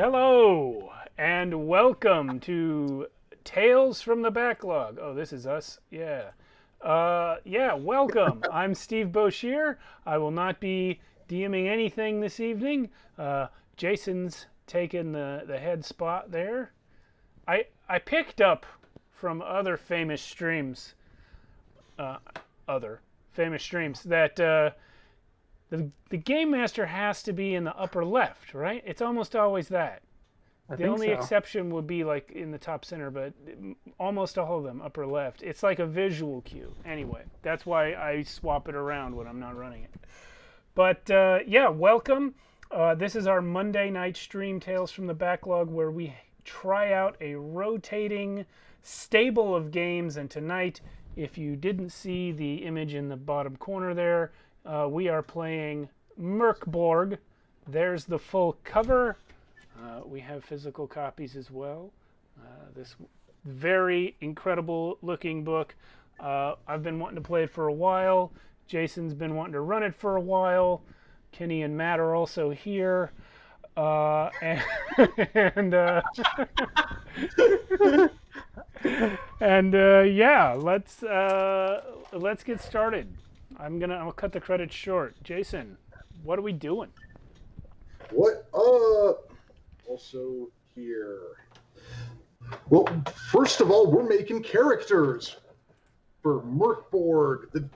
Hello, and welcome to Tales from the Backlog. Oh, this is us? Yeah. Welcome. I'm Steve Boshear. I will not be DMing anything this evening. Jason's taken the head spot there. I picked up from other famous streams, that the game master has to be in the upper left, right? It's almost always that. The only exception would be like in the top center, but almost all of them upper left. It's like a visual cue. Anyway, that's why I swap it around when I'm not running it. But welcome. This is our Monday night stream, Tales from the Backlog, where we try out a rotating stable of games. And tonight, if you didn't see the image in the bottom corner there, we are playing Mörk Borg. There's the full cover. We have physical copies as well. This very incredible looking book. I've been wanting to play it for a while. Jason's been wanting to run it for a while. Kenny and Matt are also here. And let's get started. I'll cut the credits short. Jason, what are we doing? What also here? Well, first of all, we're making characters for Mörk Borg, the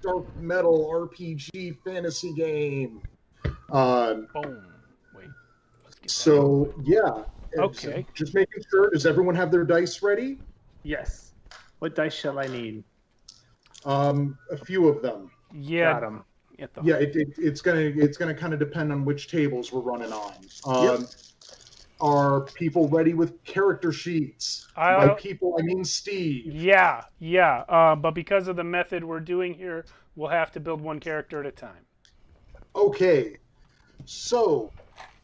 dark metal RPG fantasy game. Boom. Wait. Let's get so yeah. Okay. Just making sure. Does everyone have their dice ready? Yes. What dice shall I need? A few of them. Yeah. Got 'em. Yeah, it's gonna kind of depend on which tables we're running on. Are people ready with character sheets? By people, I mean Steve. Yeah. But because of the method we're doing here, we'll have to build one character at a time. Okay. So,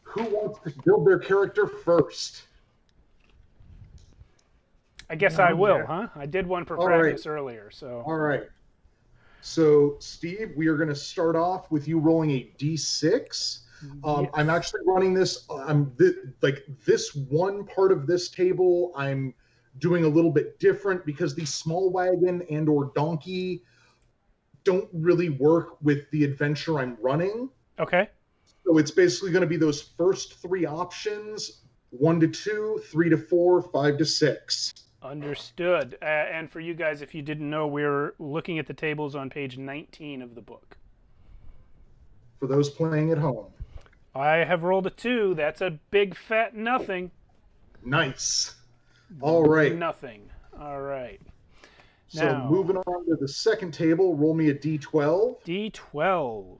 who wants to build their character first? I guess I will, huh? I did one for practice earlier, so. All right. So, Steve, we are going to start off with you rolling a d6. Yes. I'm actually running this. This one part of this table, I'm doing a little bit different because the small wagon and/or donkey don't really work with the adventure I'm running. Okay. So it's basically going to be those first three options: 1 to 2, 3 to 4, 5 to 6. Understood. And for you guys, if you didn't know, we're looking at the tables on page 19 of the book. For those playing at home. I have rolled a 2. That's a big fat Nice. All right. Nothing. All right. So now, moving on to the second table, roll me a d12. D12.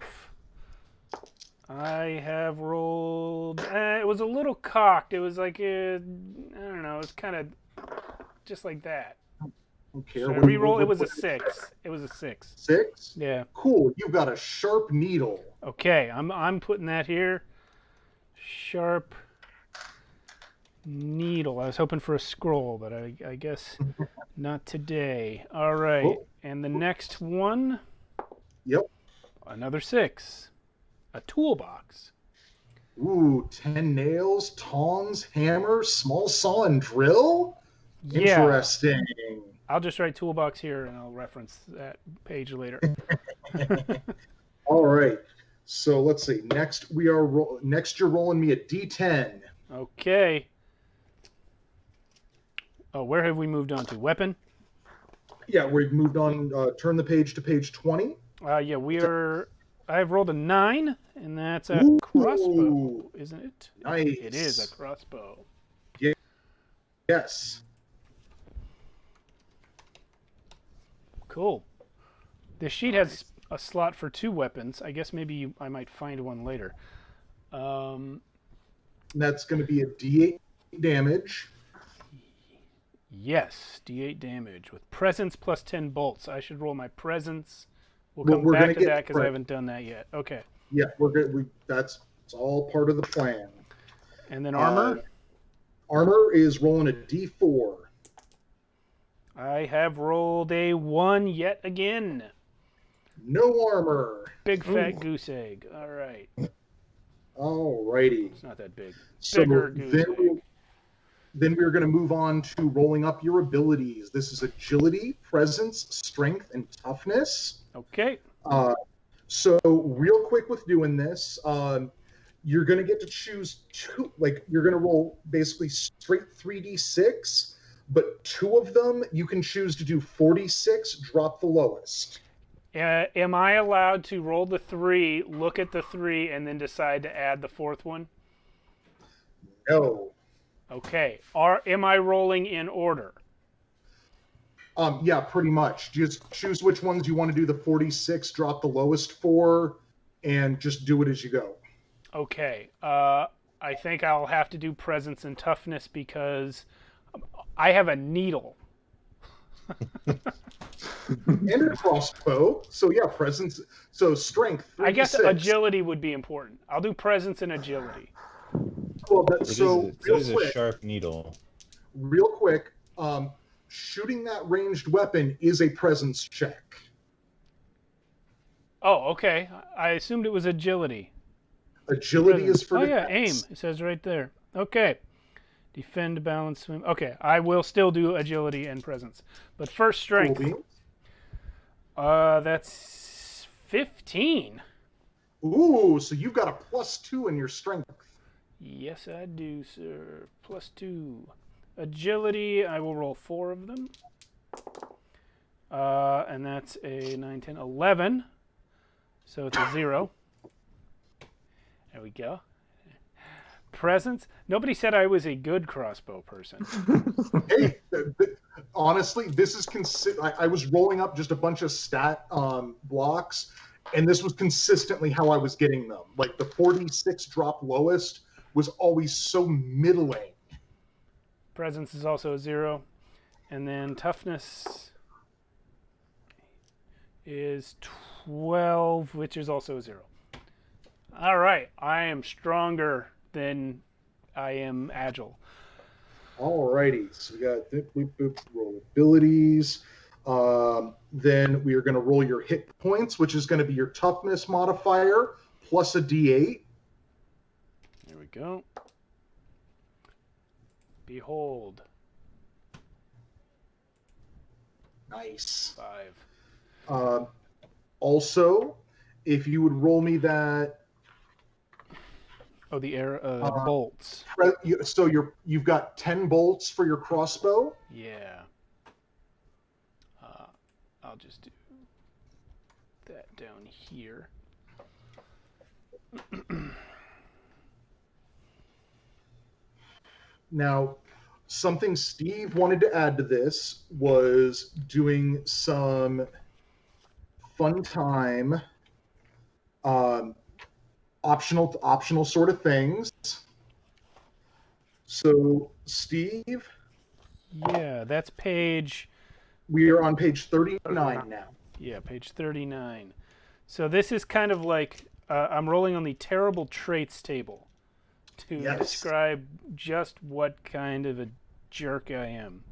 I have rolled... it was a little cocked. It was like, I don't know, it was kind of just like that. Okay. So re-roll, it was a 6. It was a 6. 6? Yeah. Cool. You've got a sharp needle. Okay, I'm putting that here. Sharp needle. I was hoping for a scroll, but I guess not today. All right. Oh. And the next one. Yep. Another 6. A toolbox. Ooh, 10 nails, tongs, hammer, small saw, and drill? Yeah. Interesting. I'll just write toolbox here, and I'll reference that page later. All right. So let's see. Next, you're rolling me a d10. Okay. Oh, where have we moved on to? Weapon? Yeah, we've moved on. Turn the page to page 20. I've rolled a 9, and that's a crossbow, isn't it? Nice. It is a crossbow. Yes. Cool. This sheet has a slot for 2 weapons. I guess maybe I might find one later. That's going to be a d8 damage. Yes, d8 damage with presence plus 10 bolts. I should roll my presence. We'll come We're back to that because I haven't done that yet. Okay. Yeah, we're good. That's all part of the plan. And then armor? Armor is rolling a d4. I have rolled a 1 yet again. No armor. Big fat goose egg. All right. Alrighty. It's not that big. So Bigger goose egg. then we're going to move on to rolling up your abilities. This is agility, presence, strength, and toughness. Okay. So real quick with doing this, you're going to get to choose two. Like you're going to roll basically straight 3d6, but two of them you can choose to do 46. Drop the lowest. Am I allowed to roll the 3, look at the 3, and then decide to add the 4th one? No. Okay. Am I rolling in order? Yeah, pretty much. Just choose which ones you want to do the 46, drop the lowest for, and just do it as you go. Okay. I think I'll have to do presence and toughness because I have a needle. And a crossbow. So yeah, presence. So strength. 3d6. I guess agility would be important. I'll do presence and agility. Well, It is a sharp needle. Real quick, shooting that ranged weapon is a presence check. Oh, okay. I assumed it was agility. Agility is for yeah, aim. It says right there. Okay. Defend, balance, swim. Okay, I will still do agility and presence. But first strength. Cool. That's 15. Ooh, so you've got a +2 in your strength. Yes, I do, sir. +2. Agility, I will roll 4 of them. And that's a 9, 10, 11. So it's a 0. There we go. Presence. Nobody said I was a good crossbow person. Hey, honestly, this is I was rolling up just a bunch of stat blocks, and this was consistently how I was getting them. Like the 46 drop lowest was always so middling. Presence is also a 0. And then toughness is 12, which is also a 0. All right. I am stronger than I am agile. Alrighty. So we got roll abilities. Then we are going to roll your hit points, which is going to be your toughness modifier plus a d8. There we go. Behold. Nice. 5. Also, if you would roll me that. Oh, the bolts. So you've got 10 bolts for your crossbow. Yeah. I'll just do that down here. Now, something Steve wanted to add to this was doing some fun time, optional sort of things. So, Steve? Yeah, that's page... We are on page 39 now. Yeah, page 39. So this is kind of like, I'm rolling on the terrible traits table to describe just what kind of a jerk I am.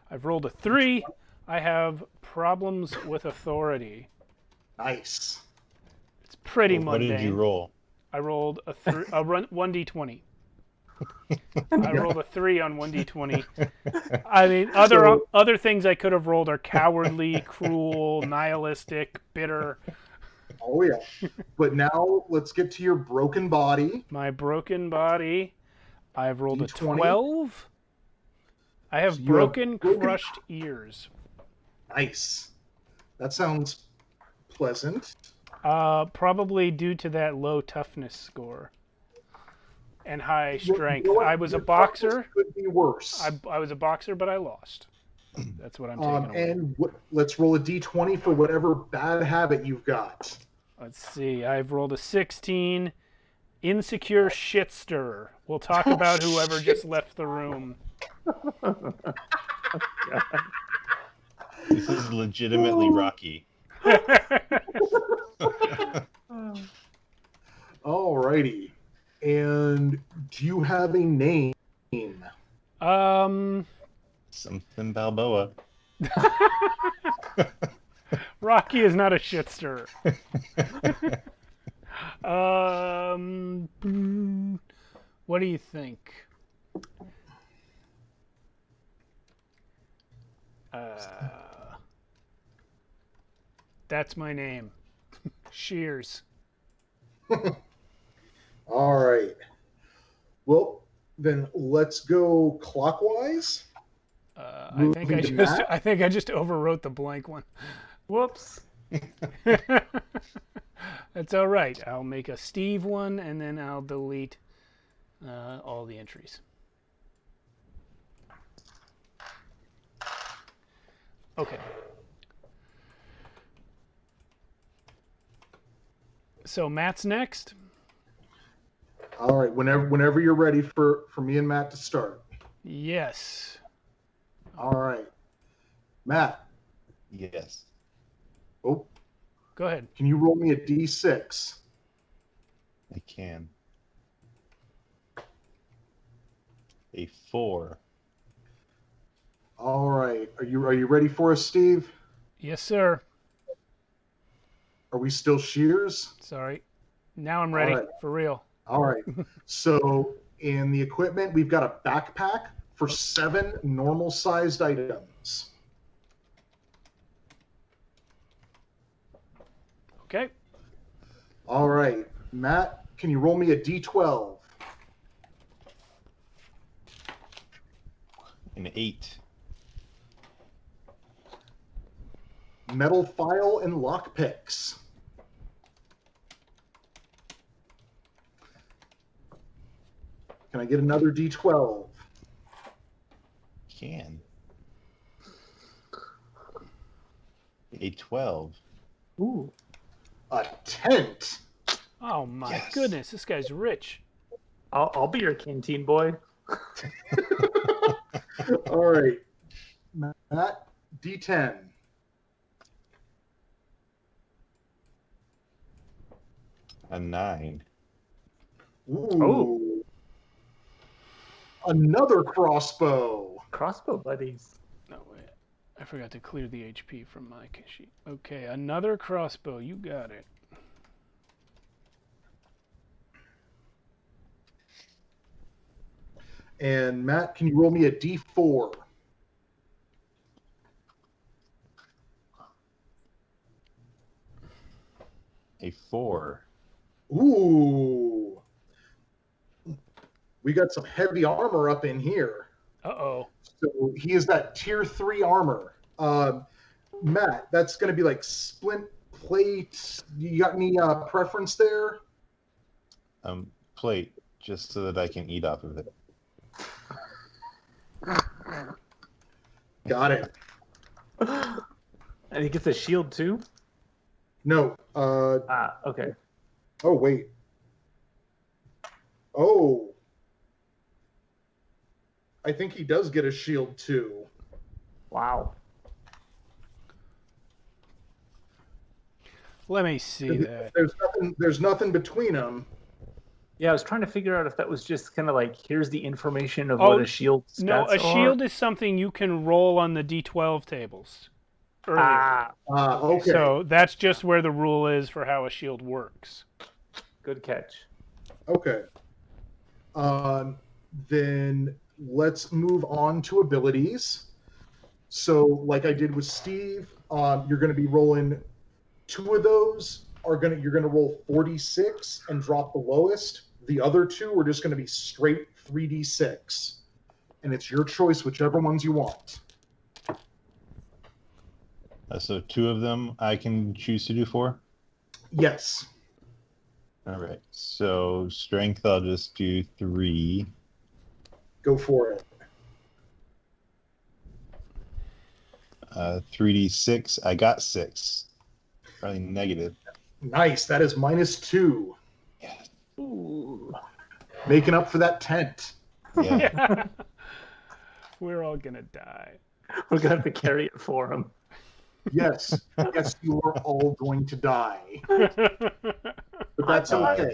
I've rolled a 3. I have problems with authority. Nice. It's pretty mundane. What did you roll? I rolled a 1d20. I rolled a 3 on 1d20. I mean, other things I could have rolled are cowardly, cruel, nihilistic, bitter. Oh, yeah. But now let's get to your broken body. My broken body. I've rolled D20. A 12. I have broken, crushed ears. Nice. That sounds pleasant. Probably due to that low toughness score. And high strength. I was a boxer. Could be worse. I was a boxer, but I lost. That's what I'm taking away. And let's roll a d20 for whatever bad habit you've got. Let's see. I've rolled a 16. Insecure shit stirrer. We'll talk about whoever just left the room. This is legitimately Rocky. Alrighty. And do you have a name? Something Balboa. Rocky is not a shit stirrer. What do you think? That's my name. Shears. All right. Well, then let's go clockwise. I think I just overwrote the blank one. Whoops. That's all right. I'll make a Steve one, and then I'll delete all the entries. Okay. So Matt's next. All right. Whenever you're ready for me and Matt to start. Yes. All right. Matt. Yes. Oh. Go ahead. Can you roll me a D6? I can. A 4. All right. Are you ready for us, Steve? Yes, sir. Are we still Shears? Sorry. Now I'm ready, for real. All right. So in the equipment, we've got a backpack for 7 normal-sized items. Okay. All right. Matt, can you roll me a D12? An 8. Metal file and lockpicks. Can I get another D12? Can. A 12. Ooh. A tent. Oh my Yes. goodness, this guy's rich. I'll be your canteen boy. All right. Matt, D10. A 9. Ooh. Oh. Another crossbow. Crossbow buddies. No, wait. I forgot to clear the HP from my sheet. Okay, another crossbow. You got it. And Matt, can you roll me a D4? A 4. Ooh. We got some heavy armor up in here. Uh-oh. So he is that tier 3 armor. Matt, that's going to be like splint plate. You got any preference there? Plate, just so that I can eat off of it. Got it. And he gets a shield too? No. Okay. Oh, wait. Oh. I think he does get a shield too. Wow. Let me see that. There's nothing between them. Yeah, I was trying to figure out if that was just kind of like, here's the information of what a shield stats No, a are. shield is something you can roll on the D12 tables. Earlier. Okay. So that's just where the rule is for how a shield works. Good catch. Okay. Then let's move on to abilities. So, like I did with Steve, you're going to be rolling 2 of those. You're going to roll 46 and drop the lowest. The other 2 are just going to be straight 3d6, and it's your choice, whichever ones you want. So 2 of them I can choose to do 4? Yes. All right. So strength, I'll just do 3. Go for it. 3d6, I got 6. Probably negative. Nice. That is -2. Yeah. Ooh. Making up for that tent. Yeah. We're all gonna die. We're going to have to carry it for him. Yes. Yes, you are all going to die. But that's okay.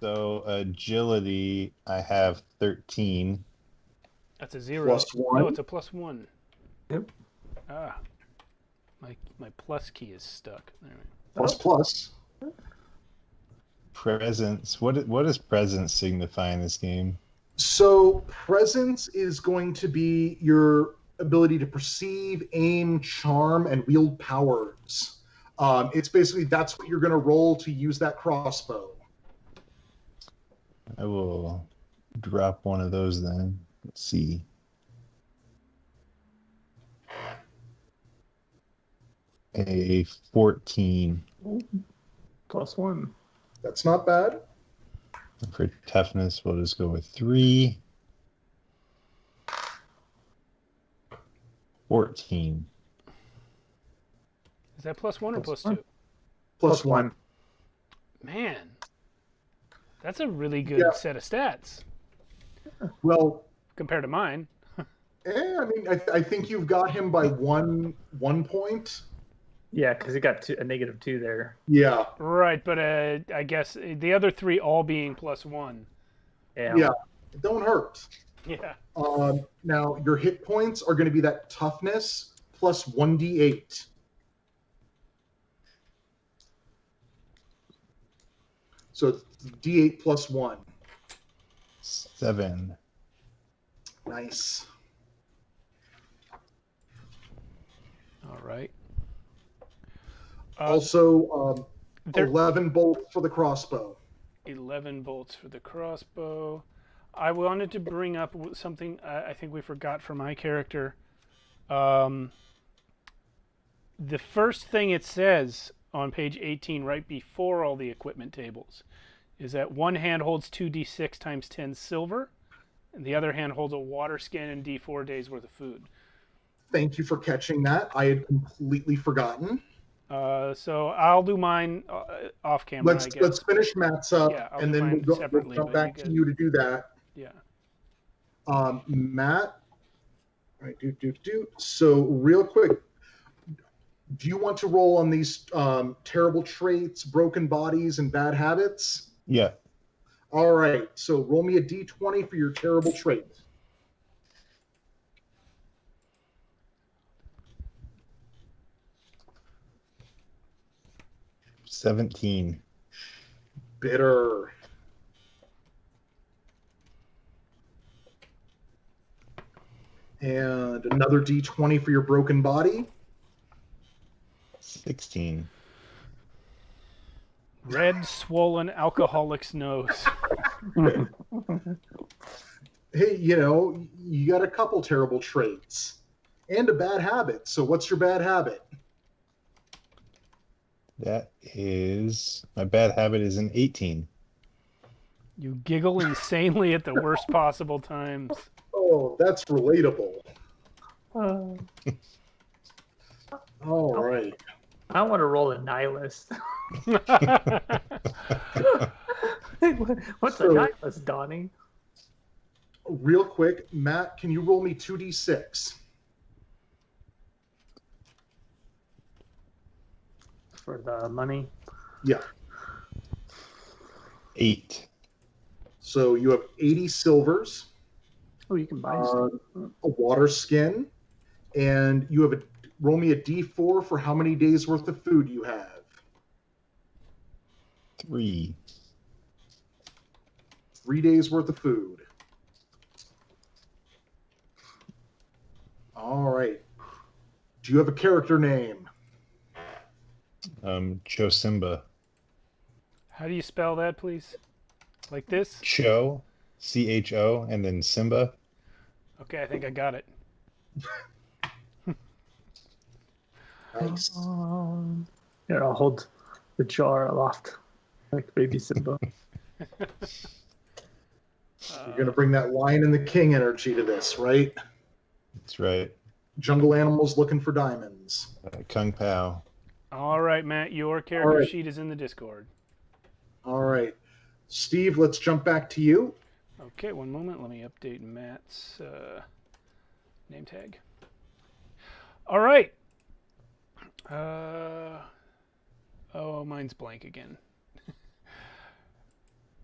So agility, I have 13. That's a 0. +1. No, it's a +1. Yep. My plus key is stuck. There we go. Plus. Presence. What does presence signify in this game? So presence is going to be your ability to perceive, aim, charm, and wield powers. It's basically that's what you're going to roll to use that crossbow. I will drop one of those then. Let's see. A 14. +1. That's not bad. For toughness, we'll just go with 3. 14. Is that +1 or +2? +1. Man, that's a really good set of stats. Well, compared to mine. I mean, I think you've got him by one point. Yeah, because he got a -2 there. Yeah. Right, but I guess the other 3 all being +1. Yeah, it don't hurt. Yeah. Now, your hit points are going to be that toughness plus 1d8. So it's d8 plus 1. 7. Nice. All right. Also, 11 bolts for the crossbow. 11 bolts for the crossbow. I wanted to bring up something I think we forgot for my character. The first thing it says on page 18, right before all the equipment tables, is that one hand holds 2d6 times 10 silver, and the other hand holds a water skin and d4 days worth of food. Thank you for catching that. I had completely forgotten. So I'll do mine off camera. Let's finish Matt's up, yeah, and then we'll jump back to you to do that. Yeah. Matt. All right, So real quick, do you want to roll on these terrible traits, broken bodies, and bad habits? Yeah. All right. So roll me a d20 for your terrible trait. 17. Bitter. And another d20 for your broken body. 16. Red, swollen alcoholic's nose. Hey, you got a couple terrible traits and a bad habit. So what's your bad habit? My bad habit is an 18. You giggle insanely at the worst possible times. Oh, that's relatable. All right. I want to roll a nihilist. What's a nihilist, Donnie? Real quick, Matt, can you roll me 2d6? For the money? Yeah. 8. So you have 80 silvers. Oh, you can buy some. A water skin, and you have roll me a d4 for how many days worth of food you have. 3. 3 days worth of food. All right. Do you have a character name? Chosimba. How do you spell that, please? Like this? Cho, C-H-O, and then Simba. Okay, I think I got it. Nice. Here, I'll hold the jar aloft like baby Simba. You're going to bring that lion and the king energy to this, right? That's right. Jungle animals looking for diamonds. Kung Pao. All right, Matt, your character sheet is in the Discord. All right. Steve, let's jump back to you. Okay, one moment. Let me update Matt's name tag. All right. Oh, mine's blank again.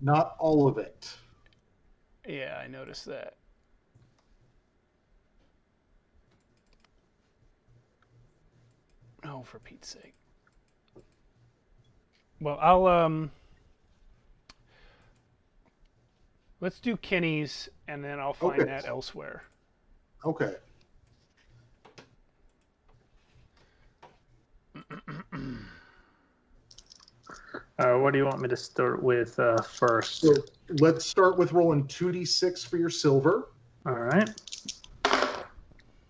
Not all of it. Yeah, I noticed that. Oh, for Pete's sake. Well, Let's do Kenny's, and then I'll find that elsewhere. Okay. What do you want me to start with first? So let's start with rolling 2d6 for your silver. All right.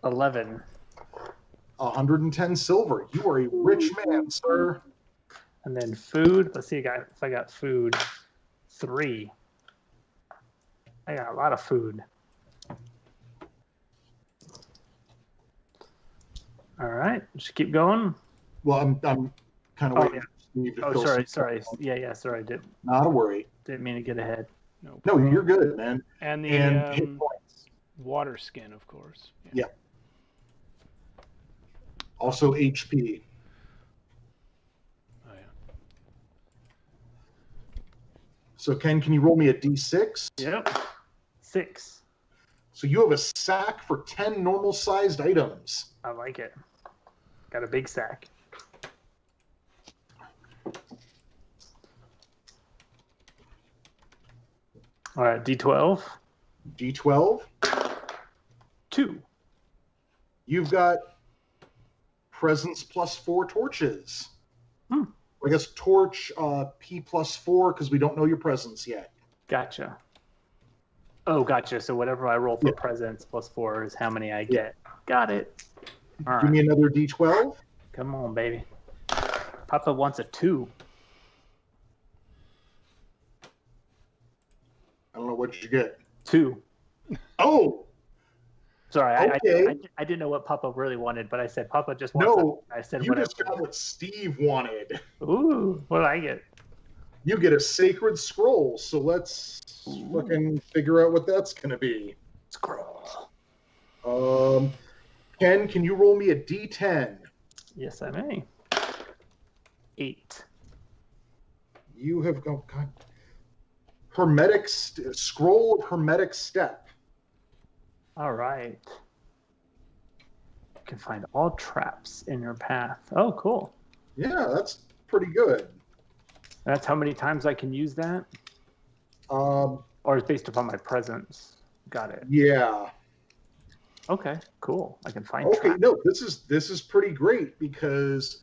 11. 110 silver. You are a rich man, sir. And then food. Let's see if I got food. 3. I got a lot of food. All right. Just keep going. Well, I'm kind of waiting. Sorry. Yeah, sorry. Not a worry. Didn't mean to get ahead. No, you're good, man. And the hit points. Water skin, of course. Yeah. Also HP. Oh, yeah. So, Ken, can you roll me a d6? Yep. 6. So you have a sack for 10 normal-sized items. I like it. Got a big sack. All right, D12. D12. 2. You've got presence +4 torches. I guess torch P +4 because we don't know your presence yet. Gotcha. Oh, gotcha. So whatever I roll for presence +4 is how many I get. Got it. All right. Give me another D12. Come on, baby. Papa wants a 2. I don't know what you get. 2. Oh! Sorry, Okay. I didn't know what Papa really wanted, but I said Papa just wants. No, I said you whatever. just got what Steve wanted. Ooh, what did I get? You get a sacred scroll, so let's fucking figure out what that's going to be. Scroll. Ken, can you roll me a D10? Yes, I may. 8. You have got hermetic scroll of hermetic step. All right. You can find all traps in your path. Oh, cool. Yeah, that's pretty good. That's how many times I can use that? Or it's based upon my presence. Got it. Yeah. Okay, cool. I can find Okay, traps. no, this is pretty great because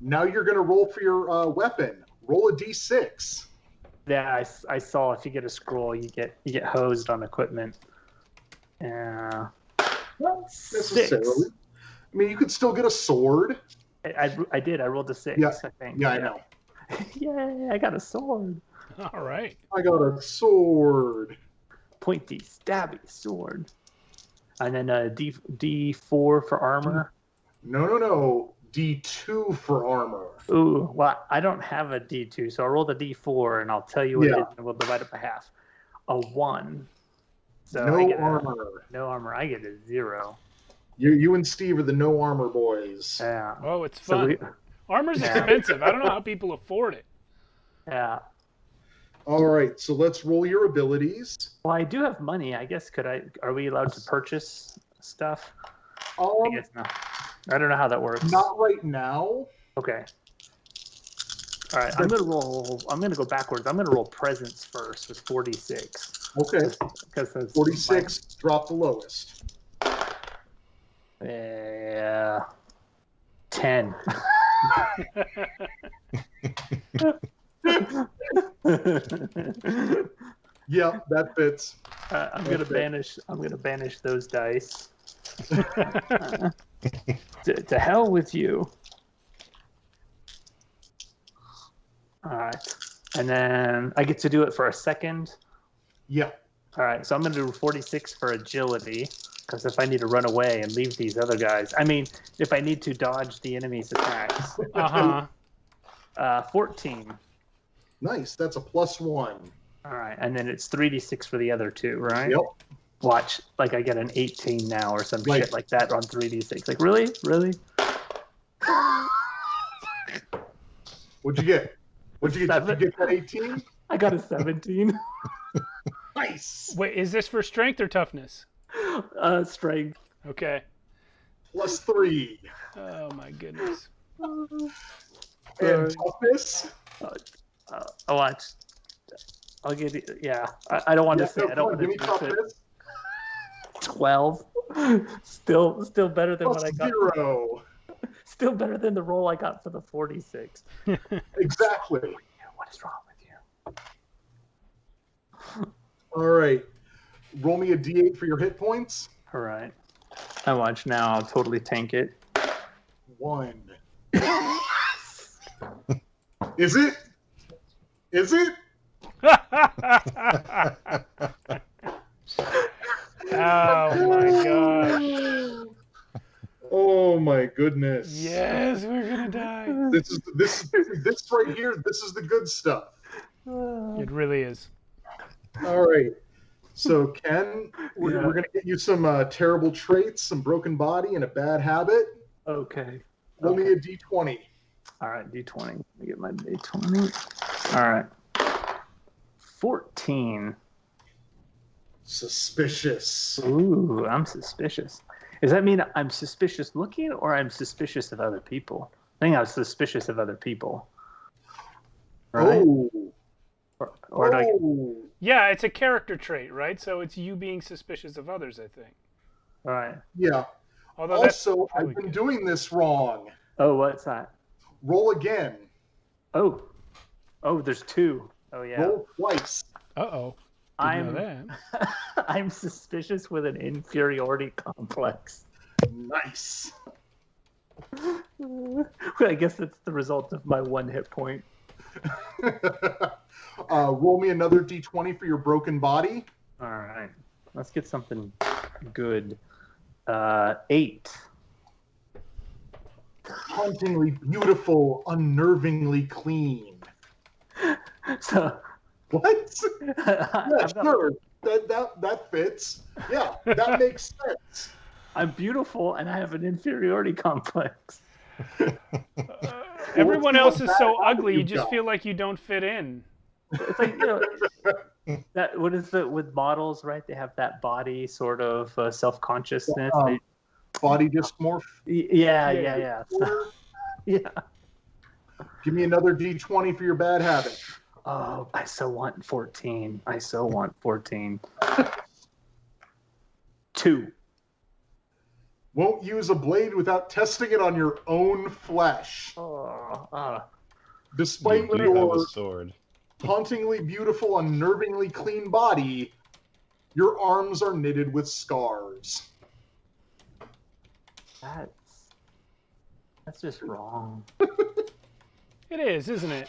now you're going to roll for your weapon. Roll a D6. Yeah, I saw if you get a scroll, you get hosed on equipment. Yeah. Not necessarily. 6. I mean, you could still get a sword. I did. I rolled a 6, Yeah. I think. Yeah, I know. Yay, I got a sword. All right. I got a sword. Pointy, stabby sword. And then a D4 for armor. No. D2 for armor. Ooh, well, I don't have a D2, so I'll roll the D4 and I'll tell you what it is, and we'll divide it by half. A 1. So No armor. No armor. I get a 0. You and Steve are the no armor boys. Yeah. Oh, it's fun. Yeah. Armor's expensive. I don't know how people afford it. Yeah. All right, so let's roll your abilities. Well, I do have money. I guess are we allowed to purchase stuff? I guess not. I don't know how that works. Not right now. Okay. All right, I'm gonna go backwards. I'm gonna roll presents first with 46. Okay. Because that's 46, drop the lowest. Yeah. 10. Yep, that fits. I'm gonna banish those dice. To hell with you. All right, and then I get to do it for a second. Yeah. All right, so I'm gonna do 46 for agility, because if I need to run away and leave these other guys, I mean, if I need to dodge the enemy's attacks. 14. Nice. That's a +1. All right, and then it's 3d6 for the other 2, right? Yep. Watch, like I get an 18 now or some Like- shit like that on 3d6. Like, really? What'd you get? Did you Seven. get that 18? I got a 17. Nice. Wait, is this for strength or toughness? Strength. Okay. +3. Oh my goodness. And toughness? I watch. I'll get it. Yeah, I don't want to say. I don't want to give me toughness. 12. Still better than what I got. 0. Still better than the roll I got for the 46. Exactly. What is wrong with you? All right. Roll me a d8 for your hit points. All right. I watch now. I'll totally tank it. 1. Is it? Is it? Oh my gosh. Oh my goodness. Yes, we're gonna die. This right here, this is the good stuff. It really is. All right. So Ken, we're gonna get you some terrible traits, some broken body, and a bad habit. Okay. Roll me a d20. All right, D20. Let me get my D20. All right. 14. Suspicious. Ooh, I'm suspicious. Does that mean I'm suspicious looking or I'm suspicious of other people? I think I'm suspicious of other people. Right? Oh. Or Yeah, it's a character trait, right? So it's you being suspicious of others, I think. All right. Yeah. Although Also, I've been doing this wrong. Oh, what's that? Roll again. Oh, there's 2. Oh, yeah. Roll twice. Uh-oh. I'm Know that. I'm suspicious with an inferiority complex. Nice. I guess that's the result of my 1 hit point. Roll me another d20 for your broken body. All right. Let's get something good. 8. Hauntingly beautiful, unnervingly clean. So what? Yeah, sure. That fits. Yeah, that makes sense. I'm beautiful and I have an inferiority complex. Everyone else is so ugly, you just feel like you don't fit in. It's like, that what is it with models, right? They have that body sort of self-consciousness. Body dysmorph. Yeah. Yeah. Give me another d20 for your bad habit. Oh, I so want 14. 2. Won't use a blade without testing it on your own flesh. Despite You do your have a sword. hauntingly beautiful, unnervingly clean body, your arms are knitted with scars. That's just wrong. It is, isn't it?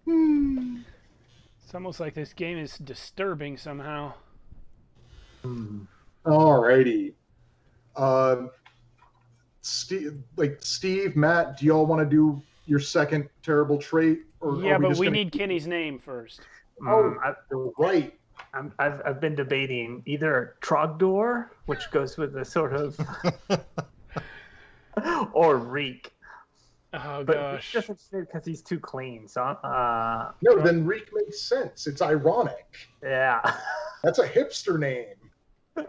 It's almost like this game is disturbing somehow. Alrighty. Steve, Matt, do y'all want to do your second terrible trait? Or yeah, but we need Kenny's name first. Right. I've been debating either Trogdor, which goes with the sort of, or Reek. Oh But gosh. Reek doesn't fit because he's too clean. So No, then Reek makes sense. It's ironic. yeah. That's a hipster name.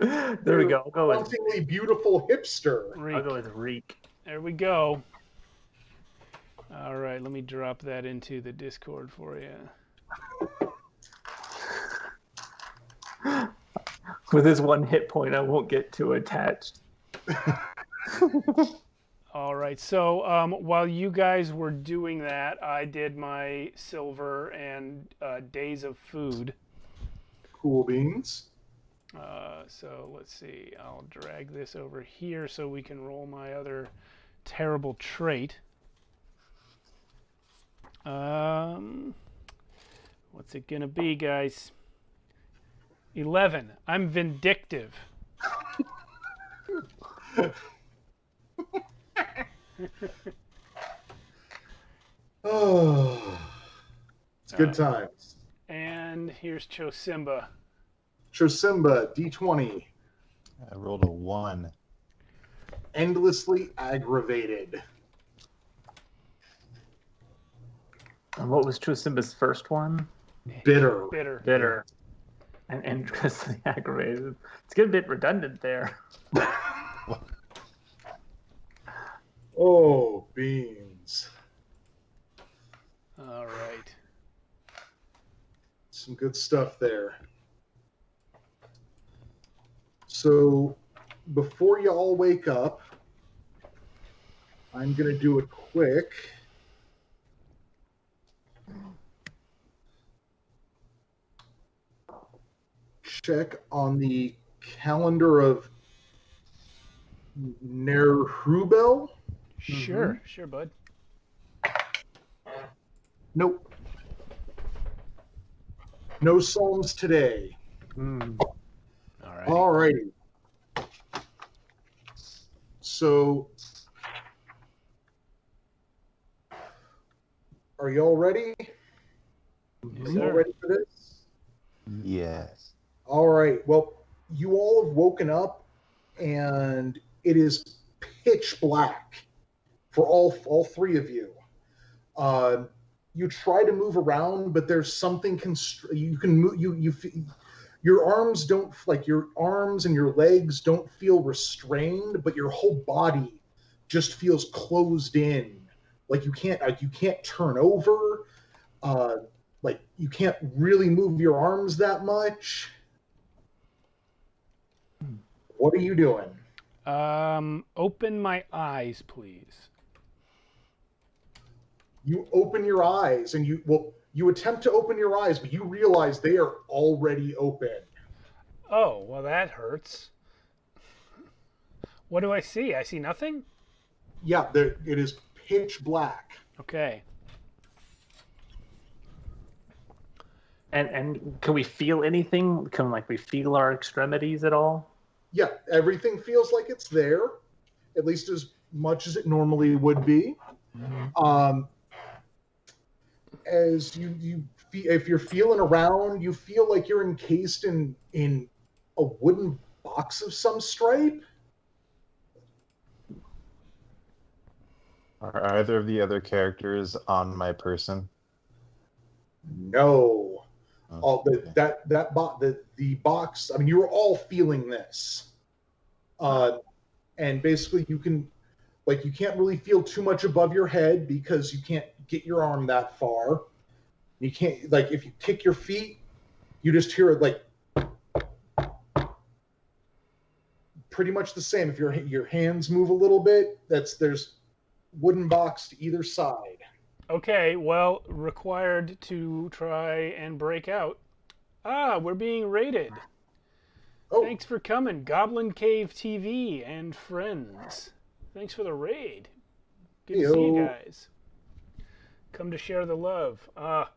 There we go. I'll go with Hauntingly beautiful hipster. Reek. I'll go with Reek. There we go. All right, let me drop that into the Discord for you. With his 1 hit point, I won't get too attached. All right, so while you guys were doing that, I did my silver and days of food. Cool beans. So let's see, I'll drag this over here so we can roll my other terrible trait. What's it gonna be, guys? 11. I'm vindictive. Oh, it's good times. And here's Chosimba. Chosimba, D20. I rolled a 1. Endlessly aggravated. And what was Chosimba's first one? Bitter. Bitter. And endlessly aggravated. It's getting a bit redundant there. Oh, beans. All right. Some good stuff there. So before you all wake up, I'm going to do a quick check on the calendar of Nehrubel. Sure, sure, bud. Nope. No Psalms today. All righty. So, are y'all ready? Yes, Are y'all sir. ready for this? Yes. All right. Well, you all have woken up, and it is pitch black for all three of you. You try to move around, but there's something you can move. Your arms don't, like, your arms and your legs don't feel restrained, but your whole body just feels closed in. Like you can't turn over. Like you can't really move your arms that much. What are you doing? Open my eyes, please. You open your eyes, and you attempt to open your eyes, but you realize they are already open. Oh, well, that hurts. What do I see? I see nothing? Yeah, it is pitch black. Okay. And can we feel anything? Can we feel our extremities at all? Yeah, everything feels like it's there, at least as much as it normally would be. As if you're feeling around, you feel like you're encased in a wooden box of some stripe. Are either of the other characters on my person? No. Okay. The box. I mean, you were all feeling this, and basically you can't really feel too much above your head because you can't get your arm that far. You can't, if you kick your feet, you just hear it pretty much the same. If your hands move a little bit, there's wooden box to either side. Okay, well, required to try and break out. Ah, we're being raided. Oh, Thanks for coming, Goblin Cave TV and friends. Thanks for the raid. Good to see you Heyo. guys. Come to share the love. Ah,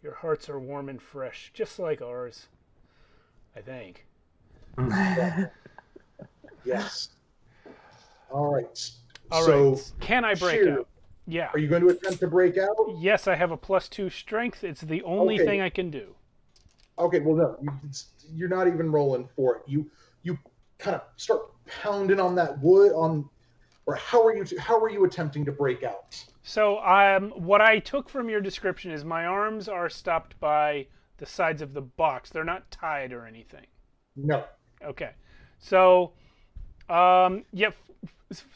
your hearts are warm and fresh, just like ours. I think. yes. All right. All So, right. Can I break Shear, out? Yeah. are you going to attempt to break out? Yes, I have a +2 strength. It's the only Okay. thing I can do. Okay, well, no, you're not even rolling for it. You kind of start pounding on that wood or how are you attempting to break out? So, what I took from your description is my arms are stopped by the sides of the box. They're not tied or anything. No. Okay. So,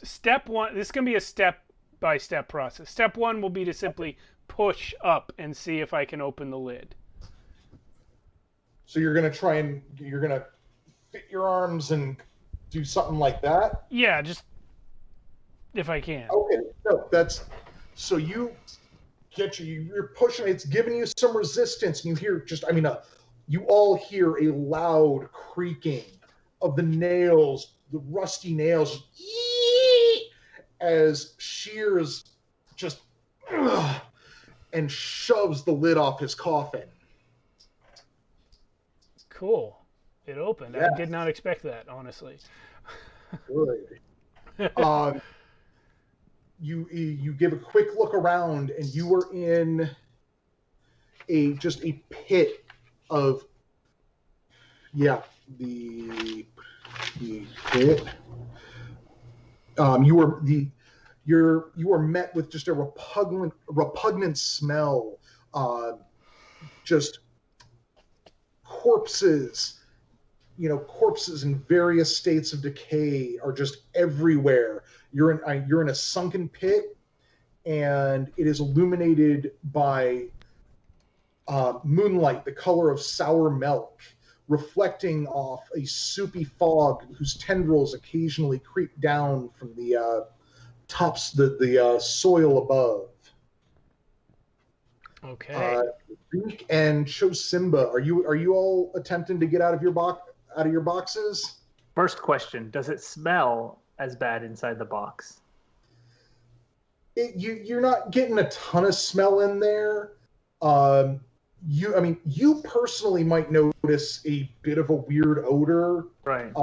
step one. This is gonna be a step-by-step process. Step one will be to simply push up and see if I can open the lid. So you're going to fit your arms and do something like that? Yeah, just if I can. Okay. No, so you're pushing, it's giving you some resistance, and you hear you all hear a loud creaking of the nails, the rusty nails, as Shears just and shoves the lid off his coffin. Cool. It opened. Yes. I did not expect that, honestly. Good. You give a quick look around, and you are in just a pit of the pit. You are met with just a repugnant smell. Just corpses, corpses in various states of decay are just everywhere. You're in a sunken pit, and it is illuminated by moonlight, the color of sour milk, reflecting off a soupy fog whose tendrils occasionally creep down from the the soil above. Okay. Reek and Chosimba, are you all attempting to get out of your boxes? First question: does it smell as bad inside the box? You're not getting a ton of smell in there. You personally might notice a bit of a weird odor, right?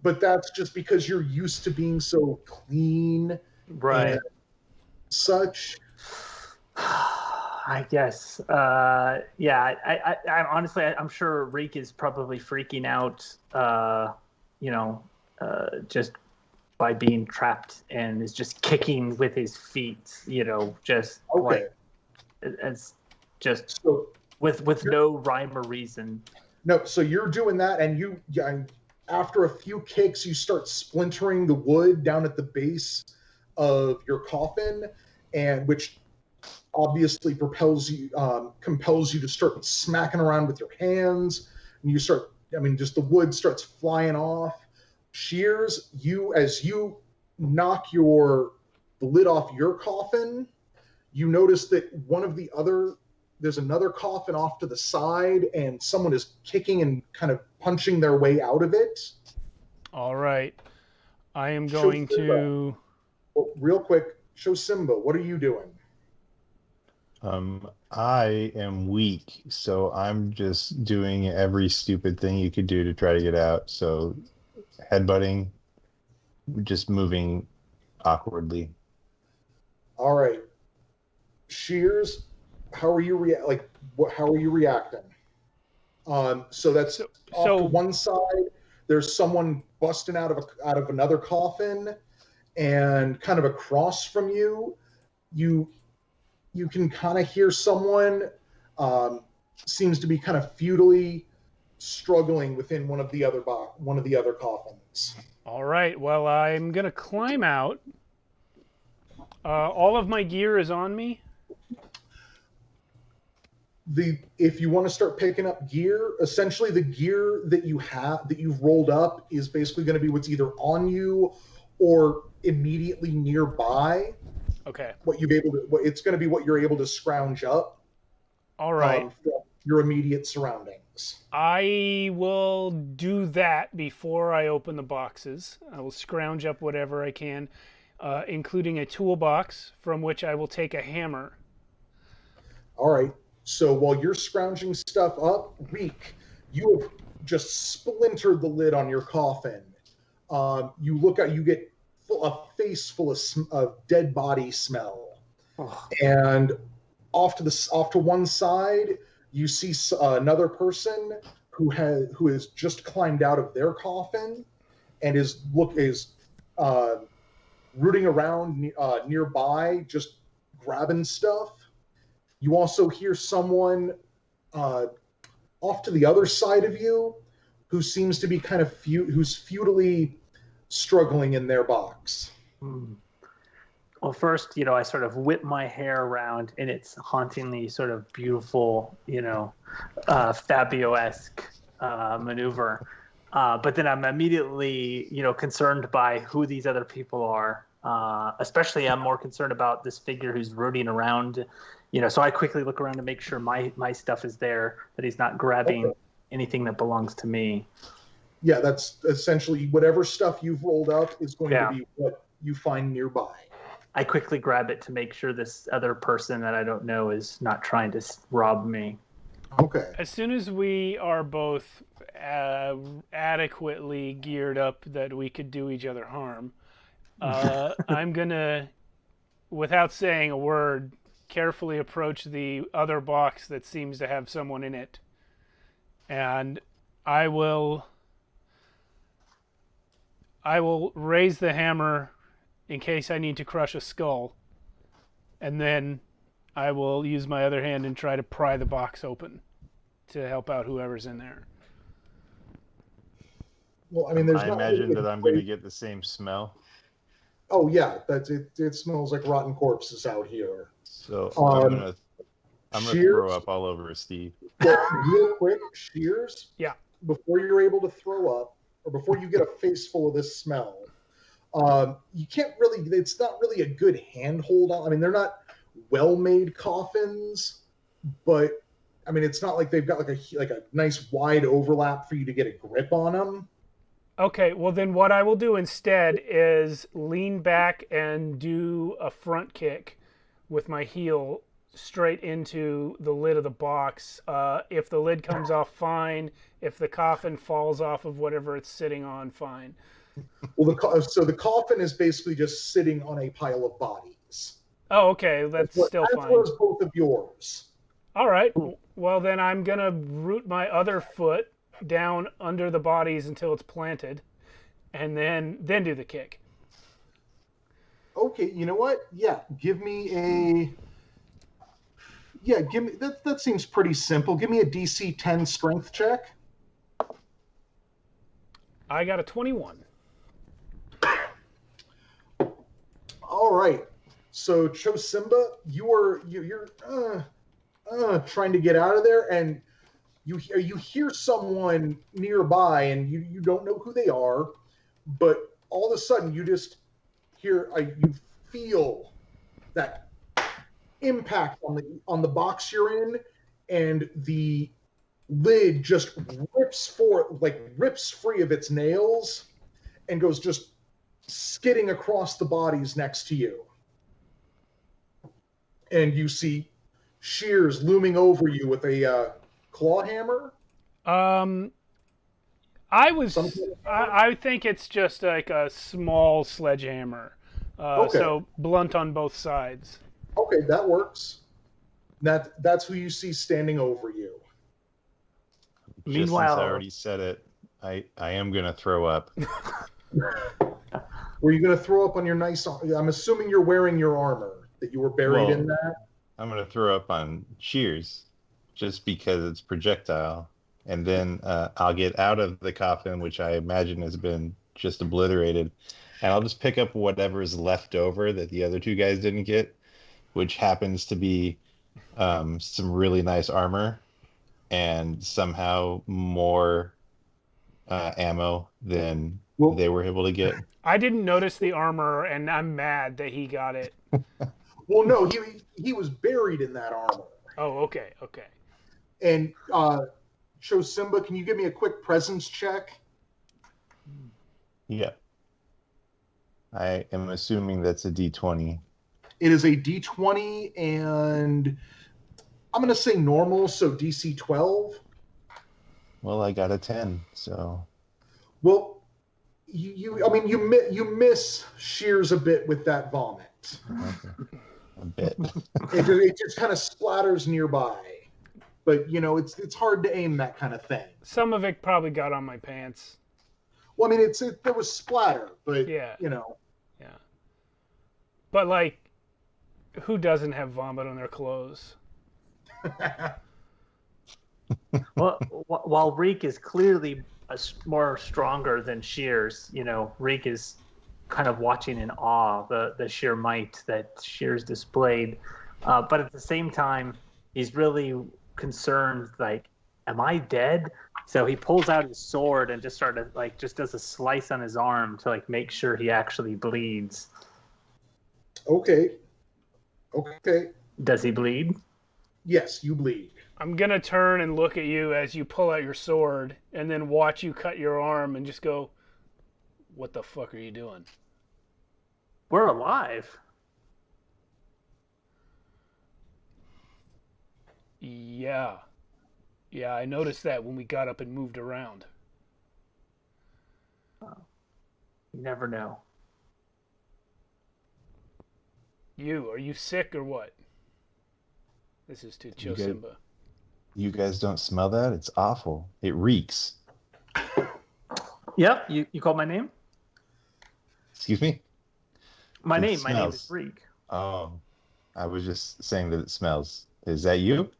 But that's just because you're used to being so clean, right? And such. I guess. Yeah. I honestly, I'm sure Reek is probably freaking out. Just by being trapped and is just kicking with his feet. Just okay. It's just with no rhyme or reason. No, so you're doing that, and after a few kicks, you start splintering the wood down at the base of your coffin, and which obviously compels you to start smacking around with your hands, and you start. Just the wood starts flying off. Shears, as you knock the lid off your coffin, you notice that there's another coffin off to the side, and someone is kicking and kind of punching their way out of it. All right. I am going to... Well, real quick, Chosimba, what are you doing? I am weak, so I'm just doing every stupid thing you could do to try to get out. So headbutting, just moving awkwardly. All right. Shears, how are you reacting? So that's off to one side. There's someone busting out of another coffin, and kind of across from you, you can kind of hear someone seems to be kind of futilely struggling within one of the other coffins. All right. Well, I'm gonna climb out. All of my gear is on me. If you want to start picking up gear, essentially the gear that you've rolled up is basically going to be what's either on you or immediately nearby. Okay. It's going to be what you're able to scrounge up. All right. From your immediate surroundings. I will do that before I open the boxes. I will scrounge up whatever I can, including a toolbox from which I will take a hammer. All right. So while you're scrounging stuff up, Reek, you have just splintered the lid on your coffin. You look out, you get a face full of dead body smell. Oh. And off to one side, you see another person who has just climbed out of their coffin and is rooting around nearby, just grabbing stuff. You also hear someone off to the other side of you who seems to be who's futilely struggling in their box. Well, first, I sort of whip my hair around in its hauntingly sort of beautiful, Fabio-esque maneuver. But then I'm immediately, concerned by who these other people are. Especially I'm more concerned about this figure who's rooting around. So I quickly look around to make sure my stuff is there, that he's not grabbing anything that belongs to me. Yeah, that's essentially whatever stuff you've rolled up is going to be what you find nearby. I quickly grab it to make sure this other person that I don't know is not trying to rob me. Okay. As soon as we are both adequately geared up that we could do each other harm, I'm going to, without saying a word, carefully approach the other box that seems to have someone in it. And I will raise the hammer in case I need to crush a skull. And then I will use my other hand and try to pry the box open to help out whoever's in there. Well, I imagine that I'm going to get the same smell. Oh yeah, that's it. It smells like rotten corpses out here. So I'm going to I'm gonna throw up all over Steve. Well, real quick, Shears. Yeah. Before you're able to throw up, or before you get a face full of this smell, you can't really. It's not really a good handhold on. I mean, they're not well-made coffins, but I mean, it's not like they've got like a nice wide overlap for you to get a grip on them. Okay, well then what I will do instead is lean back and do a front kick with my heel straight into the lid of the box. If the lid comes off, fine. If the coffin falls off of whatever it's sitting on, fine. Well, so the coffin is basically just sitting on a pile of bodies. Oh, okay, that's still fine. As well as both of yours. All right, well then I'm going to root my other foot down under the bodies until it's planted, and then do the kick. Okay, you know what? Yeah, give me that seems pretty simple. Give me a DC 10 strength check. I got a 21. All right. So Chosimba, you're trying to get out of there, and you hear someone nearby, and you don't know who they are, but all of a sudden you just hear you feel that impact on the box you're in, and the lid just rips free of its nails and goes just skidding across the bodies next to you. And you see Shears looming over you with a claw hammer. I think it's just like a small sledgehammer. Okay. So blunt on both sides. Okay, that works. That's who you see standing over you. Meanwhile, since I already said it, I am gonna throw up. Were you gonna throw up on your nice? I'm assuming you're wearing your armor, that you were buried in that. I'm gonna throw up on Shears, just because it's projectile, and then I'll get out of the coffin, which I imagine has been just obliterated, and I'll just pick up whatever is left over that the other two guys didn't get, which happens to be some really nice armor and somehow more ammo than they were able to get. I didn't notice the armor, and I'm mad that he got it. Well, no, he was buried in that armor. Oh, okay. And Chosimba, can you give me a quick presence check? Yeah. I am assuming that's a D20. It is a D20, and I'm going to say normal, so DC 12. Well, I got a 10, so. Well, you miss Shears a bit with that vomit. Okay. A bit. It just kind of splatters nearby, but it's hard to aim that kind of thing. Some of it probably got on my pants. Well, I mean, there was splatter, but Yeah. Yeah. But like, who doesn't have vomit on their clothes? Well, while Reek is clearly more stronger than Shears, Reek is kind of watching in awe the sheer might that Shears displayed. But at the same time, he's really concerned, like, am I dead? So he pulls out his sword and just just does a slice on his arm to make sure he actually bleeds. Okay. Does he bleed? Yes, you bleed. I'm gonna turn and look at you as you pull out your sword, and then watch you cut your arm and just go, "What the fuck are you doing?" We're alive. Yeah, I noticed that when we got up and moved around. Oh. You never know. Are you sick or what? This is to Chosimba. You guys don't smell that? It's awful. It reeks. Yep, you called my name? Excuse me? My name is Reek. Oh, I was just saying that it smells. Is that you?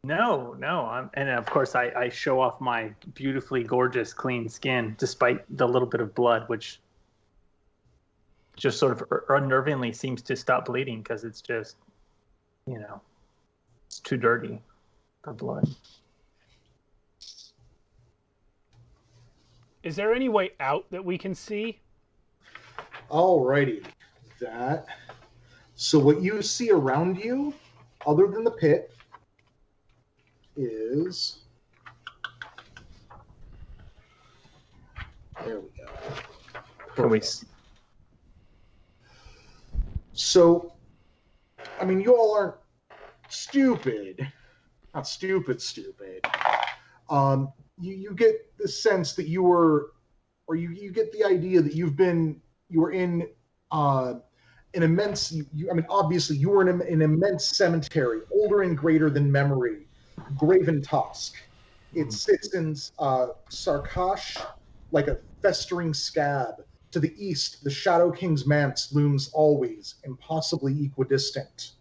No. And of course, I show off my beautifully gorgeous, clean skin, despite the little bit of blood, which just sort of unnervingly seems to stop bleeding because it's just, it's too dirty, the blood. Is there any way out that we can see? Alrighty. So what you see around you, other than the pit, is... There we go. Can we... So, I mean, you all aren't stupid. Not stupid. You get the sense that you get the idea that you were in an immense, obviously you were in an immense cemetery, older and greater than memory, graven tusk. It sits in Sarkash like a festering scab. To the east, the Shadow King's manse looms always, impossibly equidistant.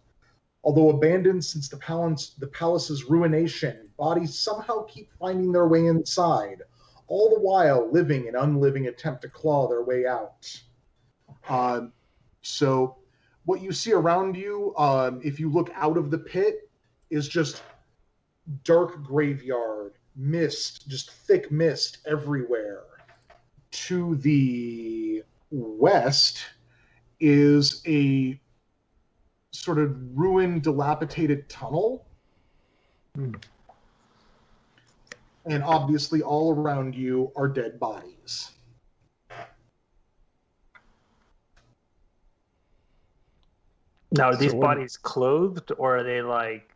Although abandoned since the palace's ruination, bodies somehow keep finding their way inside, all the while living an unliving attempt to claw their way out. So what you see around you, if you look out of the pit, is just dark graveyard, mist, just thick mist everywhere. To the west is a sort of ruined, dilapidated tunnel. And obviously all around you are dead bodies. Now, are these bodies clothed, or are they like...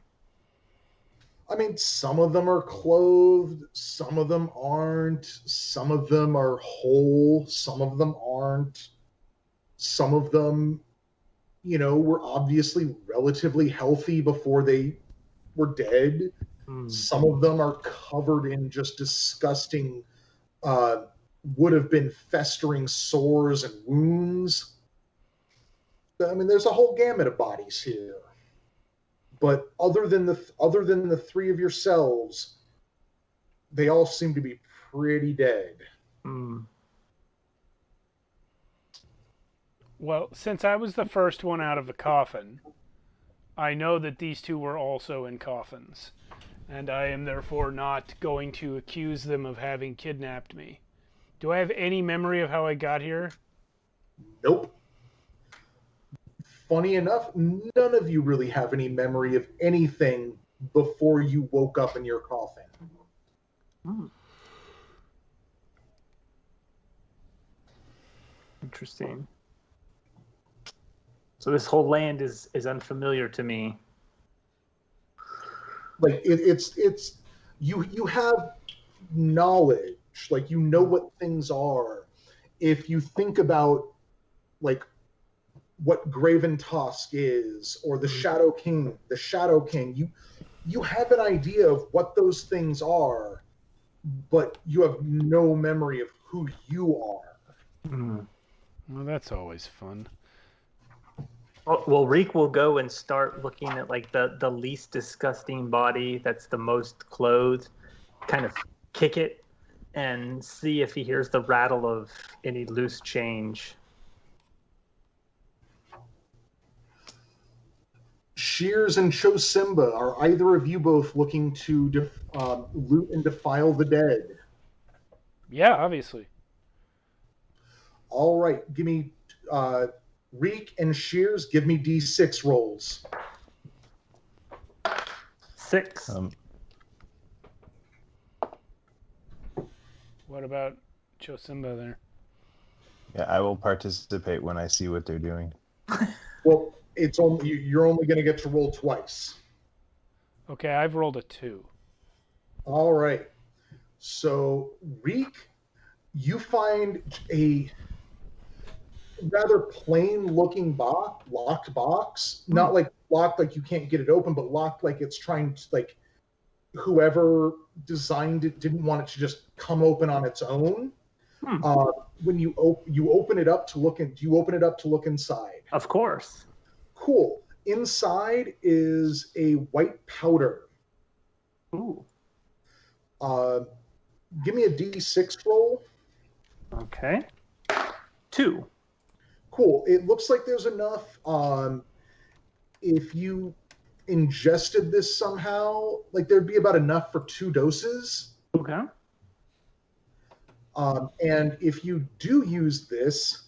I mean, some of them are clothed, some of them aren't, some of them are whole, some of them aren't. Some of them, were obviously relatively healthy before they were dead. Some of them are covered in just disgusting, would have been festering sores and wounds. I mean, there's a whole gamut of bodies here. But other than the three of yourselves, they all seem to be pretty dead. Well, since I was the first one out of the coffin, I know that these two were also in coffins, and I am therefore not going to accuse them of having kidnapped me. Do I have any memory of how I got here? Nope. Funny enough, none of you really have any memory of anything before you woke up in your coffin. Interesting. So this whole land is unfamiliar to me. Like it's you have knowledge, like you know what things are. If you think about like what Graven Tusk is, or the Shadow King, you have an idea of what those things are, but you have no memory of who you are. Well, that's always fun. Well, Reek will go and start looking at like the least disgusting body that's the most clothed, kind of kick it, and see if he hears the rattle of any loose change. Shears and Chosimba, are either of you both looking to loot and defile the dead? Yeah, obviously. All right, give me Reek and Shears. Give me D6 rolls. 6. What about Chosimba there? Yeah, I will participate when I see what they're doing. Well, you're only going to get to roll twice. Okay, I've rolled a 2. All right. So, Reek, you find a rather plain-looking locked box. Not like locked like you can't get it open, but locked like it's trying to, like, whoever designed it didn't want it to just come open on its own. When you open it up to look in, do you open it up to look inside? Of course. Cool. Inside is a white powder. Ooh. Give me a D6 roll. Okay. 2. Cool. It looks like there's enough. If you ingested this somehow, like there'd be about enough for 2 doses. Okay. And if you do use this,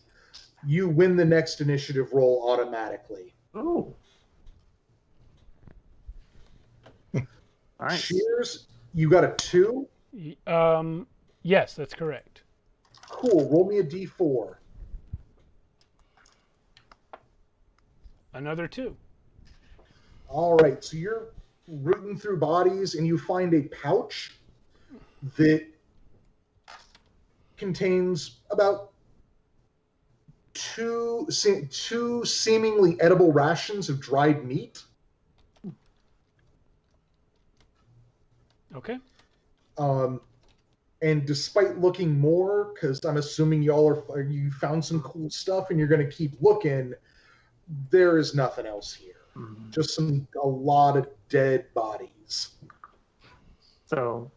you win the next initiative roll automatically. Ooh. All right. Cheers. You got a 2? Yes, that's correct. Cool. Roll me a d4. Another 2. All right. So you're rooting through bodies and you find a pouch that contains about two seemingly edible rations of dried meat. Okay. And despite looking more, because I'm assuming you found some cool stuff and you're going to keep looking, there is nothing else here. Mm-hmm. Just a lot of dead bodies. So,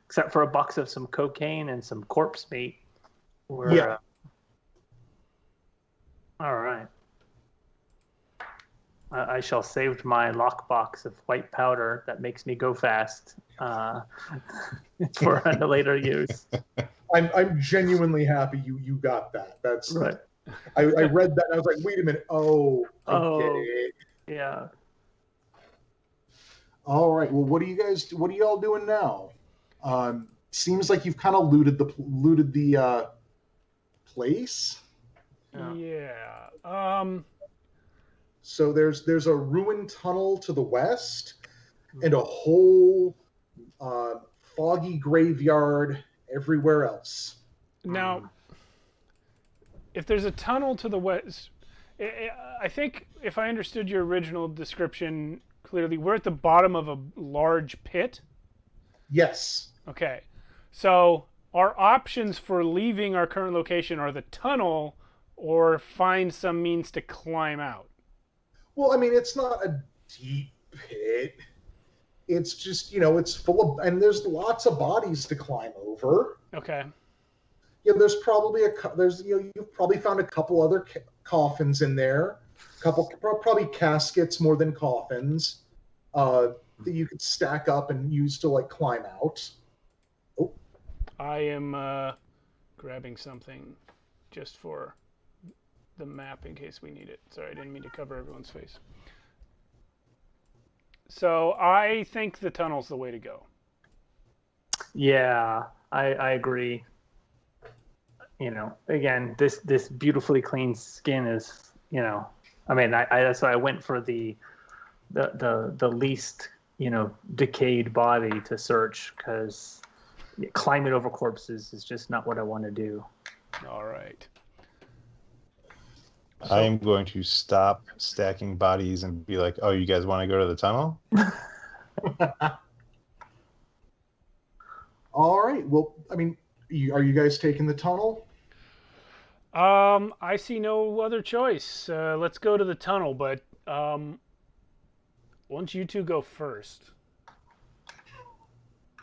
except for a box of some cocaine and some corpse meat. Yeah. All right. I shall save my lockbox of white powder that makes me go fast for a later use. I'm genuinely happy you got that. That's right. I read that and I was like, wait a minute. I get it. Yeah. All right. Well, what are y'all doing now? Seems like you've kind of looted the place. Yeah. So there's a ruined tunnel to the west and a whole foggy graveyard everywhere else. Now, if there's a tunnel to the west, I think if I understood your original description clearly, we're at the bottom of a large pit. Yes. Okay. So our options for leaving our current location are the tunnel or find some means to climb out. Well, I mean, it's not a deep pit. It's just, it's full of, and there's lots of bodies to climb over. Okay. Yeah, there's probably you've probably found a couple other coffins in there, probably caskets more than coffins, that you could stack up and use to climb out. Oh. I am grabbing something just for the map in case we need it. Sorry, I didn't mean to cover everyone's face. So I think the tunnel's the way to go. Yeah, I agree. Again, this beautifully clean skin is, I mean, that's why I went for the least, decayed body to search, because climbing over corpses is just not what I want to do. All right. I am going to stop stacking bodies and be like, oh, you guys want to go to the tunnel? All right. Well, I mean, are you guys taking the tunnel? I see no other choice. Let's go to the tunnel, but why don't you two go first?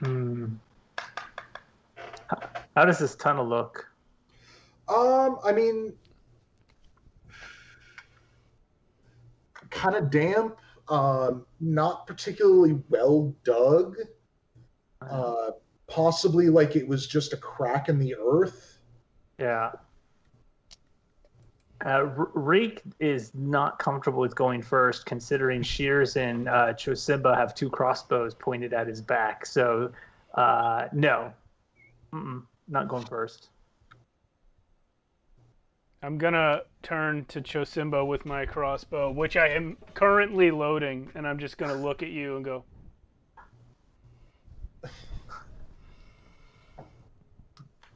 How does this tunnel look? I mean, kind of damp, not particularly well dug. Possibly like it was just a crack in the earth. Yeah. Reek is not comfortable with going first, considering Shears and Chosimba have 2 crossbows pointed at his back. So, no. Not going first. I'm going to turn to Chosimba with my crossbow, which I am currently loading, and I'm just going to look at you and go...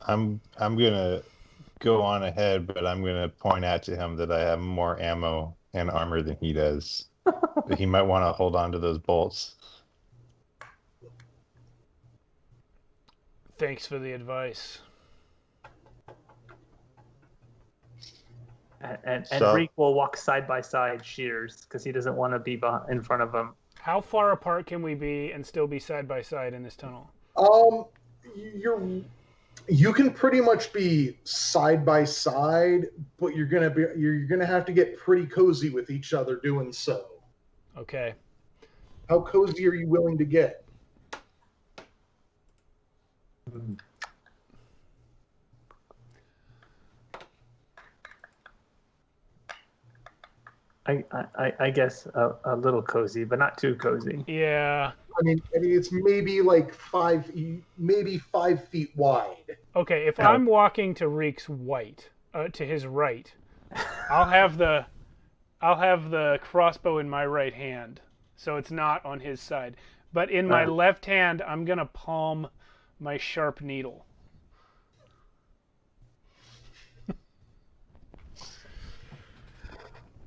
I'm gonna go on ahead, but I'm gonna point out to him that I have more ammo and armor than he does. But he might want to hold on to those bolts. Thanks for the advice. And Reek will walk side by side Shears, because he doesn't want to be in front of him. How far apart can we be and still be side by side in this tunnel? You can pretty much be side by side, but you're gonna have to get pretty cozy with each other doing so. Okay. How cozy are you willing to get? I guess a little cozy, but not too cozy. Yeah. I mean, it's maybe like 5 feet wide. Okay, if I'm walking to Reek's to his right, I'll have the crossbow in my right hand, so it's not on his side. But in my left hand, I'm gonna palm my sharp needle.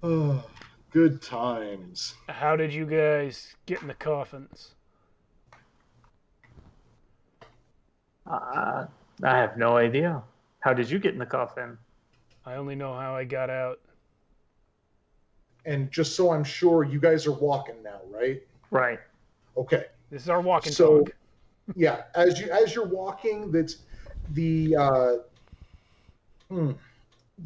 Oh, good times. How did you guys get in the coffins? I have no idea. How did you get in the coffin? I only know how I got out. And just so I'm sure, you guys are walking now, right? Right. Okay. This is our walking talk. Yeah, as you're walking, that's the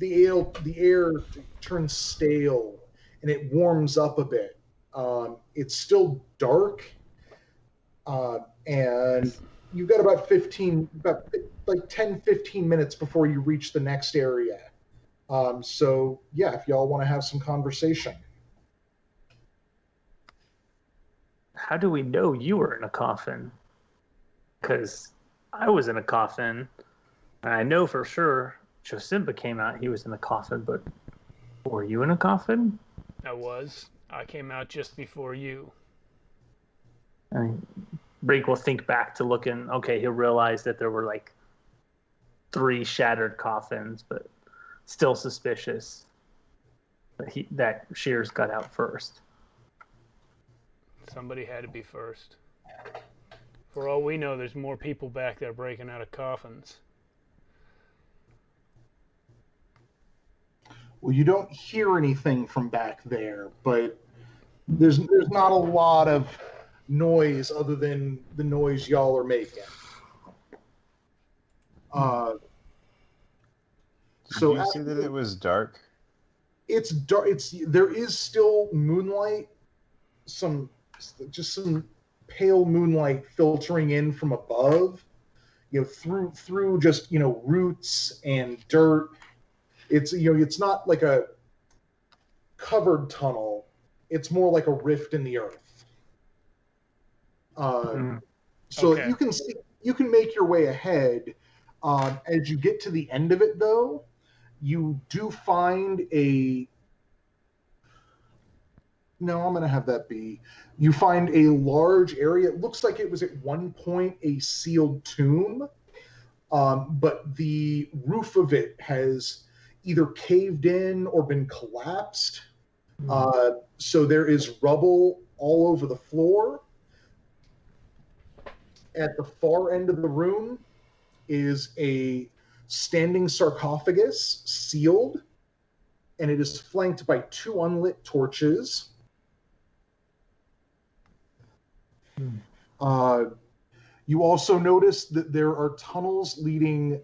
air turns stale and it warms up a bit. It's still dark, and you've got about 10, 15 minutes before you reach the next area. So yeah, if y'all want to have some conversation. How do we know you were in a coffin? Because I was in a coffin, and I know for sure Josimba came out, he was in a coffin, but were you in a coffin? I was. I came out just before you. I mean, Break will think back to looking, okay, he'll realize that there were like 3 shattered coffins, but still suspicious that Shears got out first. Somebody had to be first. For all we know, there's more people back there breaking out of coffins. Well, you don't hear anything from back there, but there's not a lot of noise other than the noise y'all are making. So you see that it was dark? It's dark. There is still moonlight, just some pale moonlight filtering in from above, through just roots and dirt. It's not like a covered tunnel. It's more like a rift in the earth. So Okay. you can make your way ahead. As you get to the end of it, though, you do find No, I'm going to have that be. You find a large area. It looks like it was at one point a sealed tomb, but the roof of it has either caved in or been collapsed. So there is rubble all over the floor. At the far end of the room is a standing sarcophagus, sealed, and it is flanked by 2 unlit torches. You also notice that there are tunnels leading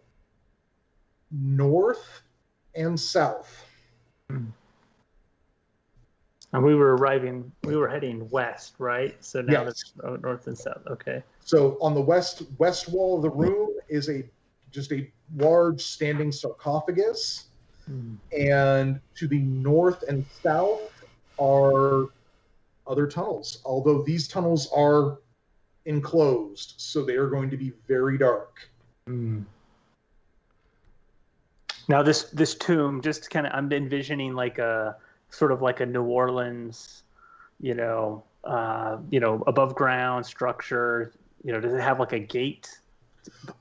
north and south. And we were heading west, right? So now it's north and south. Okay. So on the west wall of the room is just a large standing sarcophagus. And to the north and south are other tunnels, although these tunnels are enclosed, so they are going to be very dark. Now this tomb, just kind of, I'm envisioning like a sort of like a New Orleans, above ground structure. Does it have like a gate?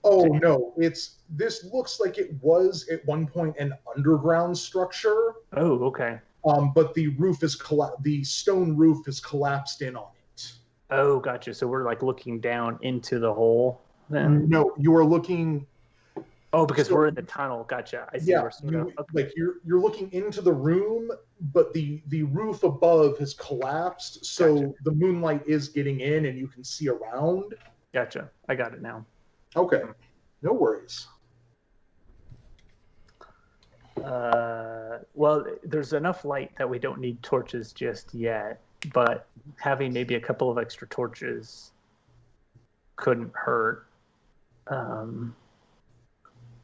Oh no, this looks like it was at one point an underground structure. Oh, okay. But the stone roof is collapsed in on it. Oh, gotcha. So we're like looking down into the hole then? No, you are looking. Oh, because we're in the tunnel. Gotcha. I see. Yeah, you're looking into the room, but the roof above has collapsed, so the moonlight is getting in, and you can see around. Gotcha. I got it now. Okay, no worries. Well, there's enough light that we don't need torches just yet, but having maybe a couple of extra torches couldn't hurt.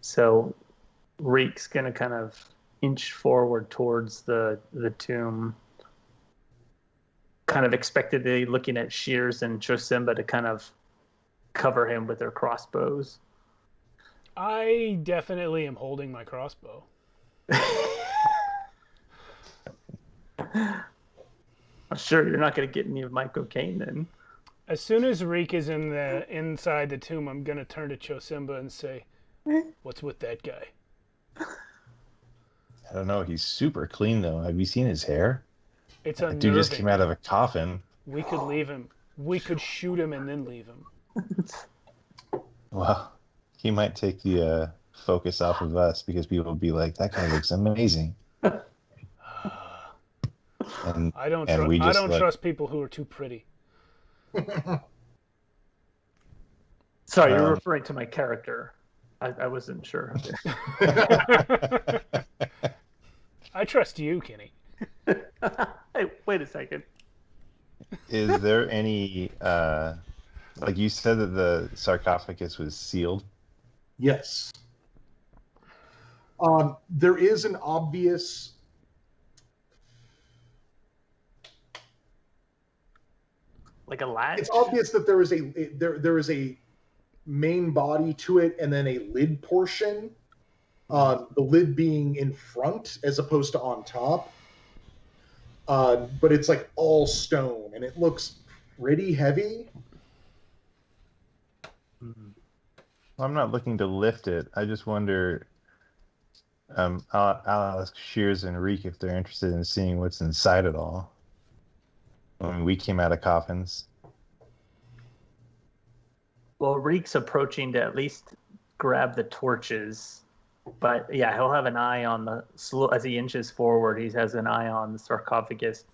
So Reek's going to kind of inch forward towards the tomb, kind of expectedly looking at Shears and Chosimba to kind of cover him with their crossbows. I definitely am holding my crossbow. I'm sure you're not going to get any of my cocaine then. As soon as Reek is inside the tomb, I'm going to turn to Chosimba and say, "What's with that guy?" I don't know. He's super clean, though. Have you seen his hair? It's unnerving. Dude just came out of a coffin. We could leave him. We could shoot him and then leave him. Well, he might take the focus off of us because people will be like, "That guy looks amazing." And I don't trust people who are too pretty. Sorry, you're referring to my character. I wasn't sure. I trust you, Kenny. Hey, wait a second. Is there any, like you said that the sarcophagus was sealed? Yes. There is an obvious... Like a latch? It's obvious that there is a main body to it and then a lid portion. The lid being in front as opposed to on top. But it's like all stone and it looks pretty heavy. I'm not looking to lift it. I just wonder, I'll ask Shears and Reek if they're interested in seeing what's inside it all. I mean, we came out of coffins. Well, Reek's approaching to at least grab the torches. But yeah, he'll have an eye on as he inches forward, he has an eye on the sarcophagus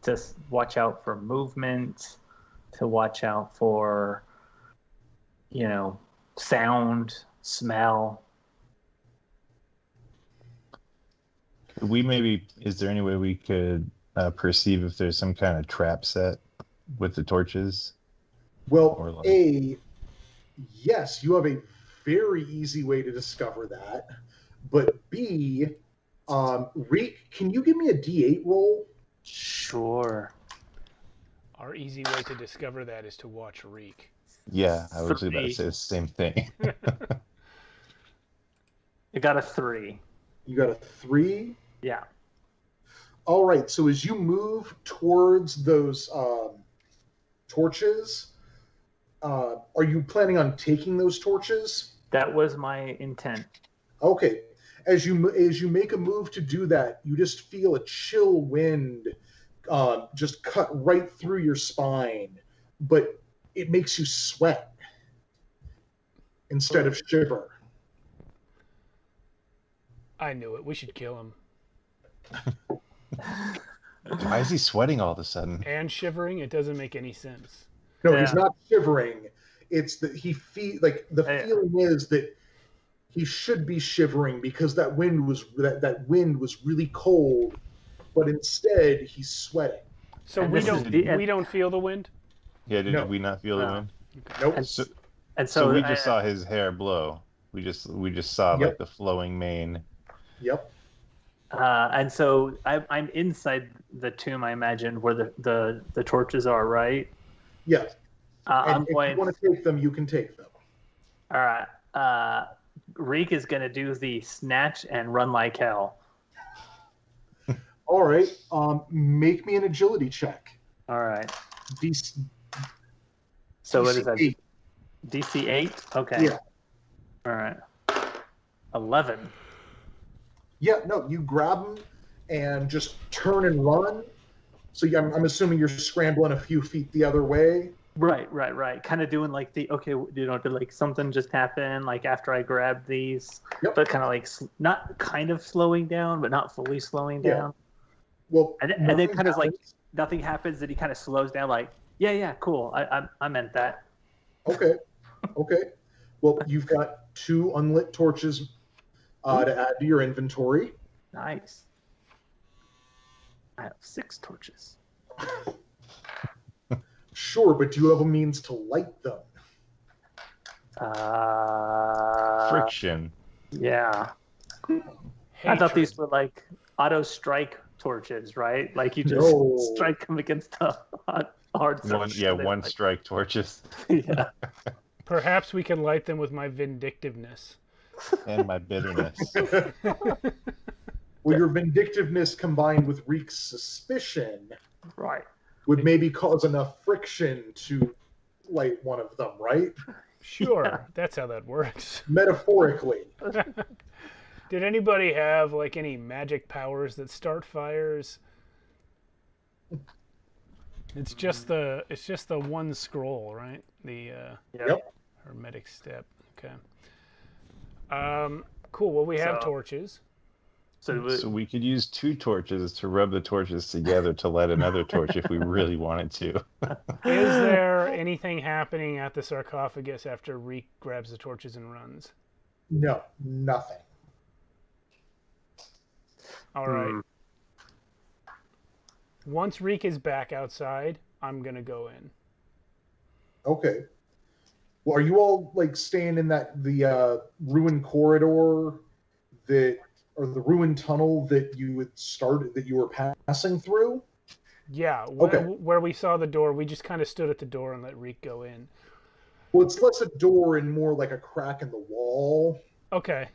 to watch out for movement, to watch out for, sound, smell. Is there any way we could perceive if there's some kind of trap set with the torches? Well, yes, you have a very easy way to discover that. But B, Reek, can you give me a D8 roll? Sure. Our easy way to discover that is to watch Reek. Yeah, I was about to say the same thing. You got a 3. You got a 3? Yeah. All right, so as you move towards those torches, are you planning on taking those torches? That was my intent. Okay. As you make a move to do that, you just feel a chill wind just cut right through your spine, but it makes you sweat instead of shiver. I knew it. We should kill him. Why is he sweating all of a sudden? And shivering? It doesn't make any sense. No, he's not shivering. It's that feeling is that he should be shivering because that wind was really cold, but instead he's sweating. So we don't feel the wind? Yeah, did we not feel the wind? Nope. So we just saw his hair blow. We just saw like the flowing mane. Yep. And so I'm inside the tomb, I imagine, where the torches are, right? Yes. If you want to take them, you can take them. All right. Reek is going to do the snatch and run like hell. All right. Make me an agility check. All right. So what is that? DC 8? Okay. Yeah. All right. 11. Yeah, no, you grab them and just turn and run. So I'm assuming you're scrambling a few feet the other way. Right. Kind of doing like did like something just happen like after I grabbed these, but kind of like not kind of slowing down, but not fully slowing down. Well, and then kind of like nothing happens, and he kind of slows down like, yeah, cool. I meant that. Okay. Well, you've got 2 unlit torches to add to your inventory. Nice. I have 6 torches. Sure, but do you have a means to light them? Friction. Yeah. Hatred. I thought these were like auto strike torches, right? Like you just strike them against the hard surface. One strike torches. Yeah. Perhaps we can light them with my vindictiveness. And my bitterness. Well, your vindictiveness combined with Reek's suspicion Right. would maybe cause enough friction to light one of them, right? Sure, that's how that works. Metaphorically. Did anybody have like any magic powers that start fires? It's just the one scroll, right? The Yep. hermetic step. Okay. Cool. Well, we have torches. So we could use 2 torches to rub the torches together to light another torch if we really wanted to. Is there anything happening at the sarcophagus after Reek grabs the torches and runs? No, nothing. All right. Once Reek is back outside, I'm going to go in. Okay. Well, are you all like staying in the ruined corridor or the ruined tunnel that you were passing through? Yeah, where we saw the door, we just kind of stood at the door and let Reek go in. Well, it's less a door and more like a crack in the wall. Okay.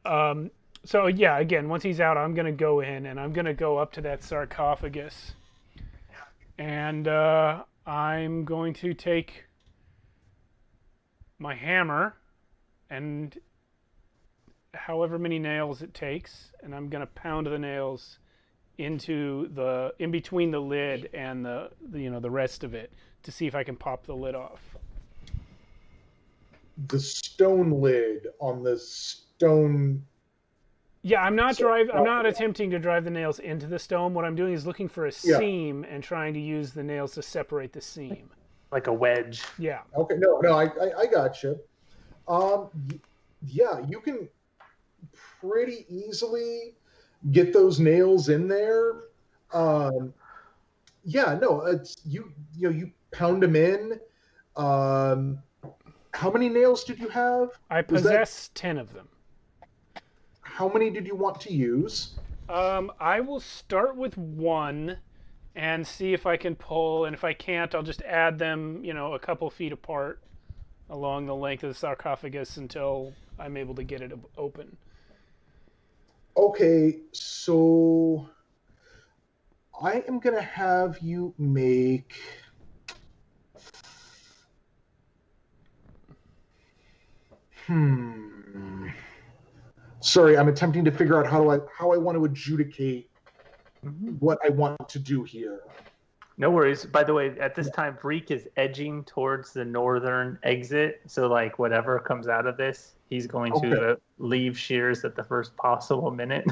So yeah, again, once he's out, I'm going to go in and I'm going to go up to that sarcophagus. And I'm going to take my hammer and however many nails it takes, and I'm going to pound the nails in between the lid and the rest of it to see if I can pop the lid off. The stone lid on the stone. Yeah, I'm not attempting to drive the nails into the stone. What I'm doing is looking for a seam and trying to use the nails to separate the seam. Like a wedge. Yeah. Okay. No, I got you. Yeah, you can pretty easily get those nails in there. Yeah, no, it's you pound them in. How many nails did you have? I possess 10 of them. How many did you want to use? I will start with 1 and see if I can pull, and if I can't, I'll just add them, a couple feet apart along the length of the sarcophagus until I'm able to get it open. Okay, so I am going to have you make... Sorry, I'm attempting to figure out how I want to adjudicate what I want to do here. No worries. By the way, at this time, Reek is edging towards the northern exit. So, like, whatever comes out of this, he's going to leave Shears at the first possible minute.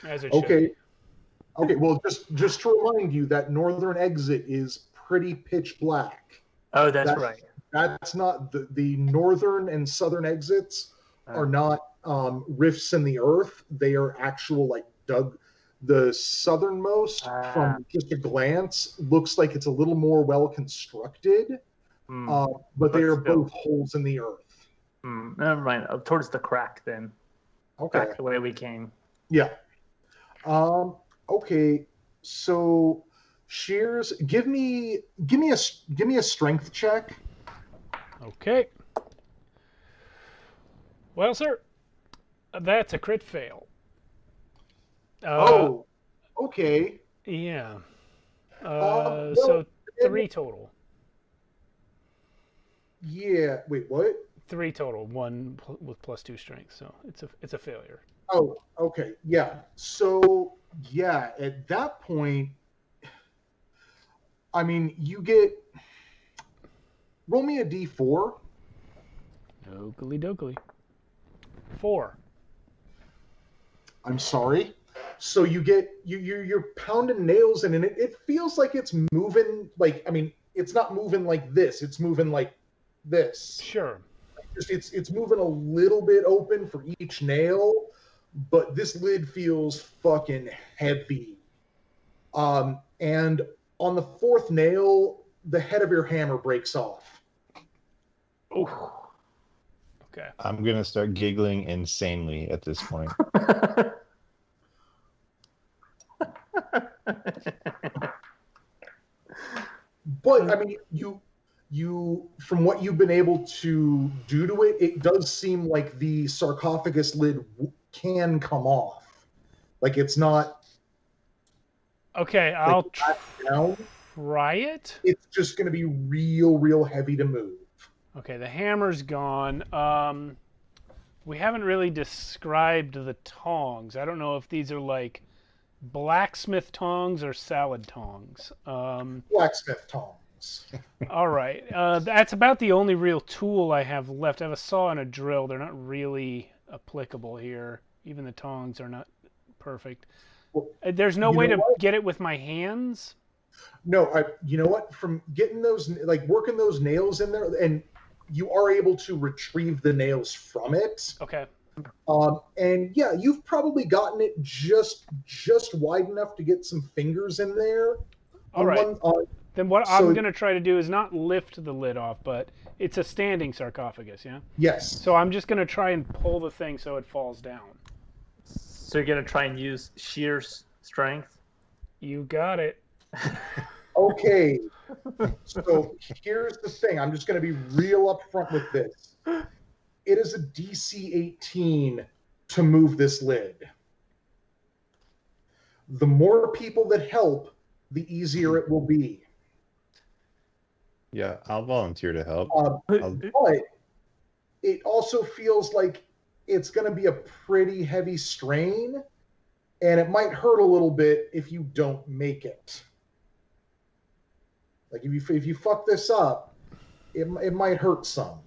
As it should. Okay. Well, just to remind you, that northern exit is pretty pitch black. Oh, that's right. That's not the northern and southern exits are not rifts in the earth. They are actual like dug. The southernmost, from just a glance, looks like it's a little more well constructed, but they are both holes in the earth. Never mind. Towards the crack, then. Okay. Back the way we came. Yeah. Okay. So, Shears, give me a strength check. Okay. Well, sir, that's a crit fail. Okay. Yeah. So 3 total. Yeah. Wait, what? 3 total. 1 with +2 strength. So it's a failure. Oh, okay. Yeah. So yeah, at that point, I mean, roll me a d4. Oakley dokley. 4. I'm sorry. So you're pounding nails in, and it feels like it's moving. Like, I mean, it's not moving like this. It's moving like this. Sure. It's moving a little bit open for each nail, but this lid feels fucking heavy. And on the fourth nail, the head of your hammer breaks off. Oh. Okay. I'm gonna start giggling insanely at this point. But I mean, you from what you've been able to do to it, it does seem like the sarcophagus lid can come off. Like it's not. Okay, I'll try it. It's just going to be real heavy to move. Okay, the hammer's gone. We haven't really described the tongs. I don't know if these are like blacksmith tongs or salad tongs. Blacksmith tongs. All right. That's about the only real tool I have left. I have a saw and a drill. They're not really applicable here. Even the tongs are not perfect. Well, there's no way to get it with my hands? No, you know what? From getting those, like working those nails in there, and you are able to retrieve the nails from it. Okay. And yeah, you've probably gotten it just wide enough to get some fingers in there. All right. Then what I'm going to try to do is not lift the lid off, but it's a standing sarcophagus, yeah? Yes. So I'm just going to try and pull the thing so it falls down. So you're going to try and use sheer strength? You got it. Okay. So here's the thing. I'm just going to be real upfront with this. It is a DC 18 to move this lid. The more people that help, the easier it will be. Yeah, I'll volunteer to help. But it also feels like it's going to be a pretty heavy strain, and it might hurt a little bit if you don't make it. Like if you fuck this up, it might hurt some.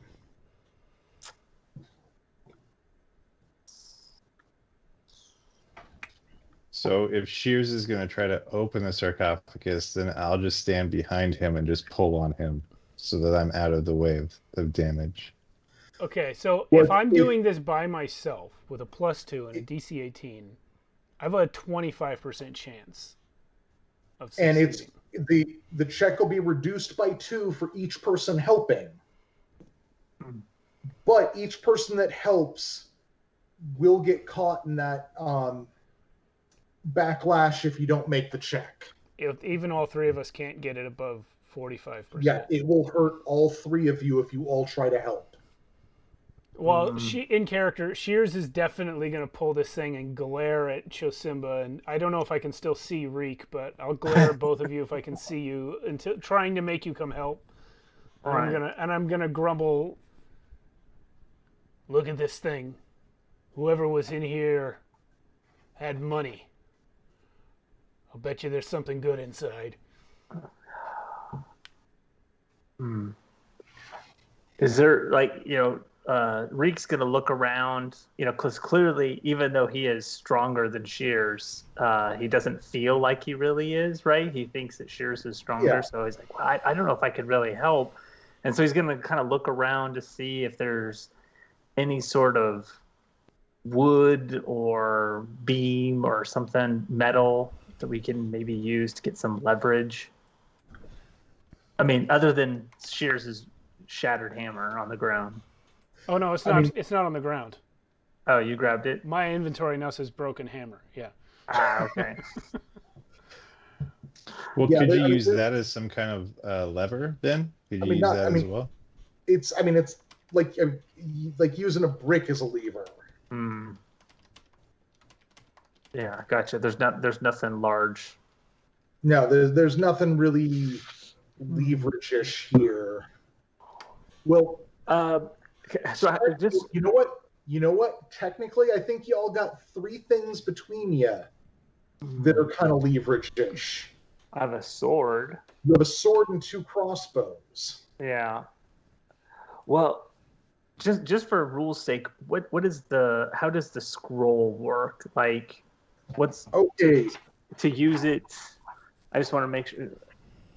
So if Shears is going to try to open the sarcophagus, then I'll just stand behind him and just pull on him so that I'm out of the way of damage. Okay, so if I'm doing this by myself with a +2 and a DC 18, I have a 25% chance of succeeding. And it's the check will be reduced by 2 for each person helping. But each person that helps will get caught in that backlash if you don't make the check. Even all three of us can't get it above 45%. Yeah, it will hurt all three of you if you all try to help. Well, in character, Shears is definitely going to pull this thing and glare at Chosimba, and I don't know if I can still see Reek, but I'll glare at both of you if I can see you, until trying to make you come help. Right. I'm gonna grumble. Look at this thing. Whoever was in here had money. I'll bet you there's something good inside. Is there, Reek's going to look around, because clearly, even though he is stronger than Shears, he doesn't feel like he really is, right? He thinks that Shears is stronger, so he's like, well, I don't know if I could really help. And so he's going to kind of look around to see if there's any sort of wood or beam or something, metal, that we can maybe use to get some leverage. I mean, other than Shears' shattered hammer on the ground. Oh no, it's not. It's not on the ground. Oh, you grabbed it? My inventory now says broken hammer. Yeah. Ah, okay. Well, could you use that as some kind of lever then? Could you use that as well? It's like using a brick as a lever. Yeah, gotcha. There's nothing large. No, there's nothing really leverage-ish here. Well, so just you know what? Technically, I think y'all got 3 things between you that are kind of leverage-ish. I have a sword. You have a sword and 2 crossbows. Yeah. Well, just for rule's sake, how does the scroll work? Like, what's okay to use it? I just want to make sure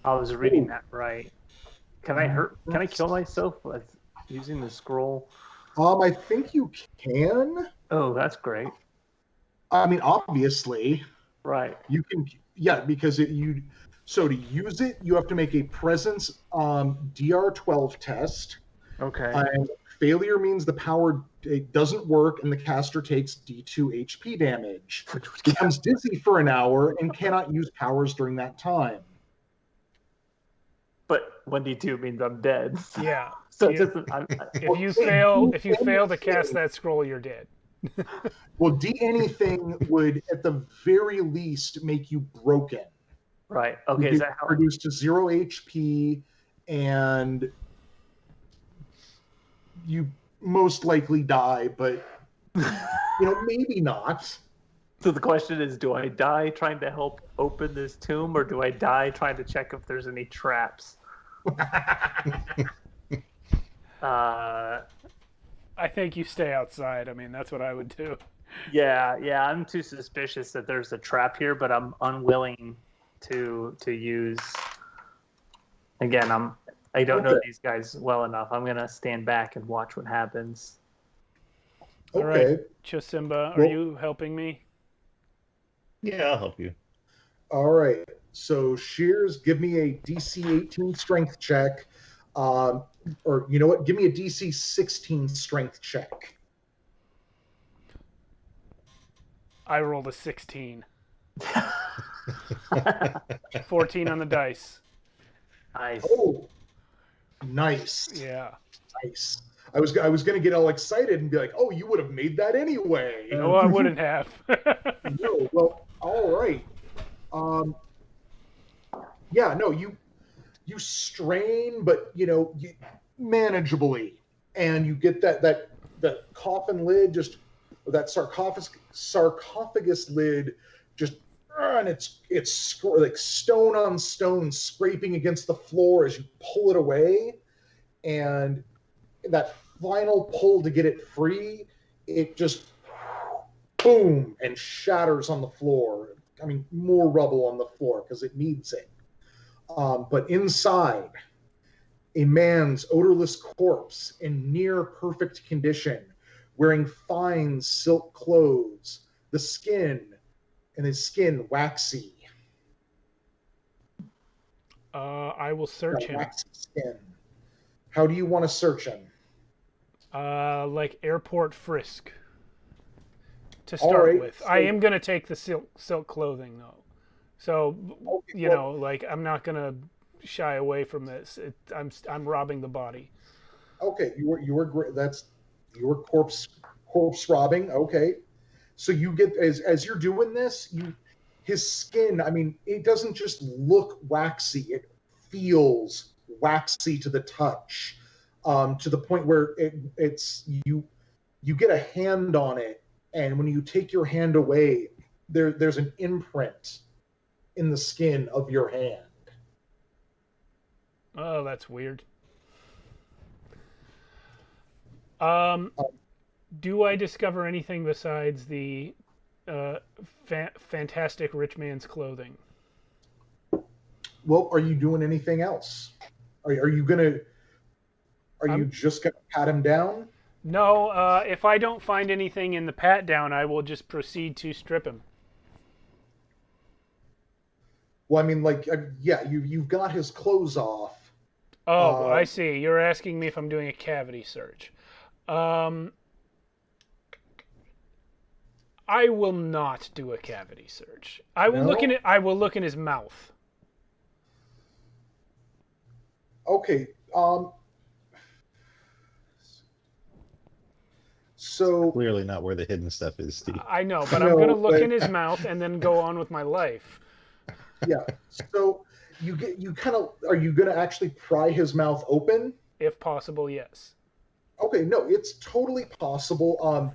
I was reading that right. Can I kill myself with using the scroll? I think you can. Oh, that's great. I mean, obviously, Right. you can. Yeah, because so to use it, you have to make a presence DR12 test. Okay. And failure means the power it doesn't work and the caster takes D2 HP damage, becomes dizzy for an hour, and cannot use powers during that time. But 1d2 means I'm dead. Yeah. So Yeah. If you fail to cast that scroll, you're dead. Well, D anything would at the very least make you broken. Right. Okay. Is that how? Reduced to 0 HP, and you most likely die, but maybe not. So the question is, do I die trying to help open this tomb, or do I die trying to check if there's any traps? I think you stay outside. I mean, that's what I would do. Yeah. I'm too suspicious that there's a trap here, but I'm unwilling to use. Again, I don't know these guys well enough. I'm gonna stand back and watch what happens. All right, Chosimba, are you helping me? Yeah, I'll help you. All right. So Shears, give me a DC 18 strength check. Or you know what? Give me a DC 16 strength check. I rolled a 16. 14 on the dice. Nice. Oh, nice. Yeah. Nice. I was going to get all excited and be like, "Oh, you would have made that anyway." No, I wouldn't have. No. Well, all right. Yeah. No. You strain, but manageably, and you get that coffin lid, just that sarcophagus lid, just and it's like stone on stone scraping against the floor as you pull it away, and that final pull to get it free, it just boom and shatters on the floor. I mean, more rubble on the floor because it needs it. But inside, a man's odorless corpse in near perfect condition, wearing fine silk clothes, his skin waxy. I will search him. Waxy skin. How do you want to search him? Like airport frisk. To start with, so, I am gonna take the silk clothing though. So I'm not gonna shy away from this. I'm robbing the body. Okay, you were great. That's your corpse robbing. Okay, so you get as you're doing this, his skin. I mean, it doesn't just look waxy; it feels waxy to the touch, to the point where it's you get a hand on it, and when you take your hand away, there's an imprint in the skin of your hand. Oh, that's weird. Do I discover anything besides the fantastic rich man's clothing? Well, are you doing anything else? Are you just gonna pat him down? No. If I don't find anything in the pat down, I will just proceed to strip him. Well, I mean, you've got his clothes off. Oh, I see. You're asking me if I'm doing a cavity search. I will not do a cavity search. I will look in it. I will look in his mouth. Okay. So clearly not where the hidden stuff is, Steve. I know, but I'm going to look in his mouth and then go on with my life. Yeah. So are you going to actually pry his mouth open? If possible, yes. Okay, no, it's totally possible.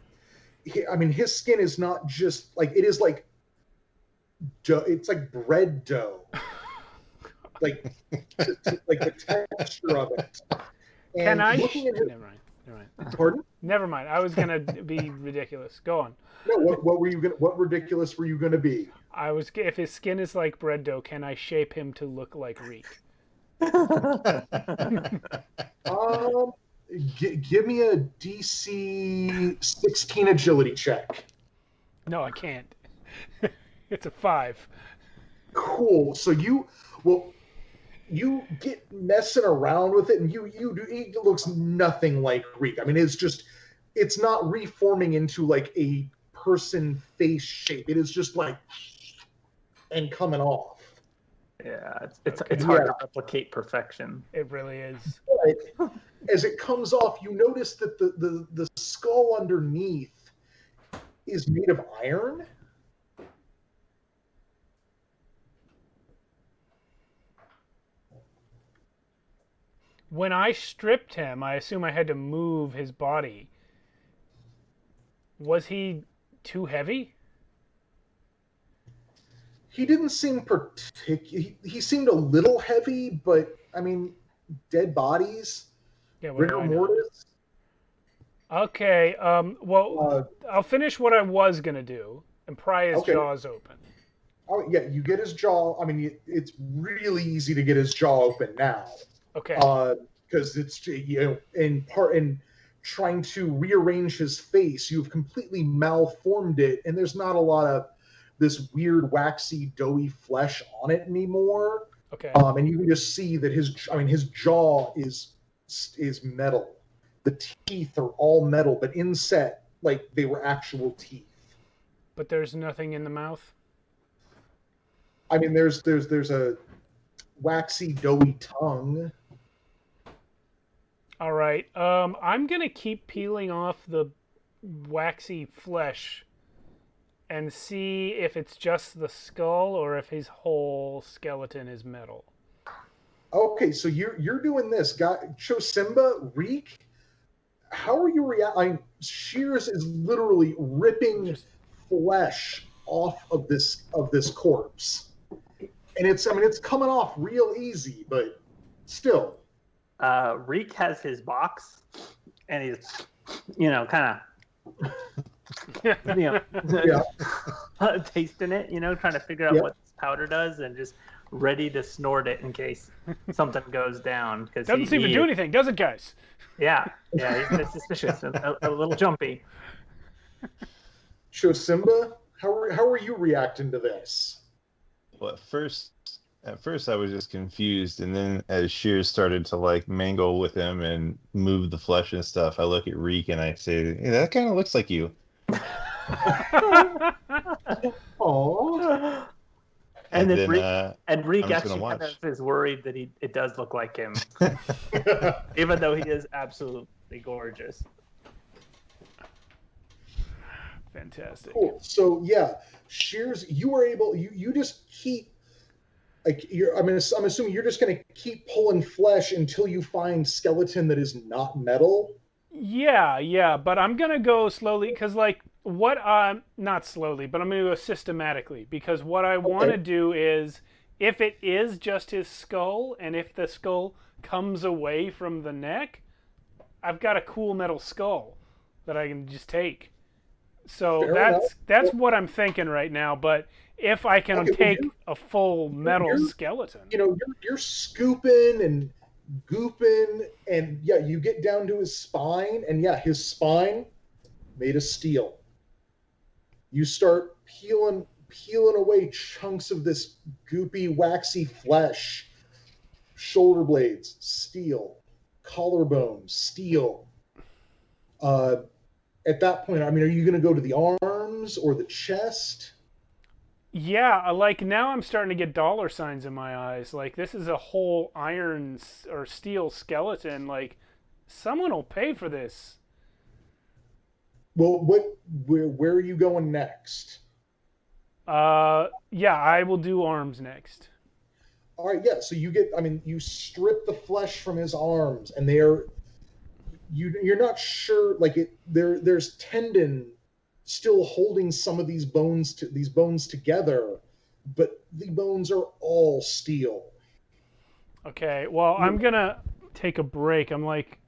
I mean, his skin is not just like it is like dough. It's like bread dough, like the texture of it. And can I? Never mind. Pardon? Never mind. I was gonna be ridiculous. Go on. No, what were you gonna? What ridiculous were you gonna be? If his skin is like bread dough, can I shape him to look like Reek? Give me a DC 16 agility check. No, I can't. It's a 5. Cool. So you get messing around with it, and it looks nothing like Reek. I mean, it's not reforming into like a person face shape. It is just like and coming off. Yeah, it's hard to replicate perfection. It really is. But as it comes off, you notice that the skull underneath is made of iron. When I stripped him, I assume I had to move his body. Was he too heavy? He didn't seem particular. He seemed a little heavy, but I mean, dead bodies, rigor mortis. Okay. Well, I'll finish what I was gonna do and pry his jaws open. Oh yeah, you get his jaw. I mean, it's really easy to get his jaw open now. Okay. Because it's in trying to rearrange his face, you've completely malformed it, and there's not a lot of this weird waxy doughy flesh on it anymore. Okay. And you can just see that his jaw is metal. The teeth are all metal, but inset like they were actual teeth. But there's nothing in the mouth. I mean, there's a waxy doughy tongue. All right. I'm gonna keep peeling off the waxy flesh and see if it's just the skull or if his whole skeleton is metal. Okay, so you're doing this, guy. Chosimba, Reek. How are you reacting? Shears is literally ripping flesh off of this corpse, and it's coming off real easy, but still. Reek has his box, and he's, kind of, tasting it, trying to figure out what this powder does, and just ready to snort it in case something goes down. Because doesn't seem to do anything, does it, guys? Yeah, he's suspicious, a little jumpy. Chosimba, how are you reacting to this? Well, at first I was just confused, and then as Shears started to like mangle with him and move the flesh and stuff, I look at Reek and I say, "Hey, that kind of looks like you." Oh. And then Reek actually kind of is worried that it does look like him, even though he is absolutely gorgeous. Fantastic. Cool. So yeah, Shears, you were able. You just keep like I'm assuming you're just going to keep pulling flesh until you find skeleton that is not metal. Yeah, but I'm gonna go slowly because not slowly, but I'm gonna go systematically because what I want to do is if it is just his skull and if the skull comes away from the neck, I've got a cool metal skull that I can just take. So that's what I'm thinking right now. But if I can take a full metal skeleton, you're scooping and gooping, and yeah, you get down to his spine, and yeah, his spine made of steel. You start peeling away chunks of this goopy, waxy flesh. Shoulder blades, steel. Collarbones, steel. At that point, I mean, are you going to go to the arms or the chest? Yeah, like now I'm starting to get dollar signs in my eyes. Like this is a whole iron or steel skeleton. Like someone will pay for this. Well, where are you going next? Yeah, I will do arms next. All right, yeah. So you strip the flesh from his arms, and you're not sure. Like there's tendon still holding some of these bones together, but the bones are all steel. Okay, well, I'm gonna take a break. I'm like,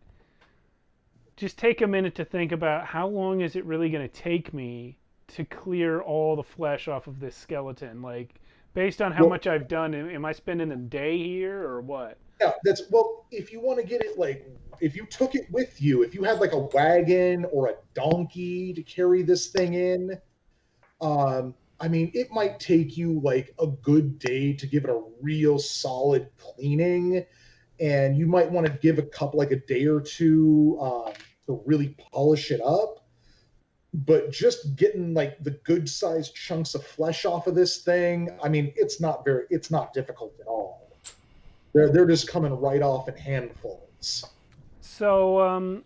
just take a minute to think about how long is it really gonna take me to clear all the flesh off of this skeleton? Like, based on how much I've done, am I spending a day here or what? Yeah, if you want to get it, like, if you took it with you, if you had like a wagon or a donkey to carry this thing in, I mean, it might take you like a good day to give it a real solid cleaning, and you might want to give a couple, like a day or two, to really polish it up. But just getting like the good sized chunks of flesh off of this thing, I mean, it's not difficult at all. They're just coming right off in handfuls. So,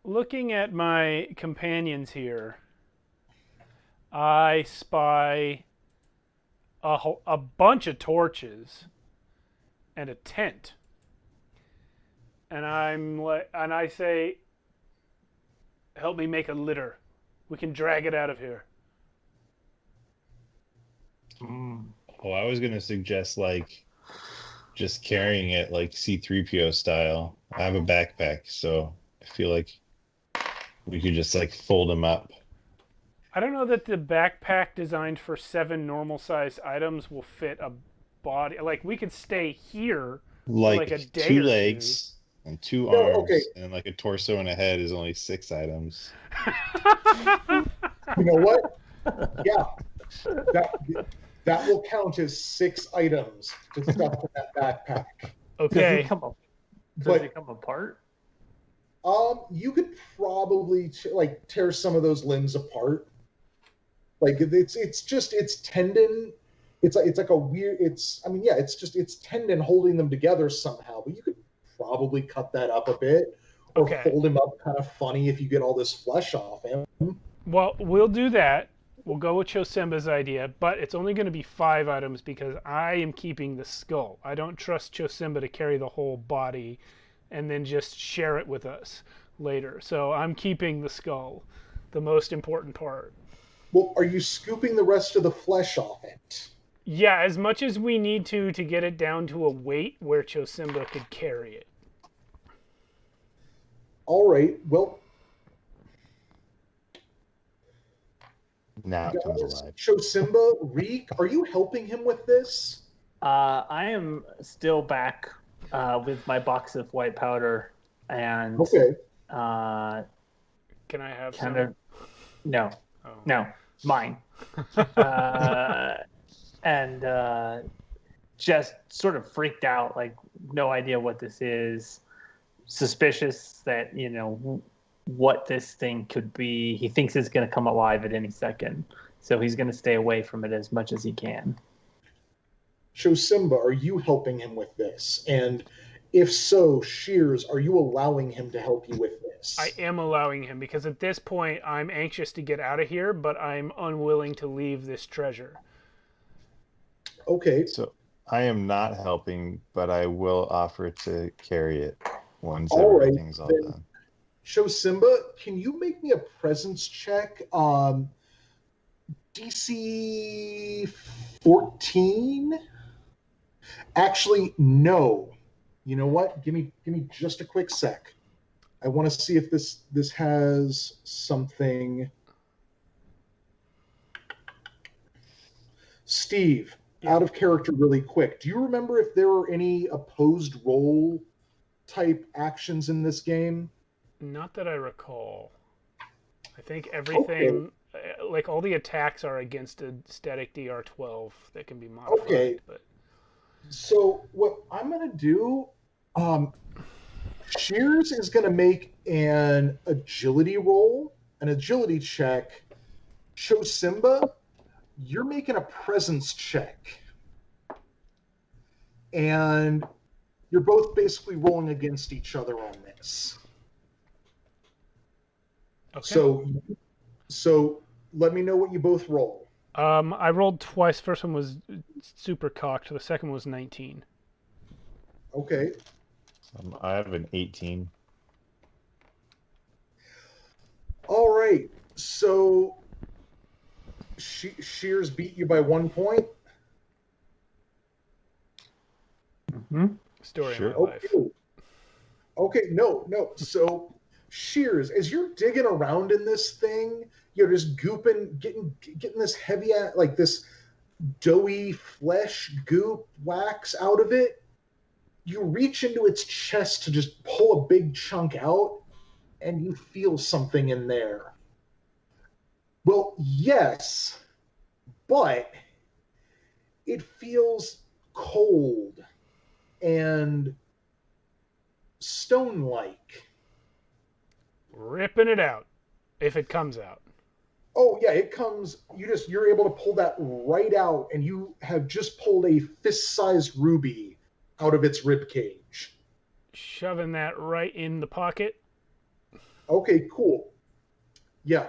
looking at my companions here, I spy a bunch of torches and a tent, and I say, "Help me make a litter. We can drag it out of here." Oh, I was gonna suggest like just carrying it like C-3PO style. I have a backpack, so I feel like we could just like fold them up. I don't know that the backpack designed for 7 normal-sized items will fit a body. Like, we could stay here for like a day 2 or legs and 2 No, arms, okay. and like a torso and a head is only 6 items. You know what? Yeah, that will count as 6 items to stuff in that backpack. Okay. Does it come apart? You could probably like tear some of those limbs apart. Like it's tendon. It's like a weird. It's tendon holding them together somehow. But you could probably cut that up a bit or Okay. fold him up kind of funny if you get all this flesh off him. Well, we'll do that. We'll go with Chosimba's idea, but it's only going to be 5 items because I am keeping the skull. I don't trust Chosimba to carry the whole body and then just share it with us later. So I'm keeping the skull, the most important part. Well, are you scooping the rest of the flesh off it? Yeah, as much as we need to get it down to a weight where Chosimba could carry it. All right. Well, Now it comes alive. Chosimba, Reek, are you helping him with this? I am still back with my box of white powder and Okay. Can I have kind some? of no, Oh. no, mine. And just sort of freaked out, like no idea what this is, suspicious that what this thing could be. He thinks it's going to come alive at any second, so he's going to stay away from it as much as he can. Chosimba, are you helping him with this? And if so, Shears, are you allowing him to help you with this? I am allowing him because at this point I'm anxious to get out of here, but I'm unwilling to leave this treasure. Okay. So I am not helping, but I will offer to carry it once All right, everything's all then. done. Chosimba, can you make me a presence check? DC 14? Actually, no. You know what? Give me just a quick sec. I want to see if this has something. Steve, out of character really quick. Do you remember if there were any opposed roll type actions in this game? Not that I recall. I think everything, like all the attacks are against a static DR12 that can be modified. Okay. But So what I'm going to do, Shears is going to make an agility roll, an agility check. Chosimba, you're making a presence check. And you're both basically rolling against each other on this. okay. So let me know what you both roll. I rolled twice. First one was super cocked. The second one was 19. Okay. I have an 18. All right. So Shears beat you by 1 point. Mm-hmm. Story Sure. of my life. Okay. No. So Shears, as you're digging around in this thing, you're just gooping, getting this heavy, like this doughy flesh goop wax out of it. You reach into its chest to just pull a big chunk out, and you feel something in there. Well, yes, but it feels cold and stone-like. Ripping it out, if it comes out. Oh yeah, it comes. You're able to pull that right out, and you have just pulled a fist-sized ruby out of its rib cage. Shoving that right in the pocket. Okay, cool. Yeah,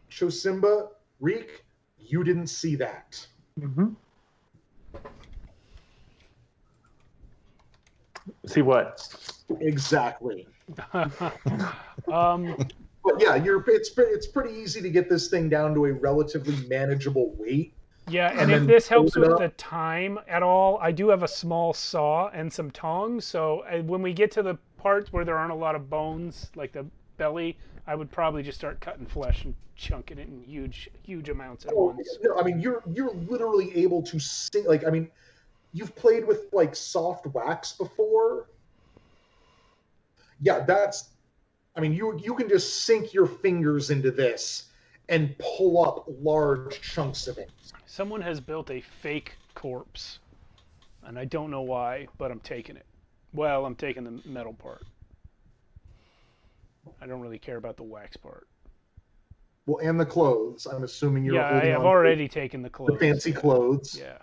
Chosimba, Reek, you didn't see that. Mm-hmm. See what? Exactly. But yeah, it's pretty easy to get this thing down to a relatively manageable weight. Yeah, and if this helps with the time at all, I do have a small saw and some tongs. So when we get to the parts where there aren't a lot of bones, like the belly, I would probably just start cutting flesh and chunking it in huge amounts at once. No, I mean you're literally able to sink. Like, I mean, you've played with like soft wax before. Yeah, that's. I mean, you can just sink your fingers into this and pull up large chunks of it. Someone has built a fake corpse, and I don't know why, but I'm taking it. Well, I'm taking the metal part. I don't really care about the wax part. Well, and the clothes. I'm assuming you're. Yeah, I have already taken the clothes. The fancy clothes. Yeah.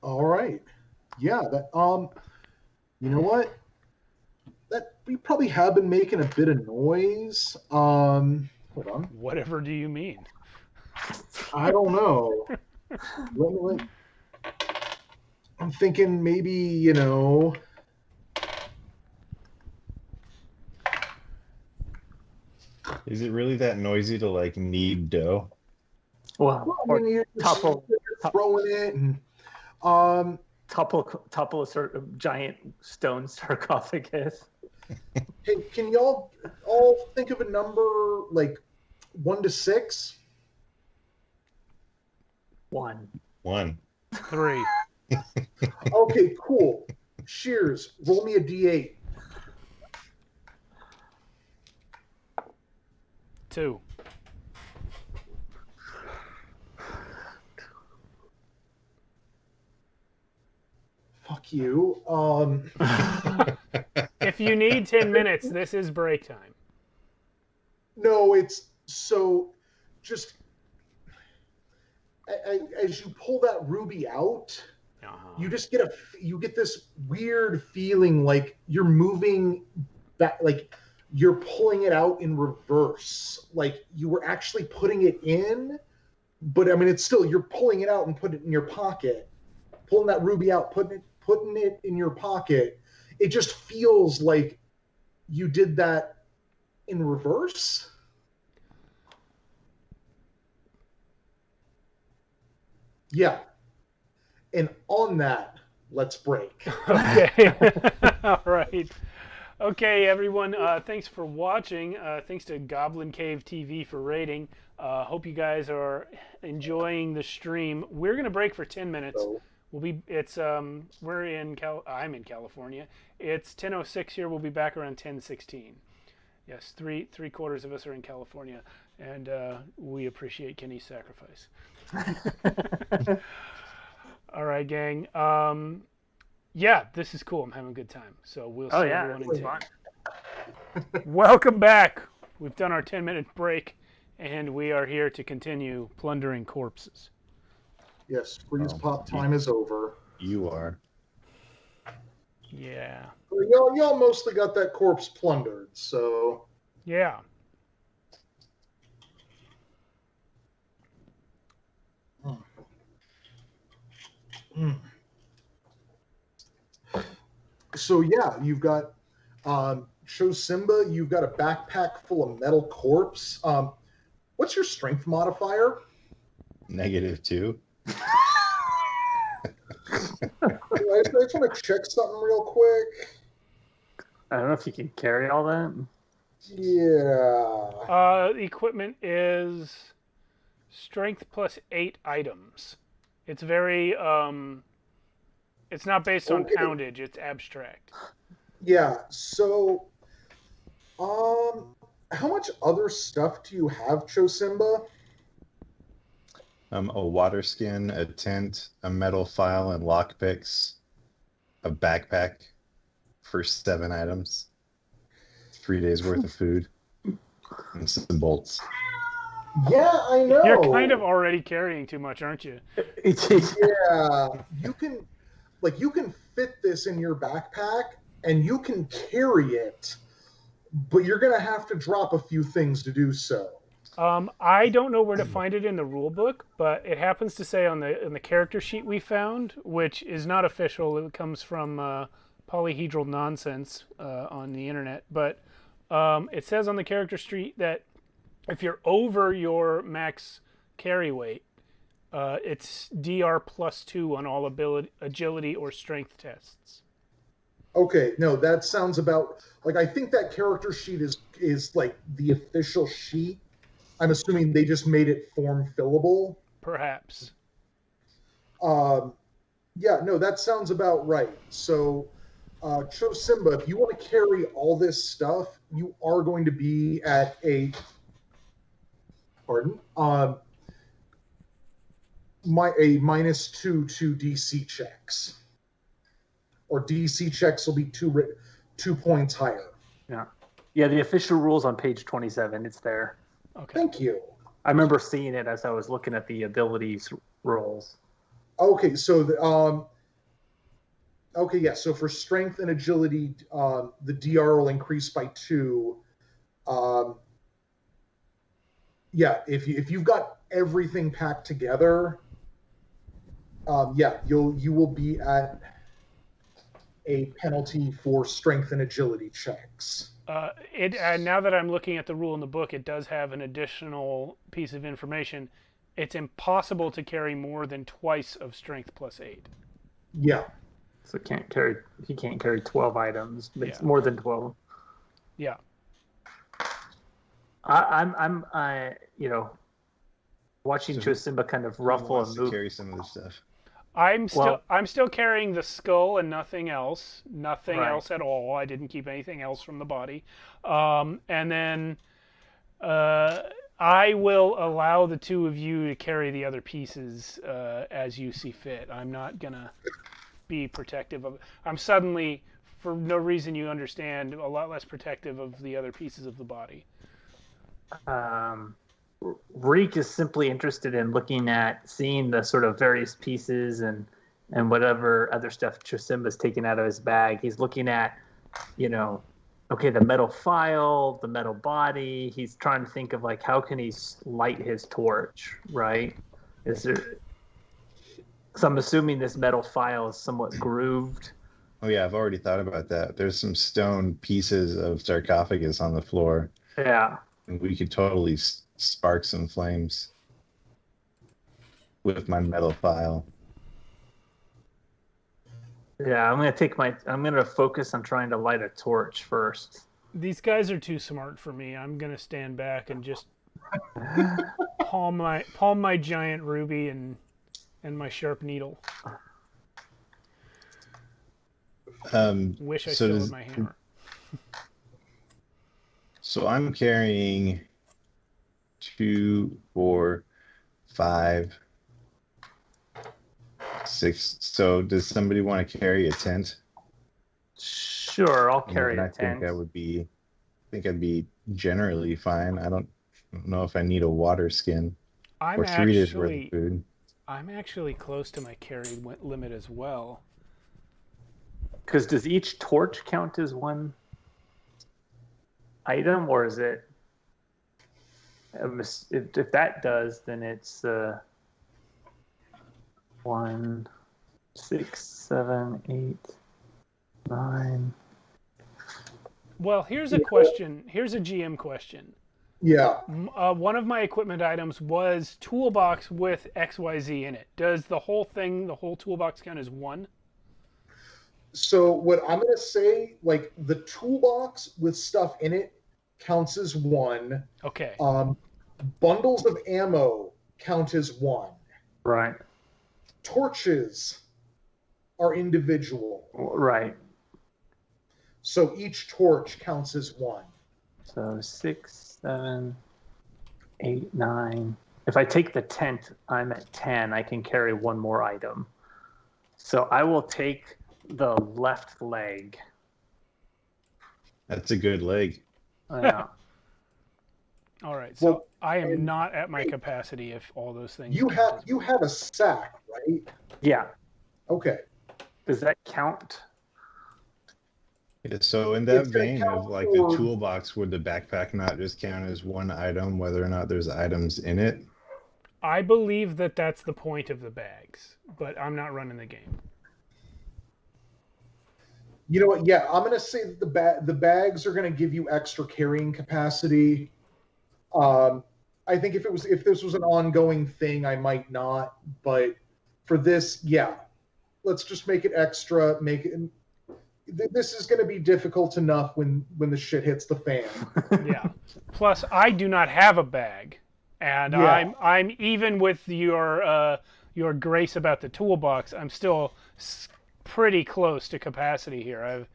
All right. Yeah. That. You know what? That we probably have been making a bit of noise. Hold on. Whatever do you mean? I don't know. I'm thinking maybe, you know. Is it really that noisy to like knead dough? Well, I mean, you're throwing it and topple a sort of giant stone sarcophagus. Hey, can y'all all think of a number like 1 to 6? 1. 1. 3. Okay, cool. Shears, roll me a D8. 2. Fuck you. If you need 10 minutes, this is break time. No, it's so just as you pull that ruby out, you just get this weird feeling like you're moving back, like you're pulling it out in reverse, like you were actually putting it in, but I mean it's still, you're pulling it out and putting it in your pocket, pulling that ruby out, putting it in your pocket. It just feels like you did that in reverse. Yeah. And on that, let's break. Okay. All right. Okay, everyone. Thanks for watching. Thanks to Goblin Cave TV for rating. Hope you guys are enjoying the stream. We're gonna break for 10 minutes. I'm in California. It's 10:06 here. We'll be back around 10:16. Yes, three quarters of us are in California, and we appreciate Kenny's sacrifice. All right, gang. Yeah, this is cool. I'm having a good time. So we'll see everyone in 10. Welcome back. We've done our 10-minute break, and we are here to continue plundering corpses. Yes, freeze pop time is over. You are. Yeah. Y'all mostly got that corpse plundered, so. Yeah. So yeah, you've got Chosimba, you've got a backpack full of metal corpse. What's your strength modifier? -2. I just want to check something real quick. I don't know if you can carry all that. Yeah. The equipment is strength plus 8 items. It's very it's not based on poundage, it's abstract. Yeah, so how much other stuff do you have, Chosimba? A water skin, a tent, a metal file, and lockpicks, a backpack for 7 items, 3 days worth of food, and some bolts. Yeah, I know. You're kind of already carrying too much, aren't you? Yeah, you can fit this in your backpack and you can carry it, but you're gonna have to drop a few things to do so. I don't know where to find it in the rule book, but it happens to say on the character sheet we found, which is not official. It comes from polyhedral nonsense on the internet, but it says on the character sheet that if you're over your max carry weight, it's DR +2 on all agility or strength tests. Okay, no, that sounds about like I think that character sheet is like the official sheet. I'm assuming they just made it form fillable. Perhaps. Yeah, no, that sounds about right. So, Chosimba, if you want to carry all this stuff, you are going to be at a -2 to DC checks, or DC checks will be 2 points higher. Yeah. The official rules on page 27. It's there. Okay. Thank you. I remember seeing it as I was looking at the abilities rolls. Okay, so okay, yeah. So for strength and agility, the DR will increase by 2. Yeah, if you've got everything packed together, yeah, you will be at a penalty for strength and agility checks. Now that I'm looking at the rule in the book, it does have an additional piece of information. It's impossible to carry more than twice of strength +8. Yeah. So he can't carry 12 items. It's more than 12. Yeah. I'm watching Chosimba kind of ruffle and move. Carry some of this stuff. I'm still carrying the skull and nothing else. Nothing else at all. I didn't keep anything else from the body. And then I will allow the two of you to carry the other pieces as you see fit. I'm not gonna be protective of it. I'm suddenly, for no reason you understand, a lot less protective of the other pieces of the body. Reek is simply interested in seeing the sort of various pieces and whatever other stuff Chosimba's taken out of his bag. He's looking at, okay, the metal file, the metal body. He's trying to think of like how can he light his torch, right? So I'm assuming this metal file is somewhat grooved. Oh yeah, I've already thought about that. There's some stone pieces of sarcophagus on the floor. Yeah. And we could totally spark some flames with my metal file. Yeah, I'm gonna focus on trying to light a torch first. These guys are too smart for me. I'm gonna stand back and just palm my giant ruby and my sharp needle. Wish I still had my hammer. So I'm carrying 2, 4, 5, 6. So does somebody want to carry a tent? Sure, I'll carry a tent. I think I'd be generally fine. I don't know if I need a water skin or 3 days worth of food. I'm actually close to my carry limit as well. Because does each torch count as one item, or is it? If that does, then it's 1, 6, 7, 8, 9. Well, here's a question. Here's a GM question. Yeah. One of my equipment items was toolbox with XYZ in it. Does the whole toolbox count as 1? So what I'm going to say, like the toolbox with stuff in it counts as 1. Okay. Bundles of ammo count as 1. Right. Torches are individual. Right. So each torch counts as 1. So 6, 7, 8, 9. If I take the tent, I'm at 10. I can carry one more item. So I will take the left leg. That's a good leg. Yeah. All right. So I am not at my capacity if all those things. You have a sack, right? Yeah. Okay. Does that count? Yeah, so in that It's gonna vein count of like for- the toolbox, would the backpack not just count as one item, whether or not there's items in it? I believe that that's the point of the bags, but I'm not running the game. You know what? Yeah, I'm going to say that the bags are going to give you extra carrying capacity. I think if this was an ongoing thing, I might not. But for this, yeah, let's just make it extra. This is going to be difficult enough when the shit hits the fan. Yeah. Plus, I do not have a bag, and Yeah. I'm even with your grace about the toolbox. I'm still pretty close to capacity here. I have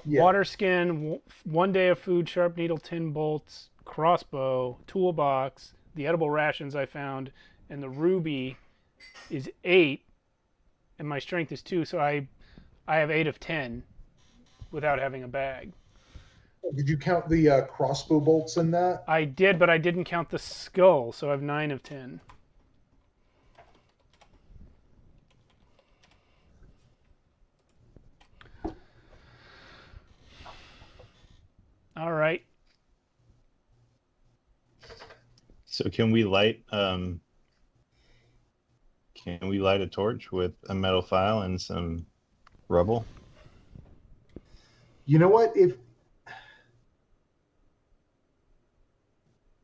water skin, 1 day of food, sharp needle, tin bolts, crossbow, toolbox, the edible rations I found, and the ruby is 8, and my strength is 2, so I have 8 of 10 without having a bag. Did you count the crossbow bolts in that? I did, but I didn't count the skull, so I have 9 of 10. All right. So can we light a torch with a metal file and some rubble? You know what?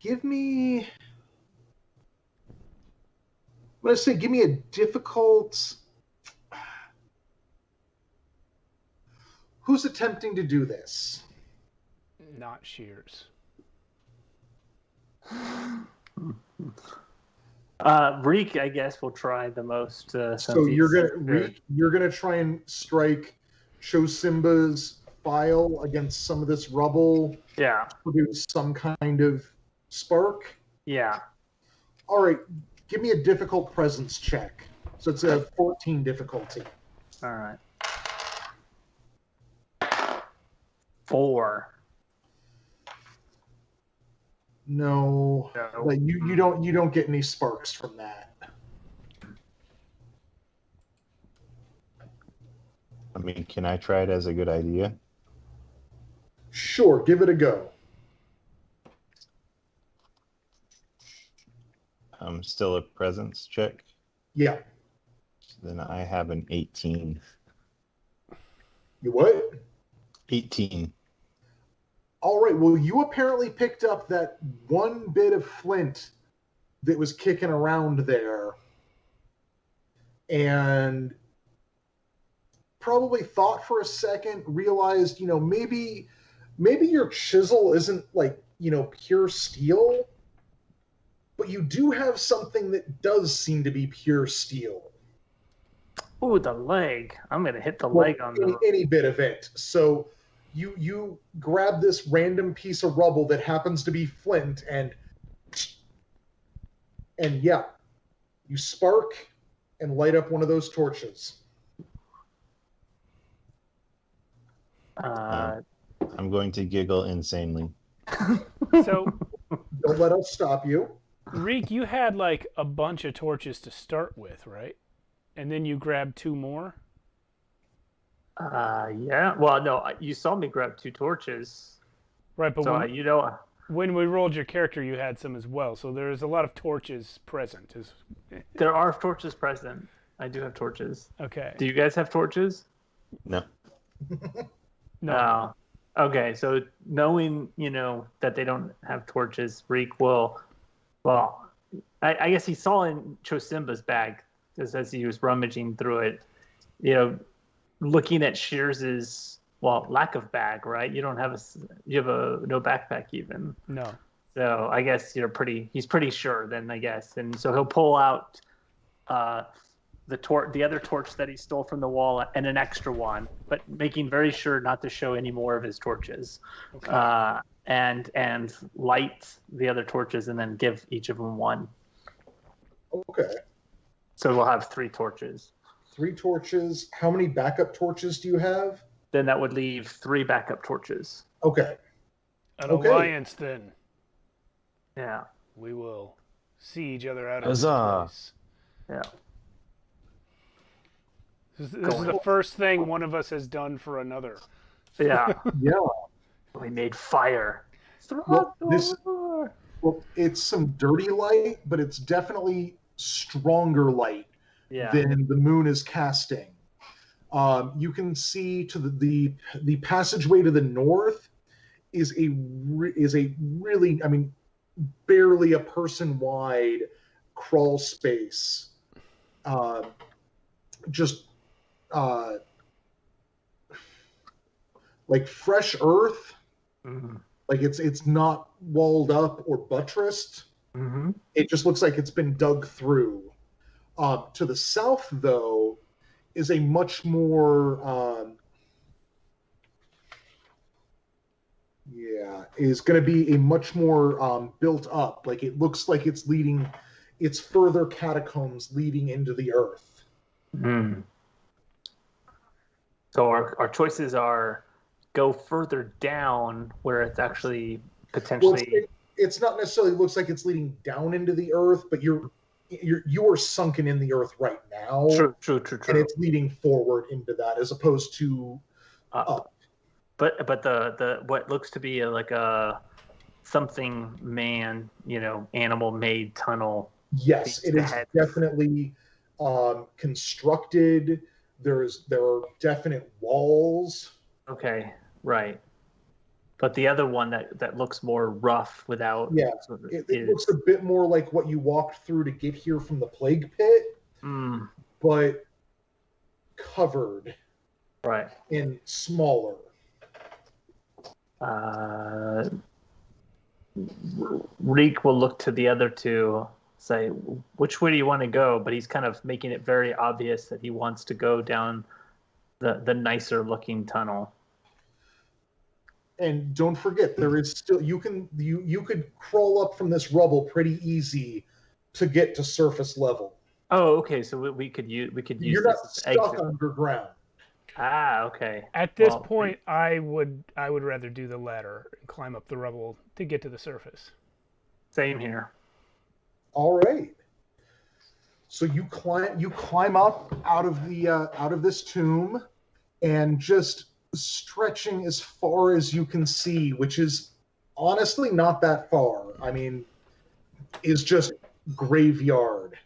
Give me a difficult. Who's attempting to do this? Not Shears. Reek, I guess, will try the most. So you're gonna try and strike Chosimba's file against some of this rubble. Yeah. Produce some kind of spark. Yeah. All right, give me a difficult presence check. So it's a 14 difficulty. All right. 4. No. Like you don't get any sparks from that. I mean, can I try it as a good idea? Sure, give it a go. Still a presence check. Yeah. Then I have an 18. You what? 18. All right. Well, you apparently picked up that one bit of flint that was kicking around there, and probably thought for a second, realized, maybe your chisel isn't like, pure steel, but you do have something that does seem to be pure steel. Ooh, the leg. I'm going to hit the leg on any bit of it. So you grab this random piece of rubble that happens to be flint, and yeah, you spark and light up one of those torches. I'm going to giggle insanely. So don't let us stop you. Reek, you had like a bunch of torches to start with, right? And then you grabbed 2 more? Yeah. Well, no, you saw me grab 2 torches. Right, but so, when we rolled your character, you had some as well. So there's a lot of torches present. There are torches present. I do have torches. Okay. Do you guys have torches? No. No. Okay, so knowing, that they don't have torches, Reek will, I guess he saw in Chosimba's bag, as he was rummaging through it, looking at Shears's, lack of bag, right? You have no backpack even. No. So I guess he's pretty sure then, I guess. And so he'll pull out the other torch that he stole from the wall and an extra one, but making very sure not to show any more of his torches. Okay. and light the other torches, and then give each of them one. Okay. So we'll have 3 torches. 3 torches. How many backup torches do you have? Then that would leave 3 backup torches. Okay. An alliance, then. Yeah. We will see each other out of this place. Yeah. This is the first thing one of us has done for another. Yeah. Yeah. We made fire. Well, it's some dirty light, but it's definitely stronger light than the moon is casting. You can see to the passageway to the north is a really, I mean, barely a person wide crawl space. Like fresh earth. Mm-hmm. Like it's not walled up or buttressed. Mm-hmm. It just looks like it's been dug through. To the south, though, is a much more is going to be a much more built up. Like it looks like it's further catacombs leading into the earth. Mm. So our choices are go further down where it's actually potentially. Well, it's not necessarily looks like it's leading down into the earth, but you are sunken in the earth right now. True. And it's leading forward into that as opposed to up. But the what looks to be like a something man, animal made tunnel. Yes, it is definitely constructed. There are definite walls. Okay, right. But the other one that looks more rough without... Yeah, it looks a bit more like what you walked through to get here from the plague pit, but covered. Right. And smaller. Reek will look to the other two, say, which way do you want to go? But he's kind of making it very obvious that he wants to go down the nicer looking tunnel. And don't forget, there is still you could crawl up from this rubble pretty easy to get to surface level. Oh, okay. So we could use You're this not as stuck exit. underground. Ah, okay. At this point, I would rather do the latter and climb up the rubble to get to the surface. Same here. All right. So you climb up out of this tomb, and just stretching as far as you can see, which is honestly not that far. I mean, is just graveyard.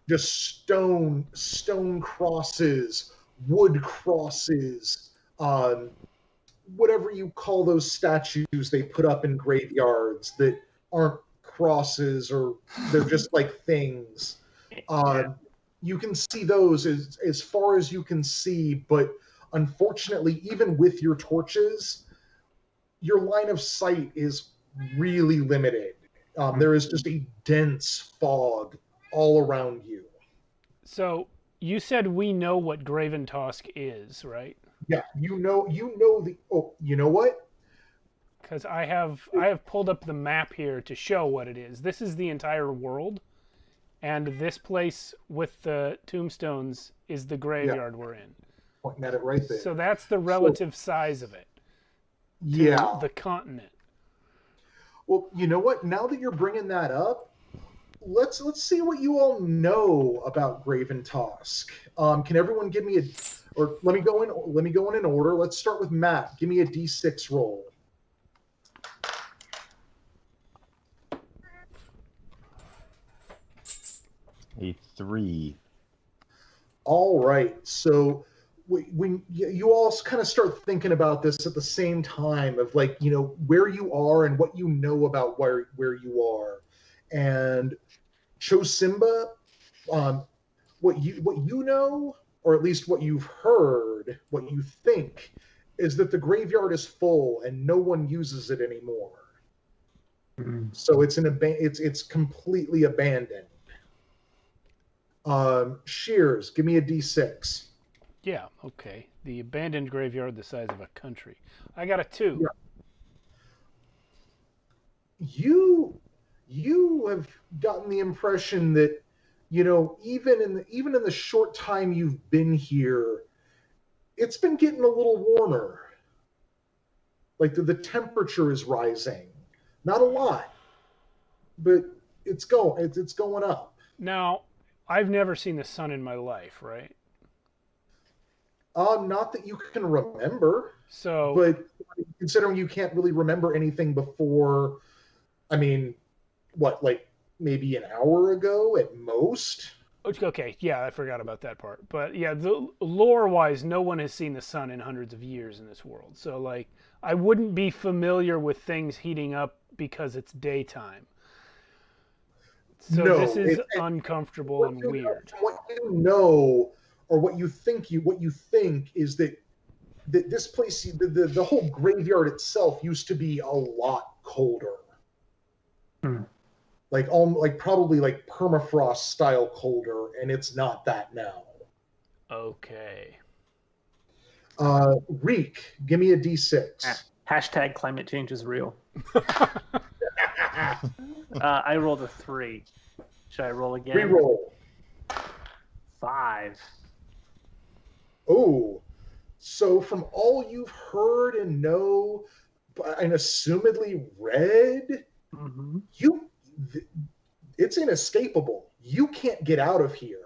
Just stone crosses, wood crosses, whatever you call those statues they put up in graveyards that aren't crosses, or they're just like things. You can see those as far as you can see, but unfortunately, even with your torches, your line of sight is really limited. There is just a dense fog all around you. So you said we know what Graven Tosk is, right? Yeah, you know the. Oh, you know what? Because I have pulled up the map here to show what it is. This is the entire world, and this place with the tombstones is the graveyard we're in. Pointing at it right there. So that's the relative size of it. Yeah. The continent. Well, you know what? Now that you're bringing that up, let's see what you all know about Graven Tosk. Can everyone give me let me go in an order. Let's start with Matt. Give me a D6 roll. A 3. All right. So when you all kind of start thinking about this at the same time of where you are and what you know about where you are, and Chosimba, what you know, or at least what you've heard, what you think, is that the graveyard is full and no one uses it anymore. Mm-hmm. So it's completely abandoned. Shears, give me a D6. Yeah, okay. The abandoned graveyard the size of a country. I got a 2. Yeah. you have gotten the impression that, even in the short time you've been here, it's been getting a little warmer. Like the temperature is rising, not a lot, but it's going up. Now, I've never seen the sun in my life, right? Not that you can remember. So, but considering you can't really remember anything before, I mean, what, like maybe an hour ago at most? Okay, yeah, I forgot about that part. But yeah, the lore-wise, no one has seen the sun in hundreds of years in this world. So like, I wouldn't be familiar with things heating up because it's daytime. So no, this is uncomfortable and weird. What you know, or what you think is that this place, the whole graveyard itself used to be a lot colder. Like probably like permafrost style colder, and it's not that now. Okay. Reek, give me a D6. Hashtag climate change is real. I rolled a 3. Should I roll again? Reroll. 5. Oh, so from all you've heard and know, and assumedly read, it's inescapable. You can't get out of here.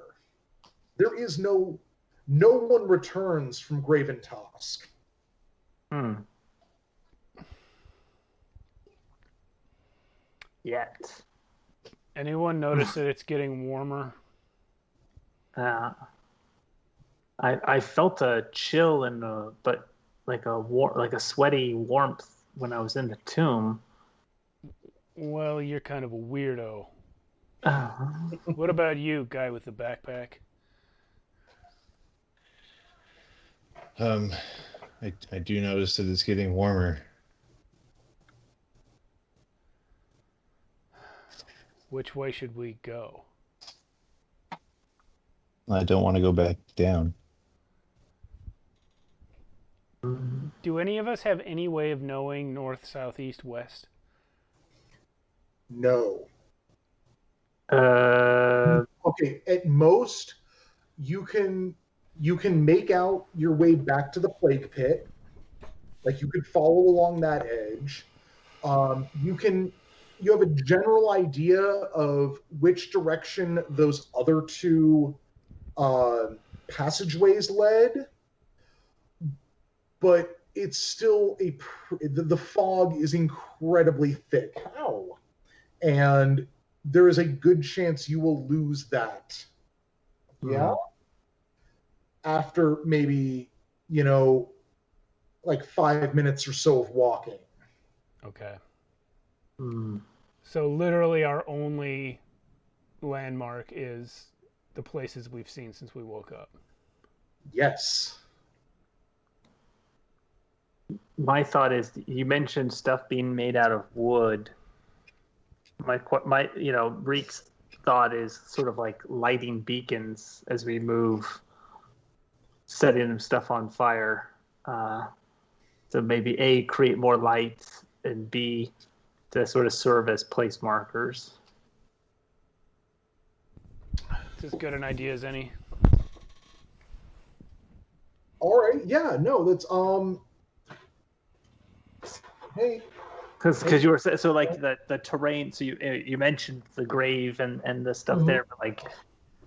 There is no one returns from Graven Tusk. Yet. Anyone notice that it's getting warmer? I felt a chill but like a sweaty warmth when I was in the tomb. Well, you're kind of a weirdo. What about you, guy with the backpack? I do notice that it's getting warmer. Which way should we go? I don't want to go back down. Do any of us have any way of knowing north, south, east, west? No. Okay, at most, you can make out your way back to the plague pit. Like, you could follow along that edge. You have a general idea of which direction those other two passageways led, but it's still the fog is incredibly thick. Ow. And there is a good chance you will lose that. Yeah. After maybe, like 5 minutes or so of walking. Okay. So literally our only landmark is the places we've seen since we woke up. Yes. My thought is, you mentioned stuff being made out of wood. My Reek's thought is sort of like lighting beacons as we move, setting stuff on fire. So maybe A, create more lights, and B, to sort of serve as place markers. It's as good an idea as any. All right. Yeah. No. That's Hey. Because you were so like the terrain. So you mentioned the grave and the stuff there, but like,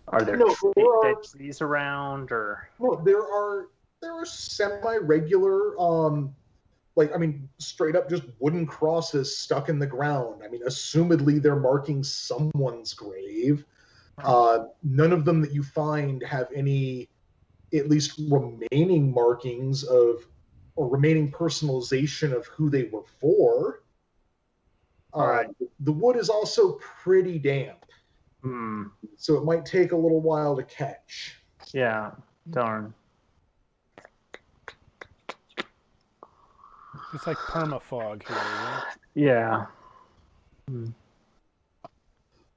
are there dead trees around or? No, there are semi-regular straight up just wooden crosses stuck in the ground. I mean, assumedly they're marking someone's grave. None of them that you find have any, at least remaining markings of, or remaining personalization of who they were for. The wood is also pretty damp. So it might take a little while to catch. Yeah, darn. It's like permafog here, right? Yeah.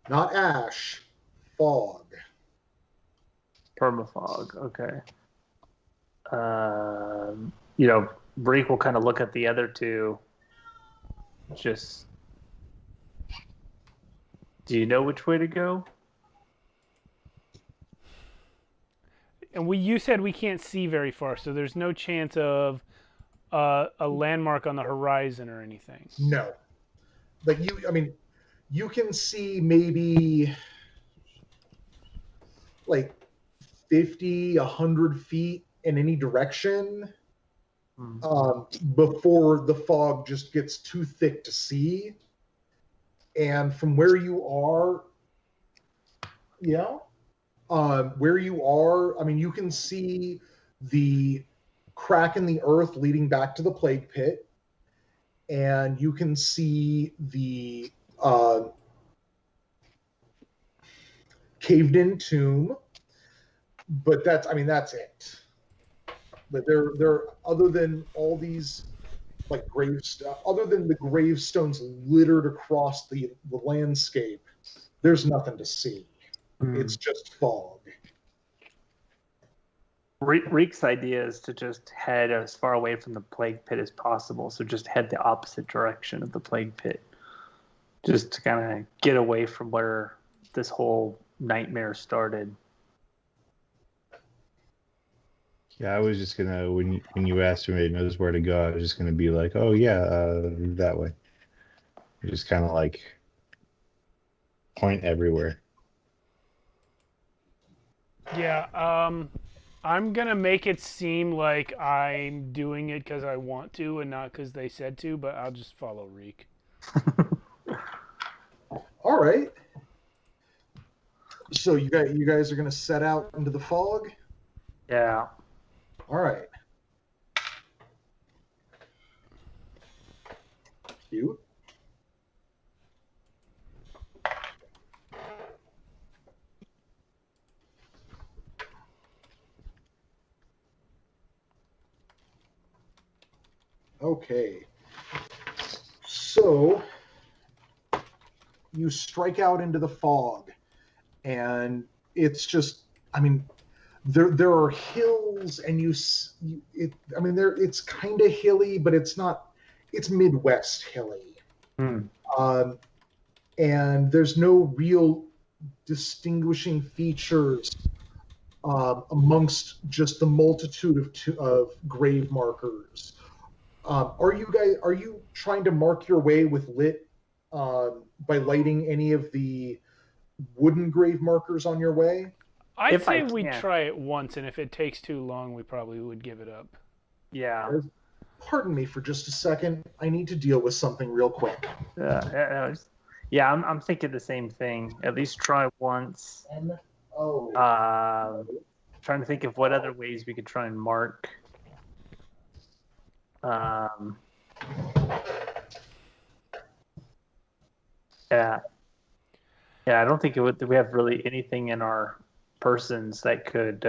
Not ash, fog. Permafog, okay. Breek will kind of look at the other two, just Do you know which way to go? And you said we can't see very far, so there's no chance of a landmark on the horizon or anything. No. Like you can see maybe like 50, 100 feet in any direction before the fog just gets too thick to see. And from where you are, you can see the crack in the earth leading back to the plague pit, and you can see the caved in tomb, but that's it. But there other than all these like other than the gravestones littered across the landscape, there's nothing to see. It's just fog. Reek's idea is to just head as far away from the plague pit as possible. So just head the opposite direction of the plague pit, just to kind of get away from where this whole nightmare started. Yeah, I was just gonna when you asked me knows where to go, I was just gonna be like, oh yeah, that way. Just kind of like point everywhere. Yeah, I'm gonna make it seem like I'm doing it because I want to and not because they said to, but I'll just follow Reek. All right. So you guys are gonna set out into the fog? Yeah. All right. Cute. Okay. So you strike out into the fog, and it's just, there are hills, and it's kind of hilly, but it's not. It's Midwest hilly, and there's no real distinguishing features amongst just the multitude of grave markers. Are you trying to mark your way with lit by lighting any of the wooden grave markers on your way? I'd say we try it once, and if it takes too long, we probably would give it up. Yeah. Pardon me for just a second. I need to deal with something real quick. Yeah, I'm thinking the same thing. At least try once. Trying to think of what other ways we could try and mark. Yeah, I don't think we have really anything in our persons that could.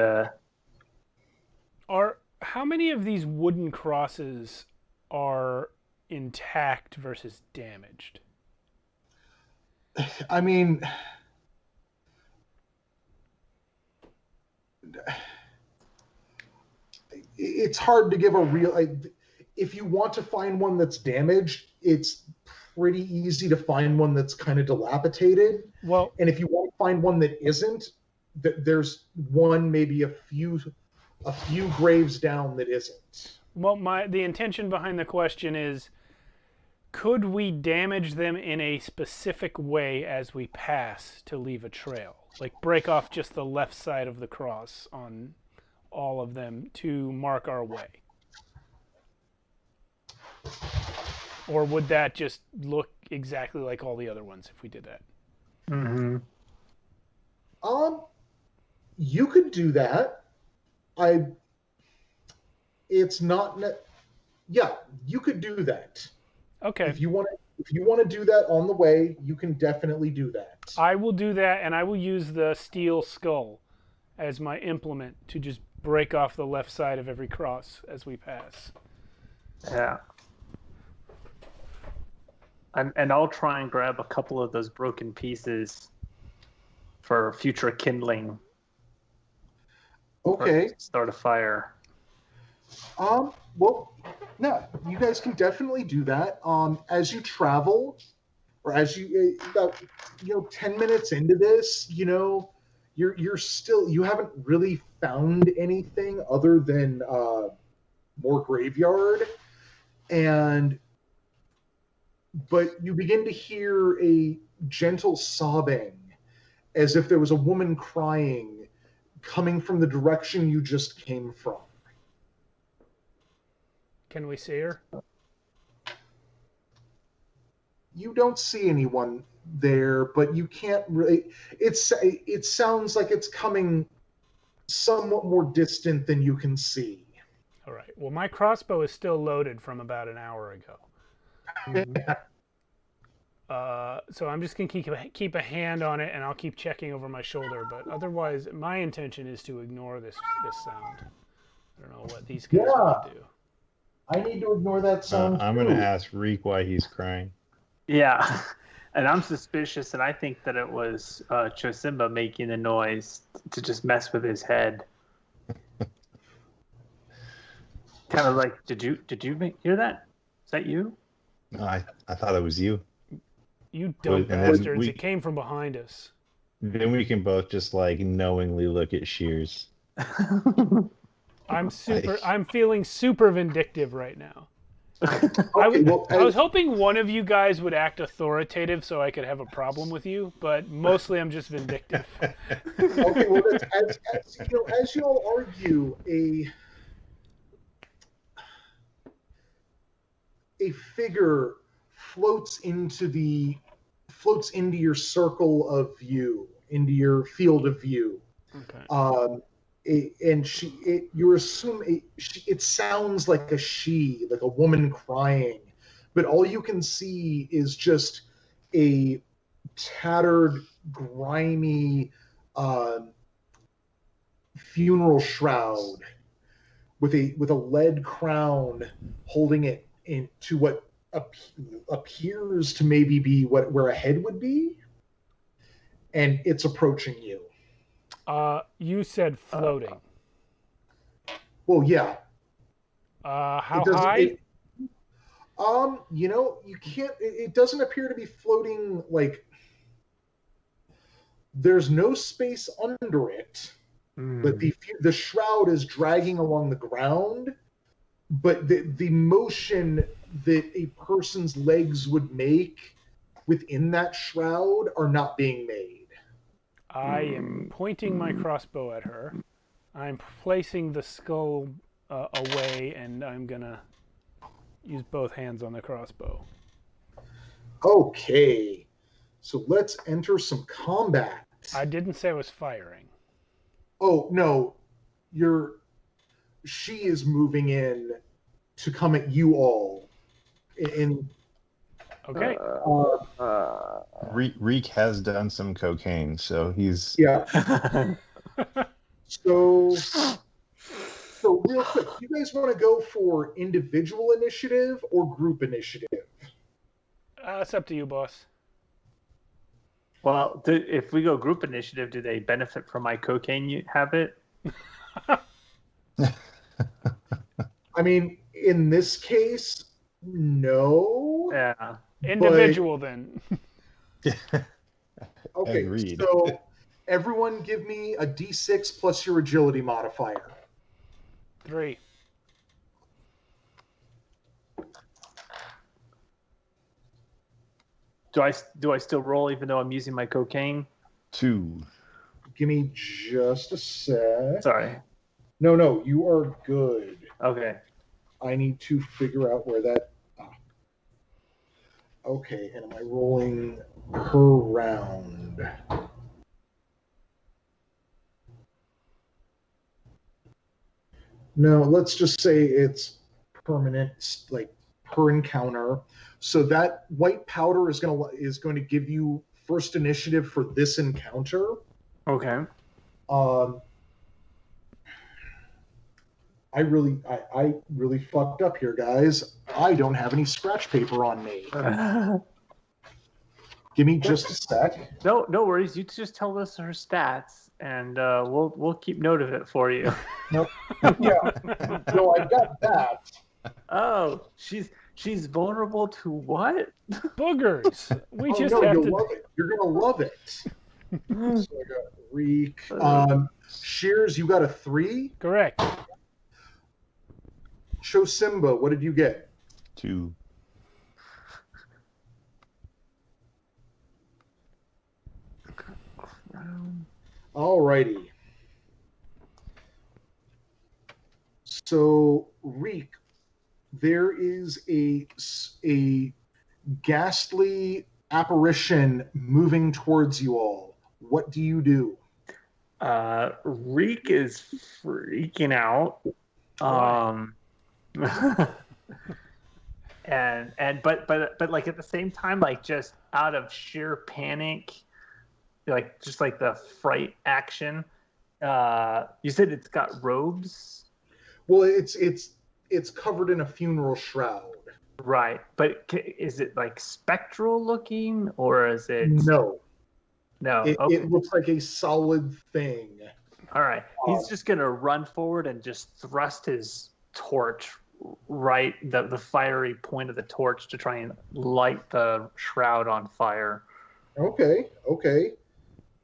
How many of these wooden crosses are intact versus damaged? It's hard to give a real. If you want to find one that's damaged, it's pretty easy to find one that's kind of dilapidated. Well, and if you want to find one that isn't, there's one, maybe a few graves down that isn't. Well, the intention behind the question is, could we damage them in a specific way as we pass to leave a trail? Like break off just the left side of the cross on all of them to mark our way? Or would that just look exactly like all the other ones if we did that? Mm-hmm. You could do that. It's not. Yeah, you could do that. Okay. If you want to do that on the way, you can definitely do that. I will do that, and I will use the steel skull as my implement to just break off the left side of every cross as we pass. Yeah. And I'll try and grab a couple of those broken pieces for future kindling. Okay. Start a fire. Well, no, you guys can definitely do that. As you travel, or as you about 10 minutes into this, you're still, you haven't really found anything other than more graveyard, but you begin to hear a gentle sobbing, as if there was a woman crying coming from the direction you just came from. Can we see her? You don't see anyone there, but you can't really. It sounds like it's coming somewhat more distant than you can see. All right. Well, my crossbow is still loaded from about an hour ago. So I'm just gonna keep a hand on it, and I'll keep checking over my shoulder. But otherwise, my intention is to ignore this sound. I don't know what these guys want to do. I need to ignore that sound. I'm gonna ask Reek why he's crying. Yeah, and I'm suspicious, and I think that it was Chosimba making the noise to just mess with his head. Kind of like, did you hear that? Is that you? No, I thought it was you. You dumb bastards! It came from behind us. Then we can both just like knowingly look at Shears. I'm feeling super vindictive right now. I was hoping one of you guys would act authoritative so I could have a problem with you, but mostly I'm just vindictive. Okay, well, as you all argue, a figure floats into your circle of view, into your field of view. Okay. You assume it sounds like a she, like a woman crying, but all you can see is just a tattered, grimy funeral shroud with a lead crown holding it into what appears to maybe be where a head would be, and it's approaching you. You said floating. Well, yeah. How high? You can't. It doesn't appear to be floating. Like, there's no space under it, but the shroud is dragging along the ground. But the motion that a person's legs would make within that shroud are not being made. I am pointing my crossbow at her. I'm placing the skull away, and I'm gonna use both hands on the crossbow. Okay, so let's enter some combat. I didn't say I was firing. Oh no, she is moving in to come at you all. Okay. Reek has done some cocaine, so he's... Yeah. So real quick, do you guys want to go for individual initiative or group initiative? It's up to you, boss. Well, if we go group initiative, do they benefit from my cocaine habit? I mean, in this case, no. Yeah. Individual, then. Okay, agreed. So everyone give me a D6 plus your agility modifier. 3. Do I still roll even though I'm using my cocaine? 2. Give me just a sec. Sorry. No, you are good. Okay. I need to figure out where that... Okay, and am I rolling per round? No, let's just say it's permanent, like per encounter. So that white powder is going to give you first initiative for this encounter. Okay. I really fucked up here, guys. I don't have any scratch paper on me. Give me just a sec. No worries. You just tell us her stats, and we'll keep note of it for you. Nope. Yeah. No, I've got that. Oh, She's vulnerable to what? Boogers. We just no, have you'll to. love it. You're gonna love it. So I got Reek. Shears, you got a 3. Correct. Chosimba, what did you get? 2. Alrighty. So, Reek, there is a ghastly apparition moving towards you all. What do you do? Reek is freaking out. But like at the same time, like just out of sheer panic, like just like the fright action. You said it's got robes. Well, it's covered in a funeral shroud. Right, but is it like spectral looking, or is it? No. Okay. It looks like a solid thing. All right, he's just gonna run forward and just thrust his torch right, the fiery point of the torch to try and light the shroud on fire. Okay.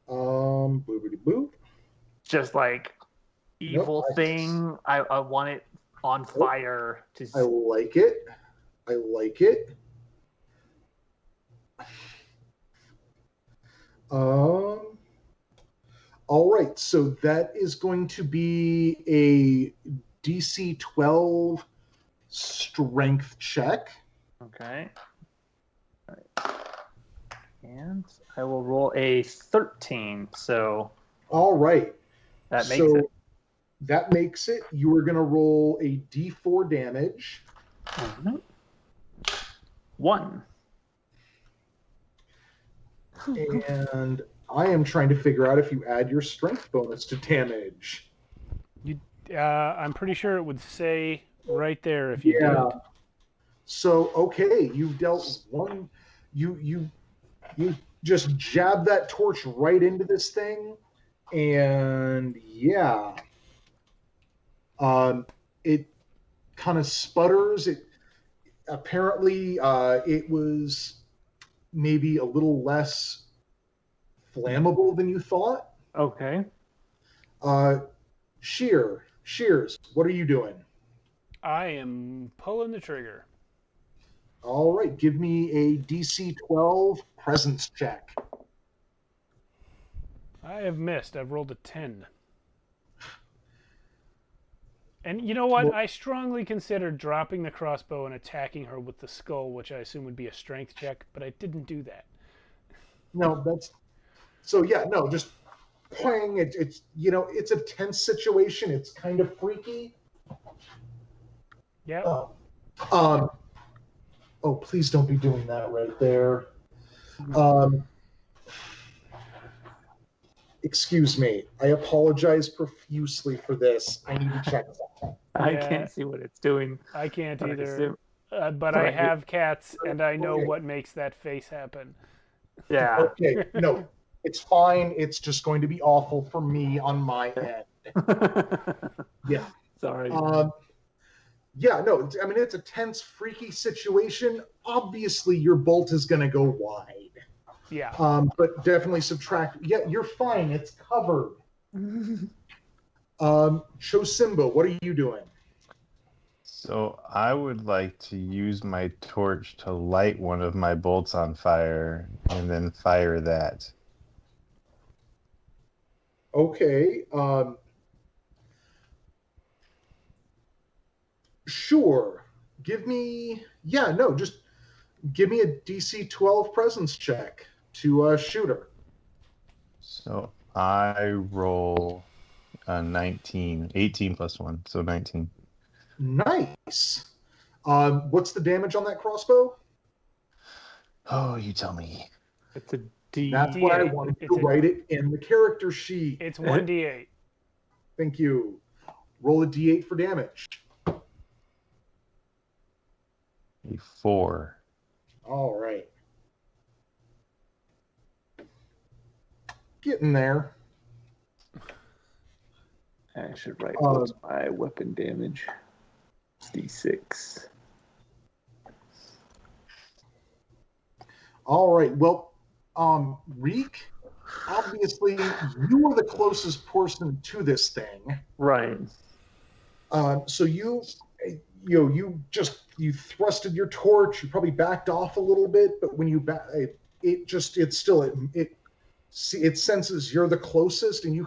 Boopity boop. Just like evil thing. I want it on fire. I like it. All right, so that is going to be a DC 12 strength check. Okay. All right. And I will roll a 13. So. All right. That makes it. That makes it. You are going to roll a D4 damage. 1. And I am trying to figure out if you add your strength bonus to damage. I'm pretty sure it would say right there if you did. So okay, you've dealt one. You just jab that torch right into this thing, and it kind of sputters. It apparently it was maybe a little less flammable than you thought. Okay. Shears, what are you doing? I am pulling the trigger. All right, give me a DC 12 presence check. I have missed. I've rolled a 10. And you know what? I strongly considered dropping the crossbow and attacking her with the skull, which I assume would be a strength check, but I didn't do that. No, just playing. It's it's a tense situation. It's kind of freaky. Yeah. Oh, please don't be doing that right there. Excuse me. I apologize profusely for this. I need to check something. I can't see what it's doing. I can't either. But I have cats, and I know what makes that face happen. Yeah. Okay. No, it's fine. It's just going to be awful for me on my end. Yeah. Sorry. It's a tense, freaky situation. Obviously, your bolt is going to go wide. Yeah. But definitely subtract. Yeah, you're fine. It's covered. Chosimba, what are you doing? So I would like to use my torch to light one of my bolts on fire and then fire that. Okay. Sure. Just give me a DC 12 presence check to shoot her. So I roll a 19, 18 plus 1, so 19. Nice. What's the damage on that crossbow? Oh, you tell me. It's a D. That's why I wanted to write it in the character sheet. It's 1d8. Thank you. Roll a D8 for damage. A 4. All right. Getting there. I should write what's my weapon damage. It's D6. All right. Well, Reek, obviously you are the closest person to this thing. Right. So you thrusted your torch. You probably backed off a little bit, but when you it senses you're the closest, and you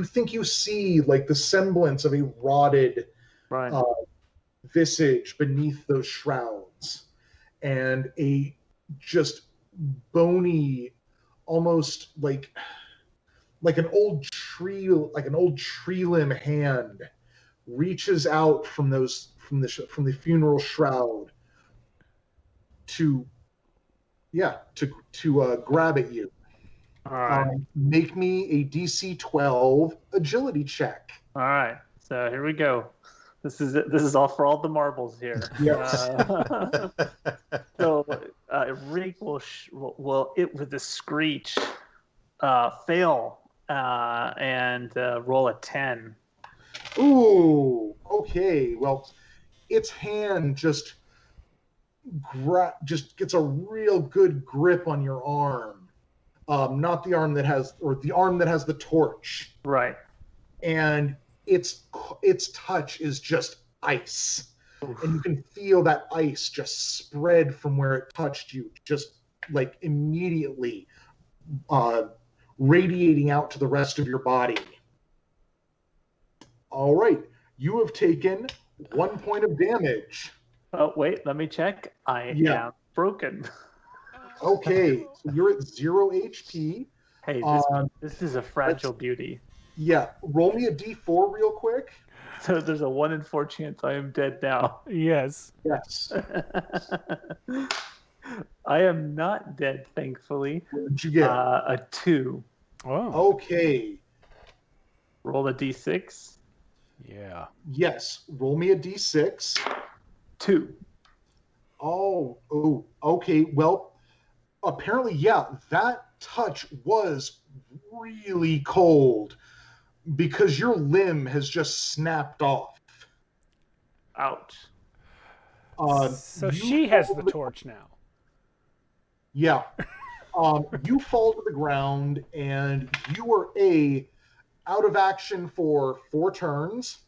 think you see like the semblance of a rotted visage beneath those shrouds, and a just bony, almost like an old tree limb hand reaches out from the funeral shroud to grab at you. All right. Make me a DC 12 agility check. All right. So here we go. This is all for all the marbles here. Yes. So Reek will with the screech fail and roll a 10. Ooh. Okay. Well, its hand just gets a real good grip on your arm. Not the arm that has, or the arm that has the torch. Right. And its touch is just ice. Oof. And you can feel that ice just spread from where it touched you, just like immediately radiating out to the rest of your body. All right. You have taken 1 point of damage. Oh, wait, let me check. I am broken. Okay, so you're at 0 HP. Hey, this is a fragile beauty. Yeah, roll me a D4 real quick. So there's a 1 in 4 chance I am dead now. Yes. Yes. I am not dead, thankfully. What did you get? A 2. Oh. Okay. Roll a D6. Yeah. Yes, roll me a D6. 2. Oh, okay. Well, apparently, yeah, that touch was really cold because your limb has just snapped off. Ouch. So she has the torch now. Yeah. You fall to the ground, and you are out of action for 4 turns.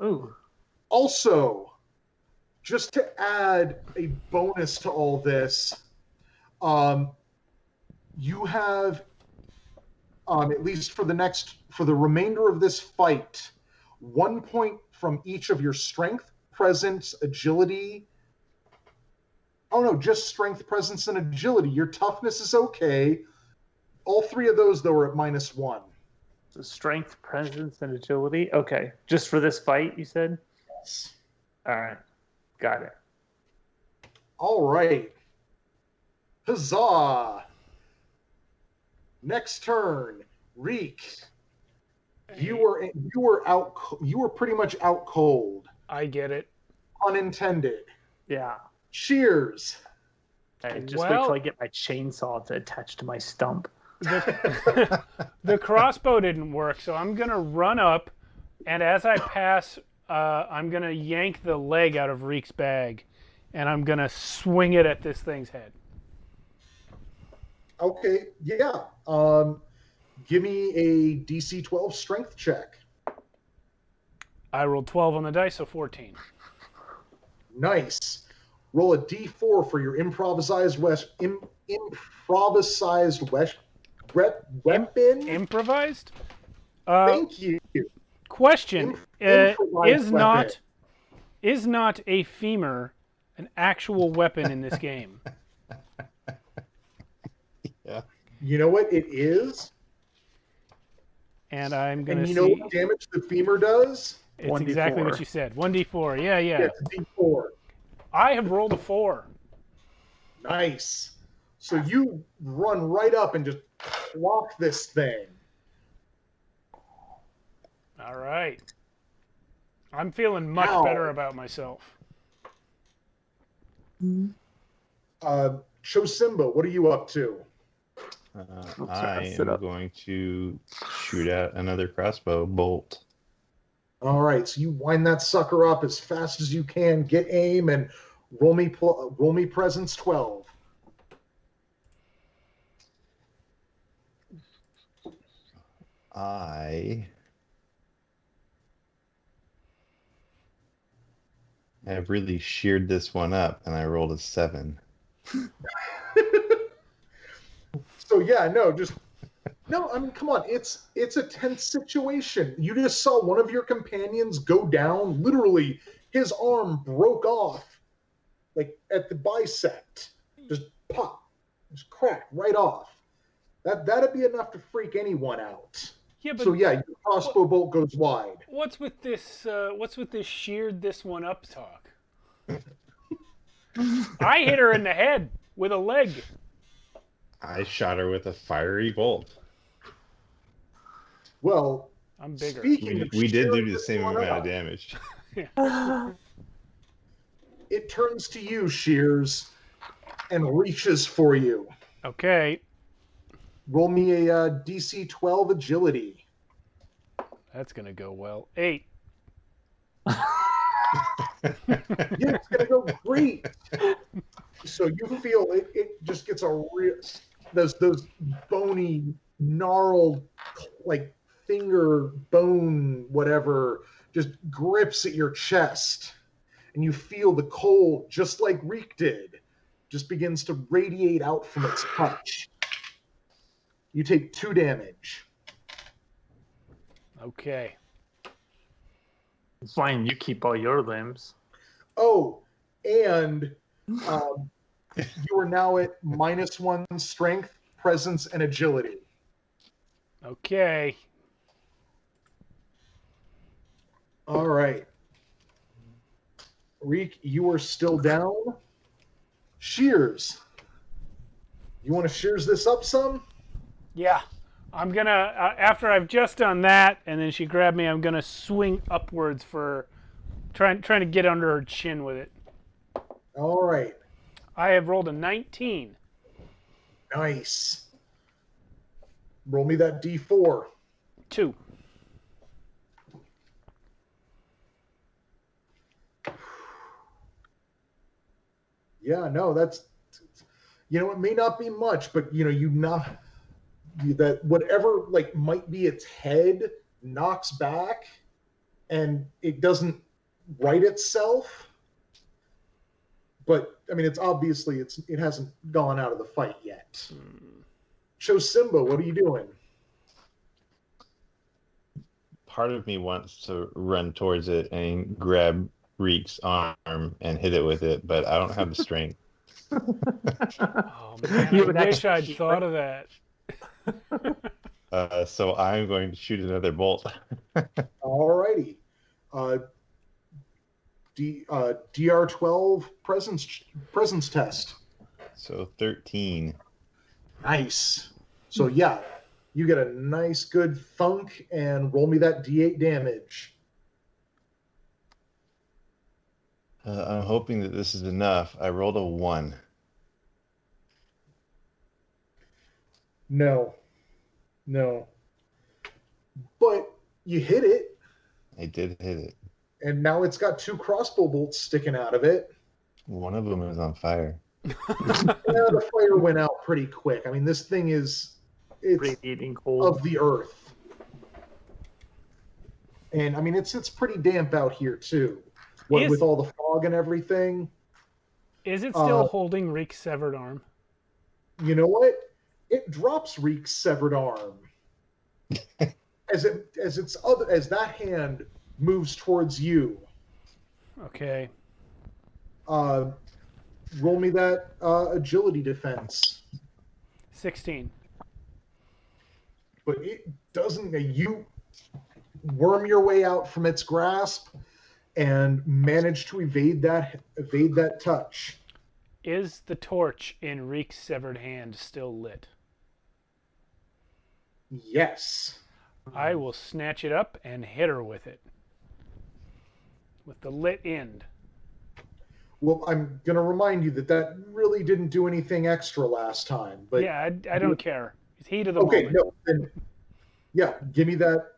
Ooh. Also, just to add a bonus to all this, you have, at least for the remainder of this fight, 1 point from each of your strength, presence, agility. Oh no, just strength, presence, and agility. Your toughness is okay. All 3 of those, though, are at -1. So strength, presence, and agility. Okay, just for this fight, you said? Yes. All right, got it. All right. Huzzah! Next turn, Reek. You were pretty much out cold. I get it. Unintended. Yeah. Cheers. Hey, just wait till I get my chainsaw to attach to my stump. The crossbow didn't work, so I'm gonna run up, and as I pass, I'm gonna yank the leg out of Reek's bag, and I'm gonna swing it at this thing's head. Okay, yeah. Give me a DC 12 strength check. I rolled 12 on the dice, so 14. Nice. Roll a D4 for your improvised weapon. Improvised? Thank you. Question: is not a femur an actual weapon in this game? Yeah. You know what? It is. And I'm gonna. And you know what damage the femur does? It's 1d4. exactly what you said. 1d4. Yeah. Yeah, it's a D4. I have rolled a 4. Nice. So you run right up and just clock this thing. All right. I'm feeling much better about myself. Chosimba, what are you up to? I am going to shoot out another crossbow bolt. All right, so you wind that sucker up as fast as you can, get aim, and roll me presence 12. I have really sheared this one up, and I rolled a 7. So yeah, no, I mean, come on, it's a tense situation. You just saw one of your companions go down. Literally, his arm broke off, like at the bicep, just pop, just crack right off. That'd be enough to freak anyone out. Yeah, but So yeah, your crossbow bolt goes wide. what's with this? What's with this sheared this one up talk? I hit her in the head with a leg. I shot her with a fiery bolt. Well, I'm bigger. We did do the same amount of damage. It turns to you, Shears, and reaches for you. Okay. Roll me a DC 12 agility. That's gonna go well. 8. Yeah, it's gonna go great. So you feel it just gets a real those bony, gnarled, like finger bone, whatever, just grips at your chest, and you feel the cold, just like Reek did, just begins to radiate out from its touch. You take 2 damage. Okay. It's fine. You keep all your limbs. Oh, and you are now at -1 strength, presence, and agility. Okay. All right. Reek, you are still down. Shears. You want to shears this up some? Yeah. I'm gonna after I've just done that, and then she grabbed me. I'm gonna swing upwards for trying to get under her chin with it. All right. I have rolled a 19. Nice. Roll me that D4. 2. Yeah, no, that's, it may not be much, but that whatever like might be its head knocks back, and it doesn't right itself. But I mean, it's obviously it hasn't gone out of the fight yet. Show Simba, what are you doing? Part of me wants to run towards it and grab Reek's arm and hit it with it, but I don't have the strength. Oh man, I wish I'd thought of that. So I'm going to shoot another bolt. All righty. DR12 presence test. So 13. Nice. So yeah, you get a nice good thunk, and roll me that D8 damage. I'm hoping that this is enough. I rolled a 1. No. But you hit it. I did hit it. And now it's got 2 crossbow bolts sticking out of it. One of them is on fire. Yeah, the fire went out pretty quick. I mean, this thing it's radiating cold of the earth. And I mean, it's pretty damp out here too. With all the fog and everything. Is it still holding Reek's severed arm? You know what? It drops Reek's severed arm. as that hand moves towards you. Okay. Roll me that agility defense. 16. But it doesn't. You worm your way out from its grasp and manage to evade that touch. Is the torch in Reek's severed hand still lit? Yes. I will snatch it up and hit her with it. With the lit end. Well, I'm going to remind you that really didn't do anything extra last time. But yeah, I don't care. It's heat of the moment. Okay, no. Then, yeah, give me that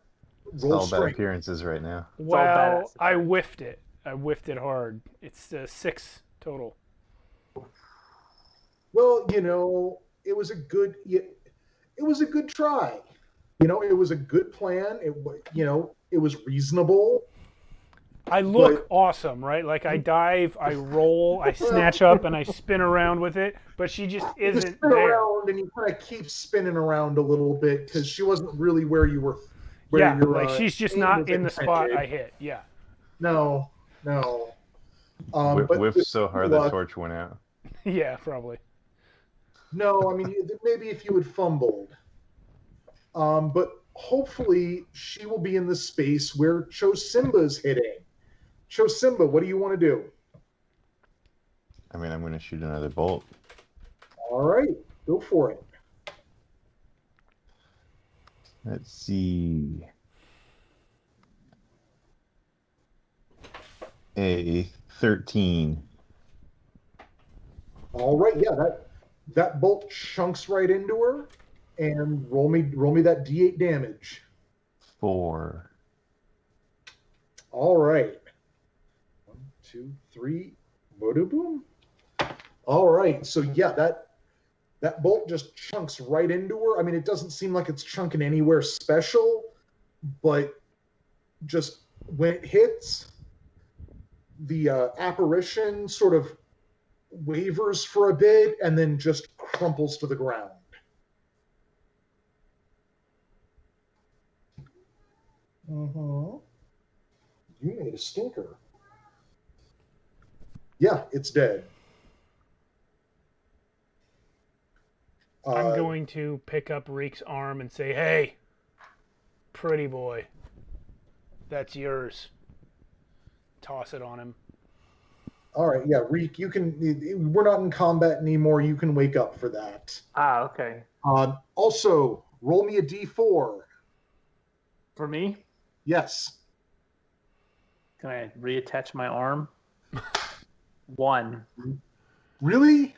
roll all strength. bad appearances right now. Well, I whiffed it. I whiffed it hard. It's 6 total. Well, it was a good try. it was a good plan. It was reasonable. I look awesome, right? Like I dive, I roll, I snatch up, and I spin around with it, but she just isn't you spin there. Around and you kind of keep spinning around a little bit because she wasn't really where you were. She's just not in the spot I hit. Yeah. No. Whiffed so hard the torch went out. Yeah, probably. No, I mean maybe if you had fumbled. But hopefully she will be in the space where Chosimba's hitting. Chosimba, what do you want to do? I mean, I'm going to shoot another bolt. All right, go for it. Let's see. A 13. All right, yeah, that bolt chunks right into her, and roll me that D8 damage. 4. All right. 1, 2, 3. Boom. All right. So yeah, that bolt just chunks right into her. I mean, it doesn't seem like it's chunking anywhere special, but just when it hits, the apparition sort of wavers for a bit and then just crumples to the ground. You made a stinker. Yeah, it's dead. I'm going to pick up Reek's arm and say, "Hey, pretty boy, that's yours." Toss it on him. All right, yeah, Reek, you can. We're not in combat anymore. You can wake up for that. Okay. Also, roll me a D4. For me? Yes. Can I reattach my arm? 1. Really?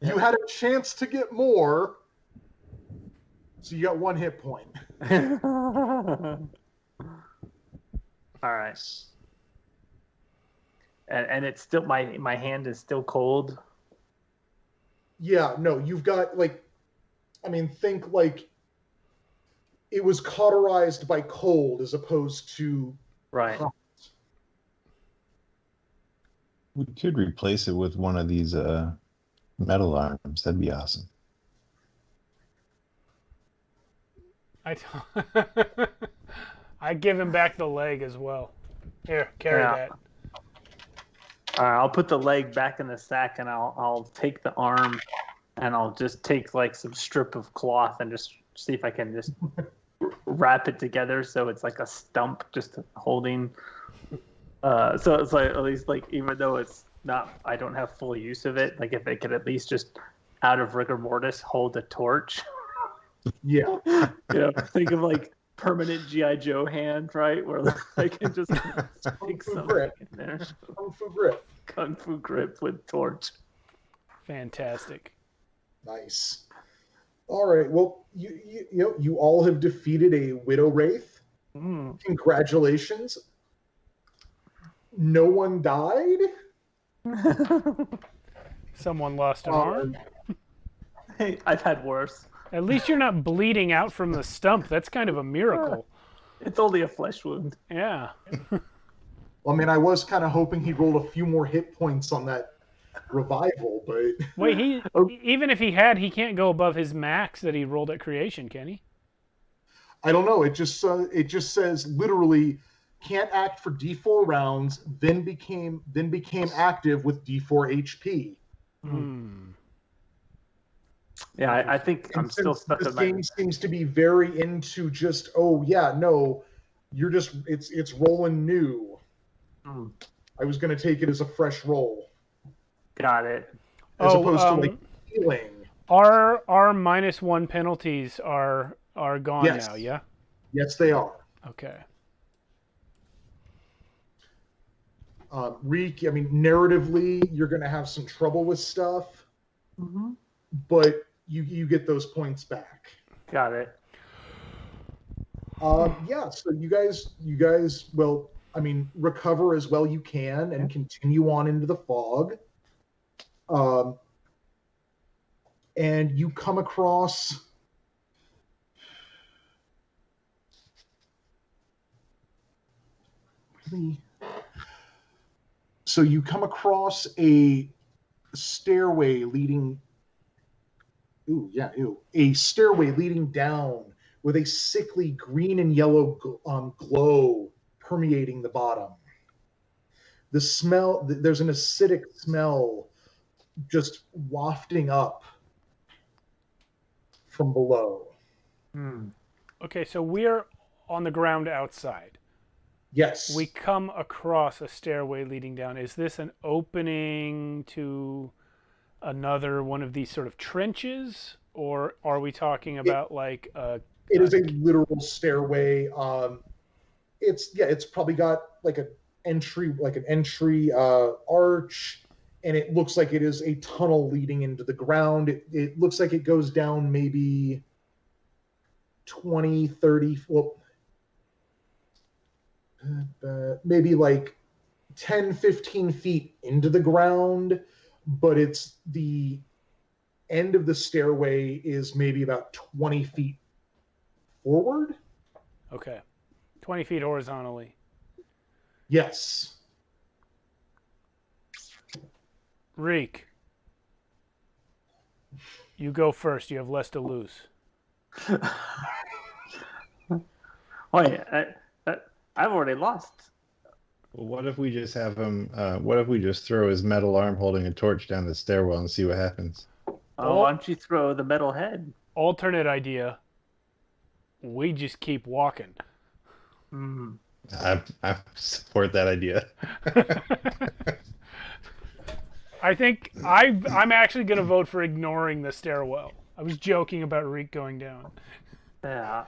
You had a chance to get more, so you got 1 hit point. All right. And it's still my hand is still cold. Yeah, no, you've got think like it was cauterized by cold as opposed to right. We could replace it with one of these metal arms. That'd be awesome. I give him back the leg as well. Here, carry that. I'll put the leg back in the sack, and I'll take the arm, and I'll just take like some strip of cloth and just see if I can just wrap it together so it's like a stump just holding. So it's like at least like even though it's not, I don't have full use of it. Like if it could at least just out of rigor mortis hold a torch. Yeah. Think of like permanent G.I. Joe hand, right? Where I can just stick something in there. Kung Fu grip with torch. Fantastic. Nice. All right. Well, you all have defeated a widow wraith. Congratulations. No one died. Someone lost an arm. Hey, I've had worse. At least you're not bleeding out from the stump. That's kind of a miracle. It's only a flesh wound. Yeah. Well, I mean, I was kind of hoping he rolled a few more hit points on that revival, but wait, even if he had, he can't go above his max that he rolled at creation, can he? I don't know. It just says literally can't act for D4 rounds, then became active with D4 HP. Yeah, I think I'm still stuck. This game seems to be very into just you're just it's rolling new. I was going to take it as a fresh roll. Got it. As opposed to healing. Our -1 penalties are gone now, yeah? Yes, they are. Okay. Reek, I mean, narratively, you're going to have some trouble with stuff, but you get those points back. Got it. Yeah, so you guys, well, I mean, recover as well you can and continue on into the fog. And you come across So you come across a stairway leading. A stairway leading down with a sickly green and yellow glow permeating the bottom. The smell, there's an acidic smell just wafting up from below. Okay, so we're on the ground outside. Yes. We come across a stairway leading down. Is this an opening to another one of these sort of trenches? Or are we talking about like a... It is a literal stairway. It's probably got like an entry arch, and it looks like it is a tunnel leading into the ground. It looks like it goes down maybe 20, 30, maybe like 10, 15 feet into the ground, but it's the end of the stairway is maybe about 20 feet forward. Okay. 20 feet horizontally. Yes. Reek, you go first. You have less to lose. Wait, I've already lost. Well, what if we just have him? What if we just throw his metal arm holding a torch down the stairwell and see what happens? Oh, why don't you throw the metal head? Alternate idea. We just keep walking. I support that idea. I think I'm actually going to vote for ignoring the stairwell. I was joking about Reek going down. Yeah.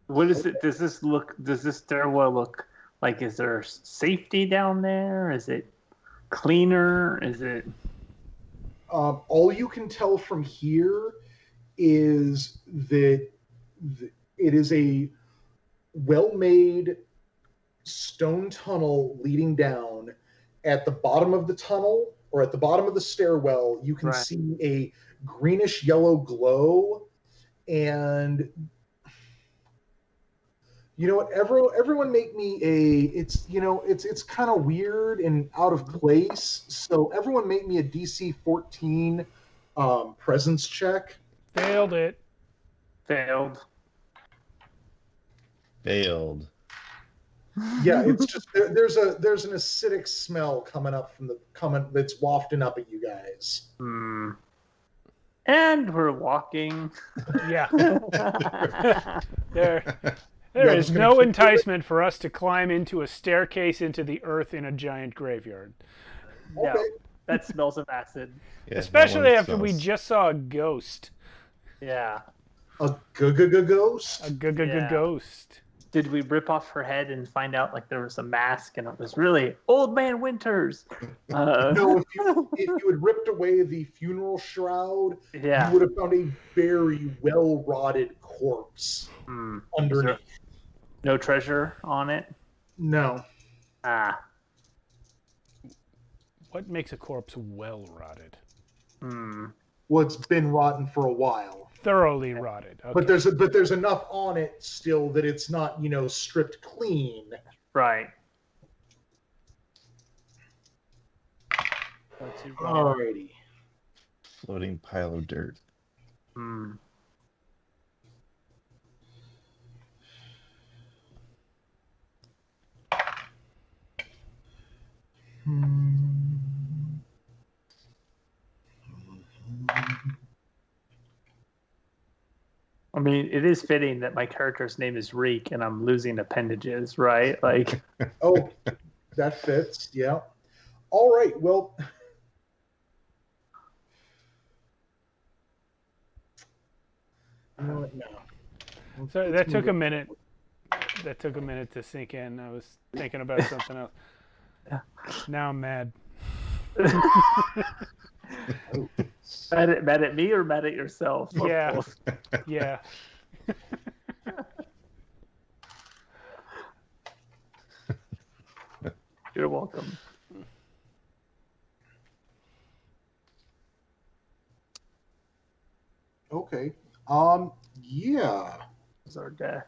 What is it? Does this stairwell look like, is there safety down there? Is it cleaner? Is it... all you can tell from here is that it is a well-made stone tunnel leading down. At the bottom of the tunnel, or at the bottom of the stairwell, you can see a greenish yellow glow. And you know what? Everyone make me it's kind of weird and out of place. So everyone make me a DC 14 presence check. Failed it. Failed. Yeah, it's just there's an acidic smell coming that's wafting up at you guys. And we're walking. Yeah. There is no enticement for us to climb into a staircase into the earth in a giant graveyard. No, that smells of acid. Yeah, especially after we just saw a ghost. Yeah. A ghost? A ghost. Did we rip off her head and find out like there was a mask and it was really Old Man Winters? No, if you had ripped away the funeral shroud, you would have found a very well-rotted corpse underneath. No treasure on it? No. What makes a corpse well-rotted? Well, it's been rotten for a while. Thoroughly rotted. Okay. But there's enough on it still that it's not, stripped clean. Right. Alrighty. Floating pile of dirt. I mean, it is fitting that my character's name is Reek and I'm losing appendages, right? Like, oh, that fits. Yeah. All right. Well, you know what? No. So that took a minute. That took a minute to sink in. I was thinking about something else. Now I'm mad. Mad at me or mad at yourself? Yeah. Yeah. You're welcome. Okay. Yeah. It's our death.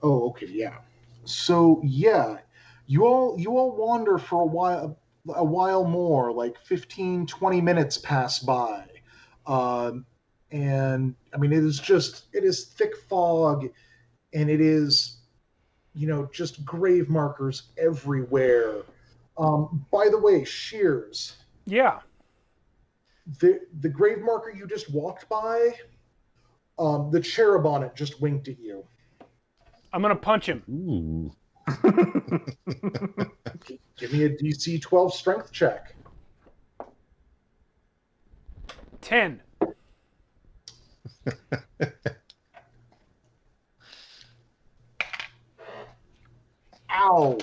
Oh, okay, yeah. So yeah, you all wander for a while more, like 15, 20 minutes pass by. Um, and I mean it is thick fog, and it is, just grave markers everywhere. By the way, Shears, Yeah. the grave marker you just walked by, the cherub on it just winked at you. I'm going to punch him. Ooh. Give me a DC 12 strength check. 10. Ow!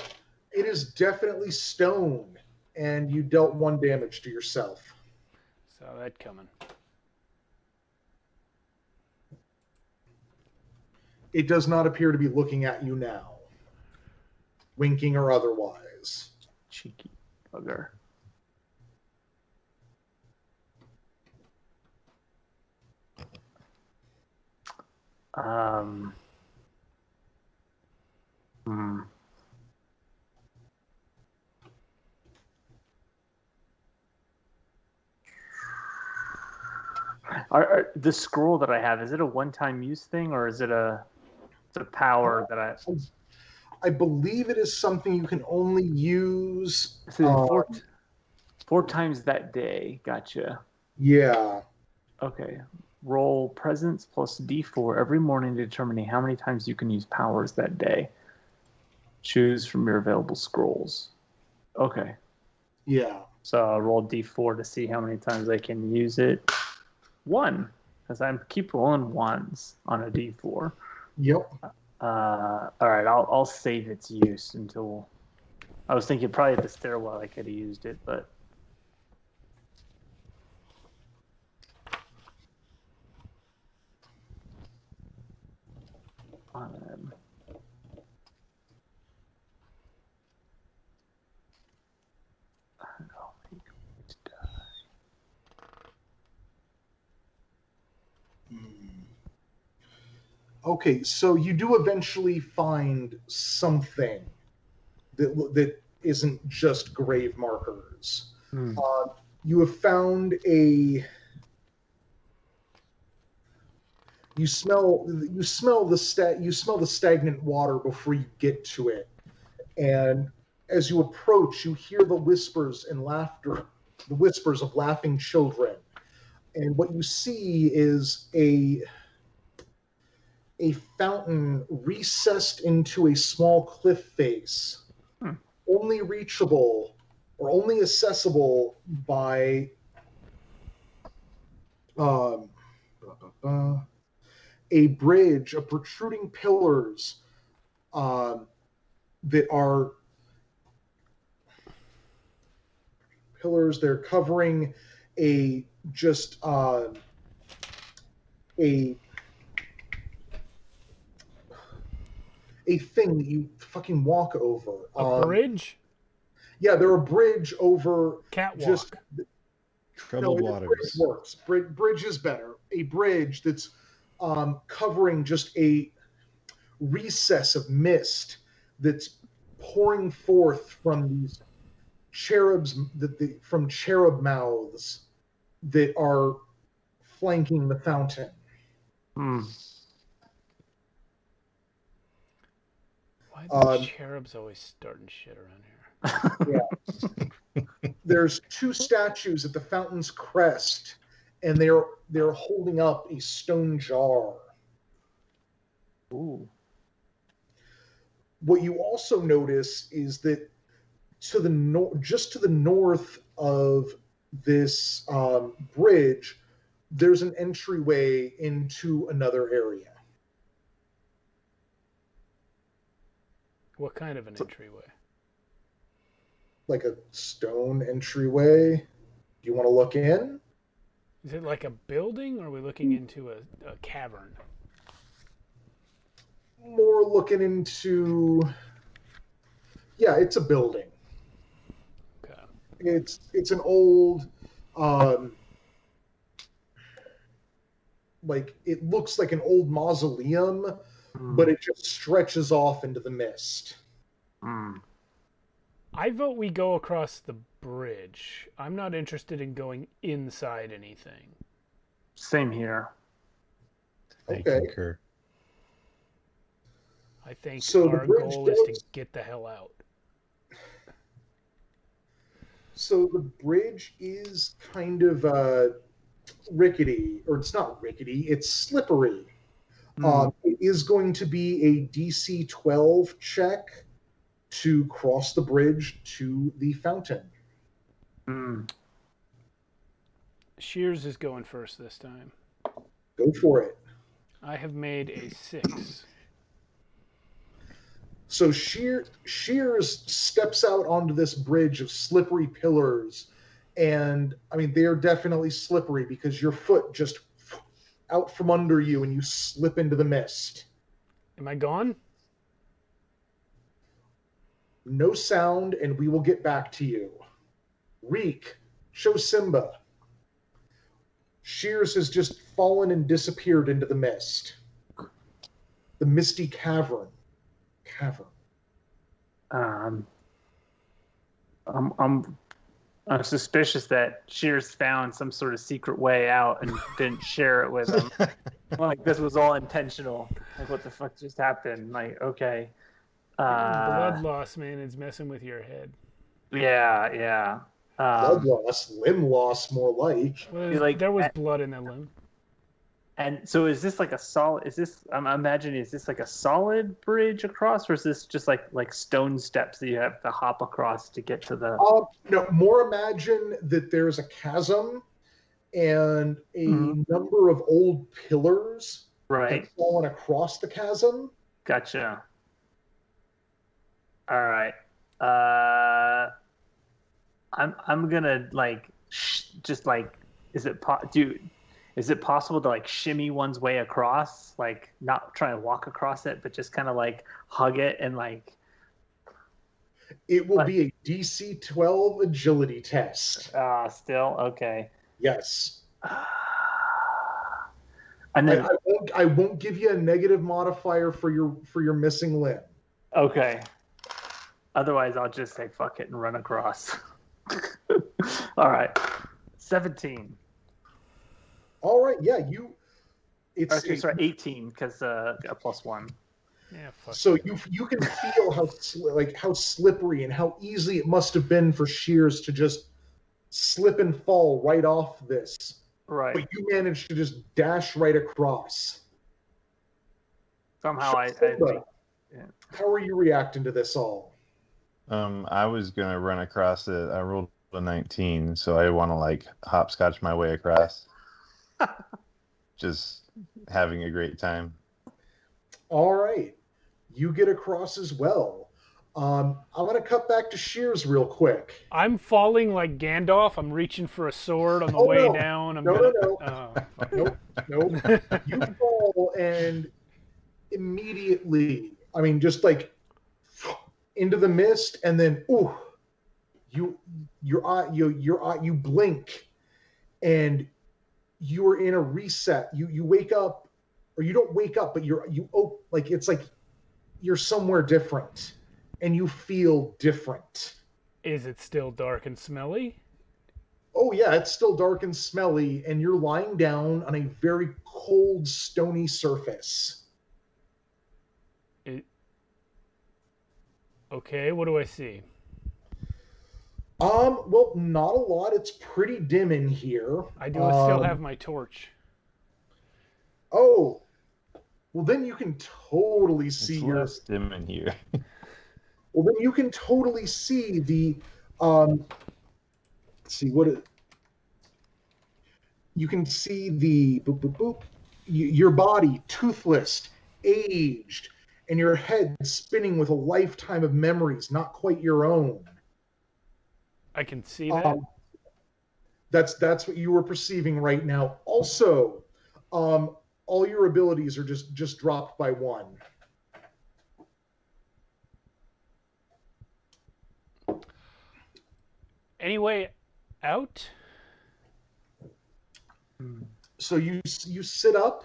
It is definitely stone, and you dealt 1 damage to yourself. Saw that coming. It does not appear to be looking at you now, winking or otherwise. Cheeky bugger. The scroll that I have, is it a one-time use thing, or is it a power that I believe it is something you can only use. Four times that day. Gotcha. Yeah. Okay. Roll presence plus D4 every morning, determining how many times you can use powers that day. Choose from your available scrolls. Okay. Yeah. So I'll roll D4 to see how many times I can use it. 1, because I keep rolling 1s on a D4. Yep. All right, I'll save its use until. I was thinking probably at the stairwell I could have used it, but. Okay, so you do eventually find something that isn't just grave markers. You have found a. You smell the stagnant water before you get to it, and as you approach, you hear the whispers and laughter, the whispers of laughing children, and what you see is a fountain recessed into a small cliff face, only reachable or only accessible by a bridge of protruding pillars that are pillars. They're covering a thing that you fucking walk over. A bridge? Yeah, they're a bridge over catwalk. Troubled waters. Bridge works. Bridge is better. A bridge that's covering just a recess of mist that's pouring forth from these cherubs, from cherub mouths that are flanking the fountain. Why are the cherubs always starting shit around here? Yeah. There's 2 statues at the fountain's crest, and they're holding up a stone jar. Ooh. What you also notice is that just to the north of this bridge, there's an entryway into another area. What kind of an entryway? Like a stone entryway. Do you want to look in? Is it like a building, or are we looking into a cavern? More looking into. Yeah, it's a building. Okay. It's an old, like, it looks like an old mausoleum, but it just stretches off into the mist. I vote we go across the bridge. I'm not interested in going inside anything. Same here. I concur. I think So our goal is to get the hell out. So the bridge is kind of rickety, or it's not rickety, it's slippery. It is going to be a DC 12 check to cross the bridge to the fountain. Shears is going first this time. Go for it. I have made a 6. So Shears steps out onto this bridge of slippery pillars, and I mean they are definitely slippery because your foot just out from under you and you slip into the mist. Am I gone? No sound, and we will get back to you. Reek, show Simba. Shears has just fallen and disappeared into the mist. The misty cavern. I'm suspicious that Shears found some sort of secret way out and didn't share it with him. Like this was all intentional. Like what the fuck just happened? Like okay. Blood loss, man, is messing with your head. Yeah. Blood loss, limb loss, more like. Well, there was blood in that limb. And so, is this like a solid? Is this? I'm imagining, is this like a solid bridge across, or is this just like stone steps that you have to hop across to get to the? No, more imagine that there's a chasm and a number of old pillars that fallen across the chasm. Gotcha. All right. I'm gonna just like, is it possible to like shimmy one's way across, like not try to walk across it, but just kind of like hug it and like. It will be a DC 12 agility test. Still okay. Yes. And then I won't give you a negative modifier for your missing limb. Okay. Otherwise, I'll just say fuck it and run across. All right. 17. All right. Yeah, It's sorry, 18 because a +1. Yeah. Fuck so you can feel how slippery and how easy it must have been for Shears to just slip and fall right off this. Right. But you managed to just dash right across. Somehow How are you reacting to this all? I was gonna run across it. I rolled a 19, so I want to like hopscotch my way across. Just having a great time. All right, you get across as well. I'm gonna cut back to Shears real quick. I'm falling like Gandalf. I'm reaching for a sword on the way down. Nope. You fall and immediately, I mean, just like into the mist, and then you blink, and you're in a reset. You wake up, or you don't wake up, but it's like you're somewhere different, and you feel different. Is it still dark and smelly? Oh yeah, it's still dark and smelly, and you're lying down on a very cold, stony surface. Okay, what do I see? Well, not a lot. It's pretty dim in here. I do still have my torch. Oh, well then you can totally see it's less dim in here. Well, then you can totally see the let's see what it. You can see the your body toothless, aged, and your head spinning with a lifetime of memories not quite your own. I can see that. That's what you were perceiving right now. Also, all your abilities are just dropped by 1. Any way out? So you sit up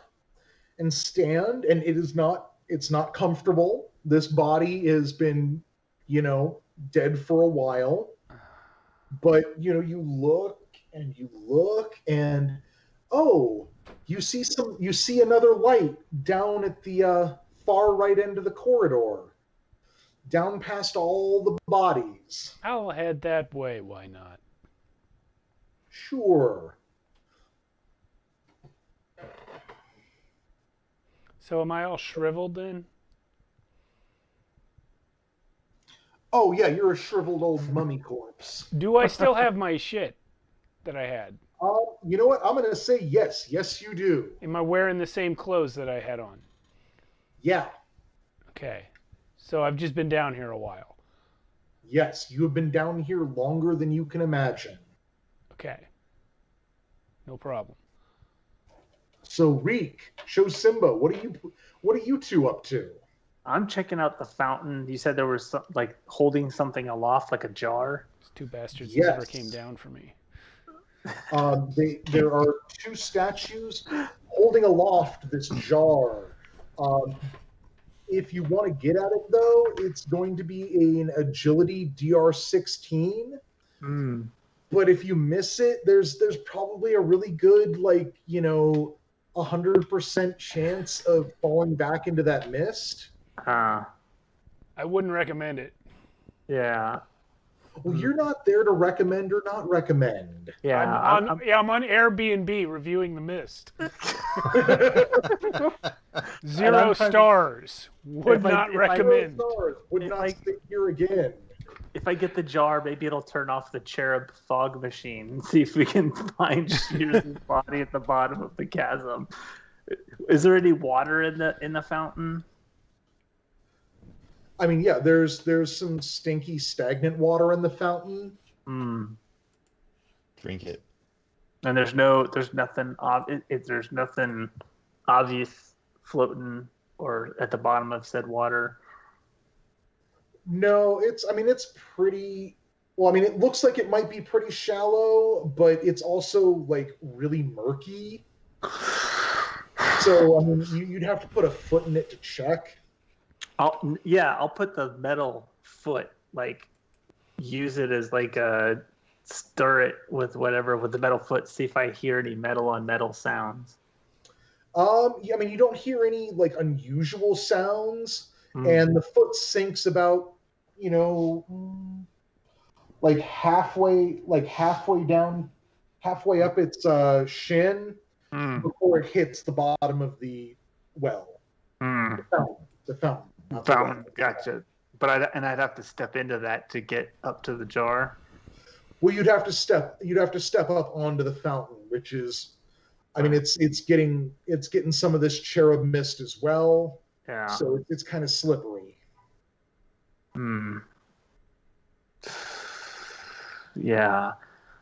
and stand, and it is not It's not comfortable. This body has been, dead for a while. But, you look and oh, you see another light down at the far right end of the corridor. Down past all the bodies. I'll head that way. Why not? Sure. So am I all shriveled then? Oh, yeah, you're a shriveled old mummy corpse. Do I still have my shit that I had? You know what? I'm going to say yes. Yes, you do. Am I wearing the same clothes that I had on? Yeah. Okay. So I've just been down here a while. Yes, you have been down here longer than you can imagine. Okay. No problem. So, Reek, show Simba. What are you two up to? I'm checking out the fountain. You said there was holding something aloft, like a jar. These two bastards Yes. never came down for me. There are two statues holding aloft this jar. If you want to get at it, though, it's going to be an agility DR16. But if you miss it, there's probably a really good 100% chance of falling back into that mist. I wouldn't recommend it. Yeah. Well, you're not there to recommend or not recommend. Yeah. I'm on Airbnb reviewing The Mist. 0 stars. Would not recommend. Would not sit here again. If I get the jar, maybe it'll turn off the cherub fog machine and see if we can find Shears' body at the bottom of the chasm. Is there any water in the fountain? I mean, yeah, there's some stinky, stagnant water in the fountain. Drink it. And there's nothing obvious floating or at the bottom of said water. No, it's pretty. Well, it looks like it might be pretty shallow, but it's also really murky. So you'd have to put a foot in it to check. I'll put the metal foot, use it as stir it with the metal foot, see if I hear any metal on metal sounds. You don't hear any unusual sounds, and the foot sinks about halfway down, halfway up its shin before it hits the bottom of the well. The fountain. Gotcha. But I'd have to step into that to get up to the jar. Well, you'd have to step up onto the fountain, which is, it's getting some of this cherub mist as well. Yeah. So it's kind of slippery. Yeah. I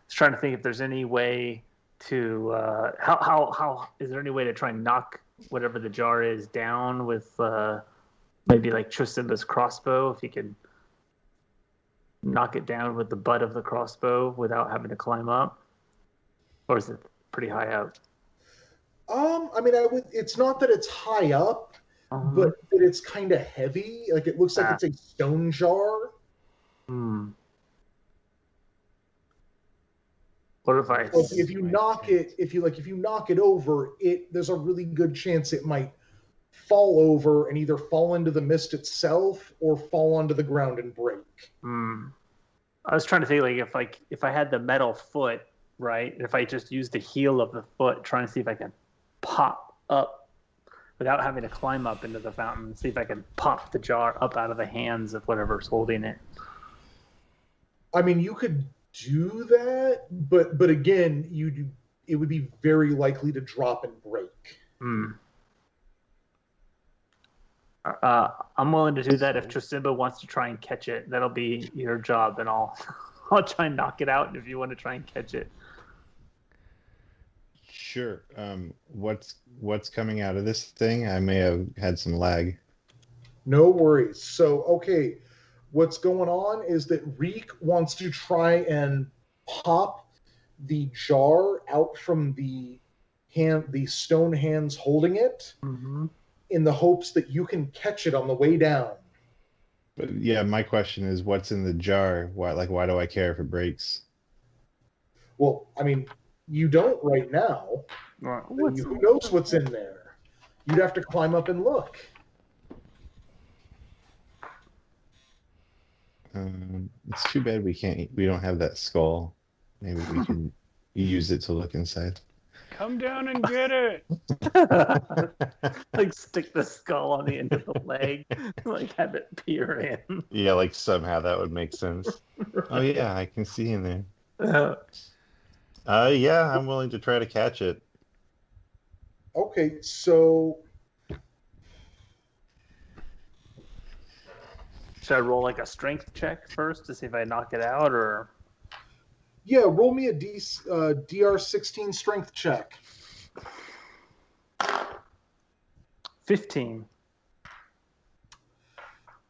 was trying to think if there's any way to how is there any way to try and knock whatever the jar is down with maybe Trisimba's crossbow, if he could knock it down with the butt of the crossbow without having to climb up? Or is it pretty high up? It's not that it's high up, but that it's kind of heavy. It looks like it's a stone jar. What if I? If you knock it over, there's a really good chance it might fall over and either fall into the mist itself or fall onto the ground and break. I was trying to think if I had the metal foot, right? If I just used the heel of the foot, trying to see if I can pop up without having to climb up into the fountain, see if I can pop the jar up out of the hands of whatever's holding it. You could do that, but again, it would be very likely to drop and break. I'm willing to do that if Trisimba wants to try and catch it. That'll be your job, and I'll try and knock it out if you want to try and catch it. Sure. What's coming out of this thing? I may have had some lag. No worries. So, okay, what's going on is that Reek wants to try and pop the jar out from the stone hands holding it. in the hopes that you can catch it on the way down. But yeah, my question is, what's in the jar? Why do I care if it breaks? Well, I mean, you don't right now. Who knows what's in there? You'd have to climb up and look. It's too bad we don't have that skull. Maybe we can use it to look inside. Come down and get it. Like stick the skull on the end of the leg, like have it peer in. Yeah, like somehow that would make sense. Right. Oh yeah, I can see in there. Yeah, I'm willing to try to catch it. Okay, so should I roll like a strength check first to see if I knock it out, or? Yeah, roll me a DR16 strength check. 15.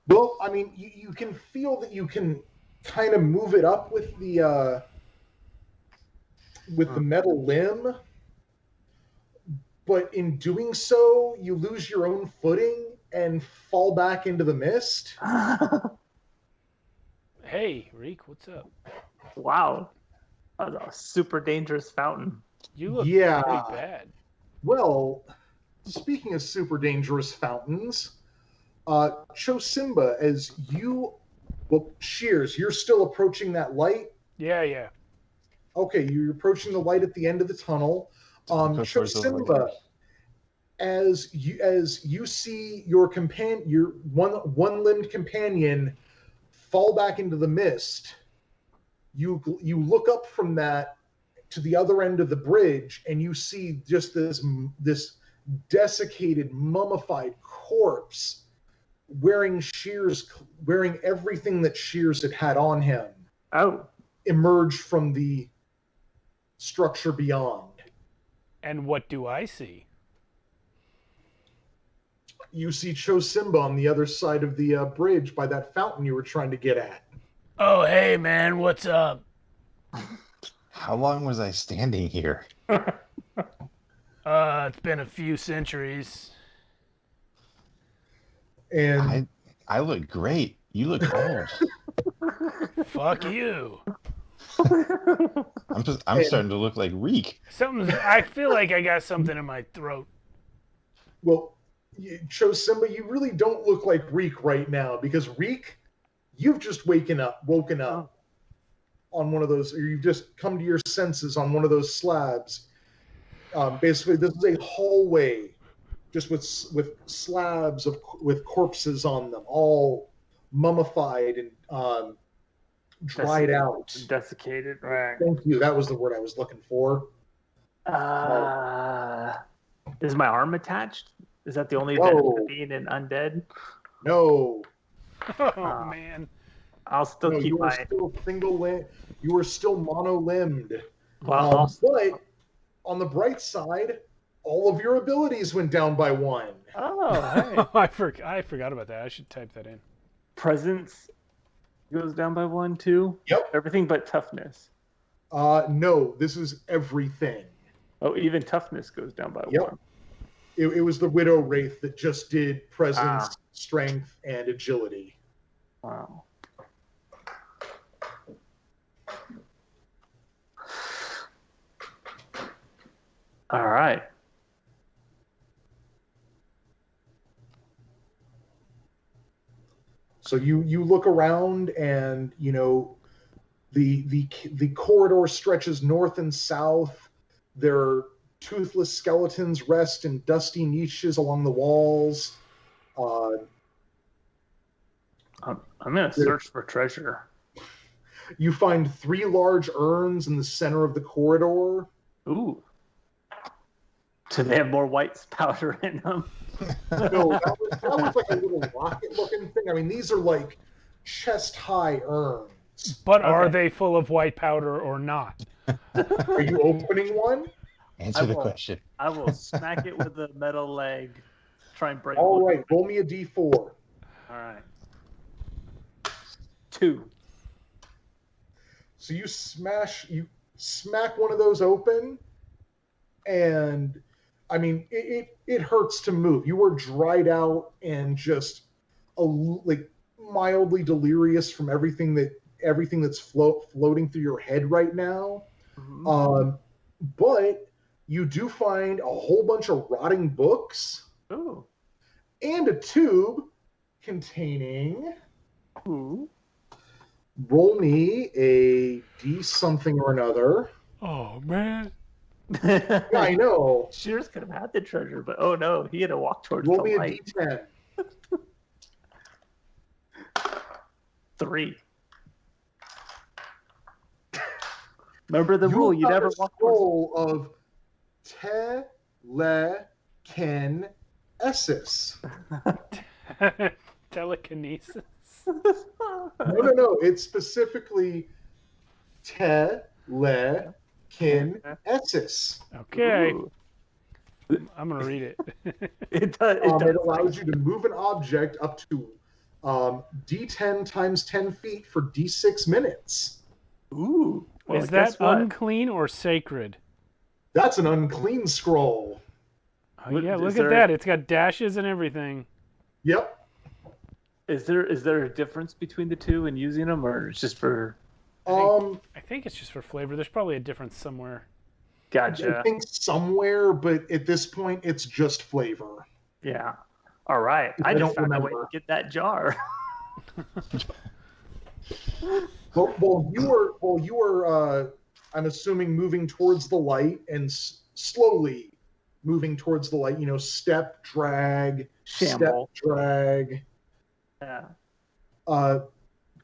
Well, I mean, you can feel that you can kind of move it up with the metal limb, but in doing so, you lose your own footing and fall back into the mist. Hey, Reek, what's up? Wow. That was a super dangerous fountain. You look pretty bad. Well, speaking of super dangerous fountains, Chosimba, as you... Well, Shears, you're still approaching that light? Yeah. Okay, you're approaching the light at the end of the tunnel. Chosimba, as you see your one-limbed companion fall back into the mist, you look up from that to the other end of the bridge, and you see just this desiccated, mummified corpse wearing everything that Shears had on him. Oh. Emerge from the structure beyond. And what do I see? You see Chosimba on the other side of the bridge by that fountain you were trying to get at. Oh, hey, man, what's up? How long was I standing here? It's been a few centuries. And I look great. You look old. Fuck you. I'm starting to look like Reek. I feel like I got something in my throat. Well, Chosimba, you really don't look like Reek right now, because Reek, you've just woken up on one of those, or you've just come to your senses on one of those slabs. Basically, this is a hallway just with slabs with corpses on them, all mummified and dried out. Desiccated, right. Thank you. That was the word I was looking for. Is my arm attached? Is that the only benefit of being an undead? No. Oh, man. I'll still keep you my... Still single limb. You were still mono-limbed. Well, but on the bright side, all of your abilities went down by 1. Oh, hey. I forgot about that. I should type that in. Presence goes down by 1 too? Yep. Everything but toughness. No, this is everything. Oh, even toughness goes down by 1. It was the Widow Wraith that just did presence, strength, and agility. Wow. All right. So you look around, and the corridor stretches north and south. There are toothless skeletons rest in dusty niches along the walls. I'm gonna search for treasure. You find 3 large urns in the center of the corridor. Ooh. Do they have more white powder in them? No, that was like a little rocket-looking thing. I mean, these are like chest-high urns. But are they full of white powder or not? Are you opening one? Answer the question. I will smack it with a metal leg. Try and break it. All right, roll me a d4. All right. 2. So you smack one of those open, and I mean, it hurts to move. You are dried out and just like mildly delirious from everything that's floating through your head right now. Mm-hmm. But you do find a whole bunch of rotting books. Ooh. And a tube containing. Ooh. Roll me a D something or another. Oh man. Yeah, I know. Shears could have had the treasure, but oh no, he had to walk towards Roll the me light. a D10. 3. Remember the rule: you never walk towards. Roll of telekinesis. Telekinesis. No. It's specifically telekinesis. Okay. Ooh. I'm gonna read it. It does. It allows you to move an object up to D10 times 10 feet for D6 minutes. Ooh. Well, Is that unclean or sacred? That's an unclean scroll. Oh yeah, look at that. It's got dashes and everything. Yep. Is there a difference between the two in using them, or it's just for? I think it's just for flavor. There's probably a difference somewhere. Gotcha. I think somewhere, but at this point, it's just flavor. Yeah. All right. I just found a way to get that jar. Well, you were. I'm assuming moving towards the light and slowly moving towards the light. Step, drag, Shamble. step, drag. Yeah.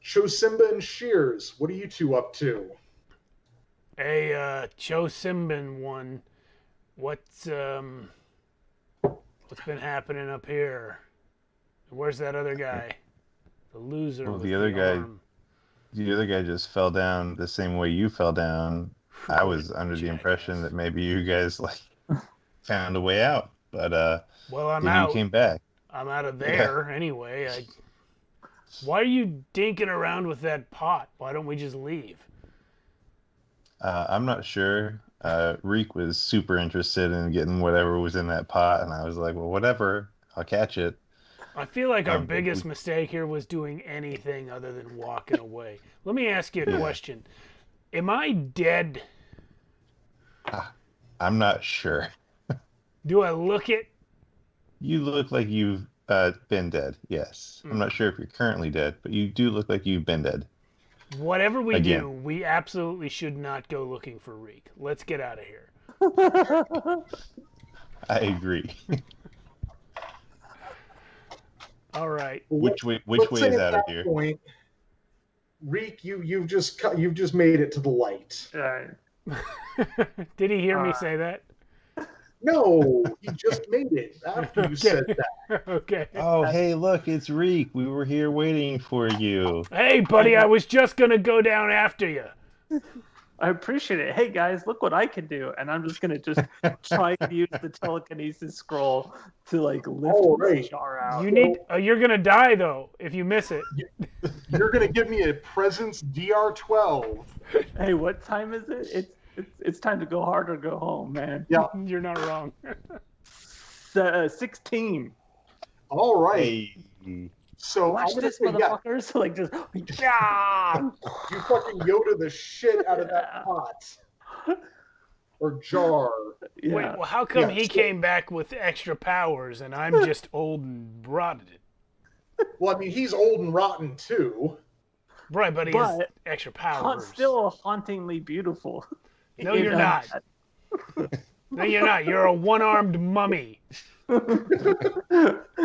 Chosimba and Shears, what are you two up to? Hey, Chosimban one, what's been happening up here? Where's that other guy? The loser. Well, with the other guy. arm. The other guy just fell down the same way you fell down. I was under the impression that maybe you guys found a way out, but well, I'm then out. You came back. I'm out of there anyway. Why are you dinking around with that pot? Why don't we just leave? I'm not sure. Reek was super interested in getting whatever was in that pot, and I was like, well, whatever. I'll catch it. I feel like our biggest mistake here was doing anything other than walking away. Let me ask you a question. Am I dead? I'm not sure. Do I look it? You look like you've been dead, yes. I'm not sure if you're currently dead, but you do look like you've been dead. Whatever we do, we absolutely should not go looking for Reek. Let's get out of here. I agree. All right. Which way is out of here? Point, Reek, you've just made it to the light. Did he hear me say that? No, he just made it after you said that. Okay. Oh, hey, look, it's Reek. We were here waiting for you. Hey, buddy, I was just going to go down after you. I appreciate it. Hey, guys, look what I can do. And I'm just going to try to use the telekinesis scroll to, lift the jar out. You're going to die, though, if you miss it. You're going to give me a presence DR12. Hey, what time is it? It's time to go hard or go home, man. Yeah. You're not wrong. 16. All right. Hey. So watch this, motherfuckers. Yeah. You fucking Yoda the shit out of that pot. Or jar. Yeah. Wait, well, how come he came back with extra powers and I'm just old and rotted? Well, I mean, he's old and rotten, too. Right, but he has extra powers. Still hauntingly beautiful. No, you're not. No, you're not. You're a one-armed mummy. He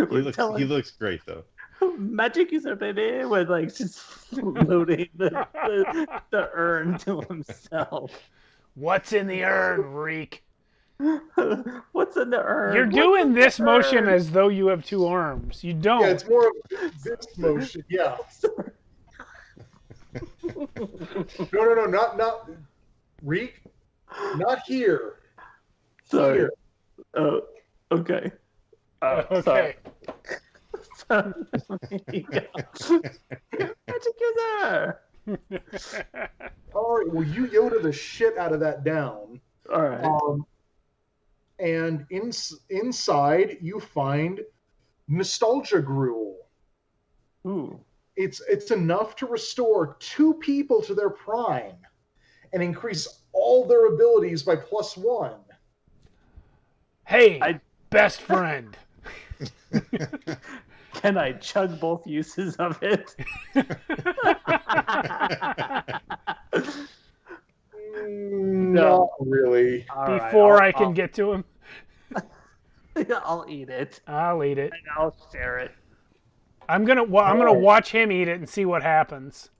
looks great, though. Magic user, baby, with just floating the urn to himself. What's in the urn, Reek? What's in the urn? You're doing this motion as though you have two arms. You don't. Yeah, it's more of this motion. Yeah. No, not Reek. Not here. Sorry. Here. Oh, okay. Okay. Magic user. All right. Well, you Yoda the shit out of that down. All right. and inside you find nostalgia gruel. Ooh. It's enough to restore 2 people to their prime and increase all their abilities by +1. Hey, best friend. Can I chug both uses of it? Not really. Before I can get to him. I'll eat it. I'll eat it. And I'll share it. I'm gonna watch him eat it and see what happens.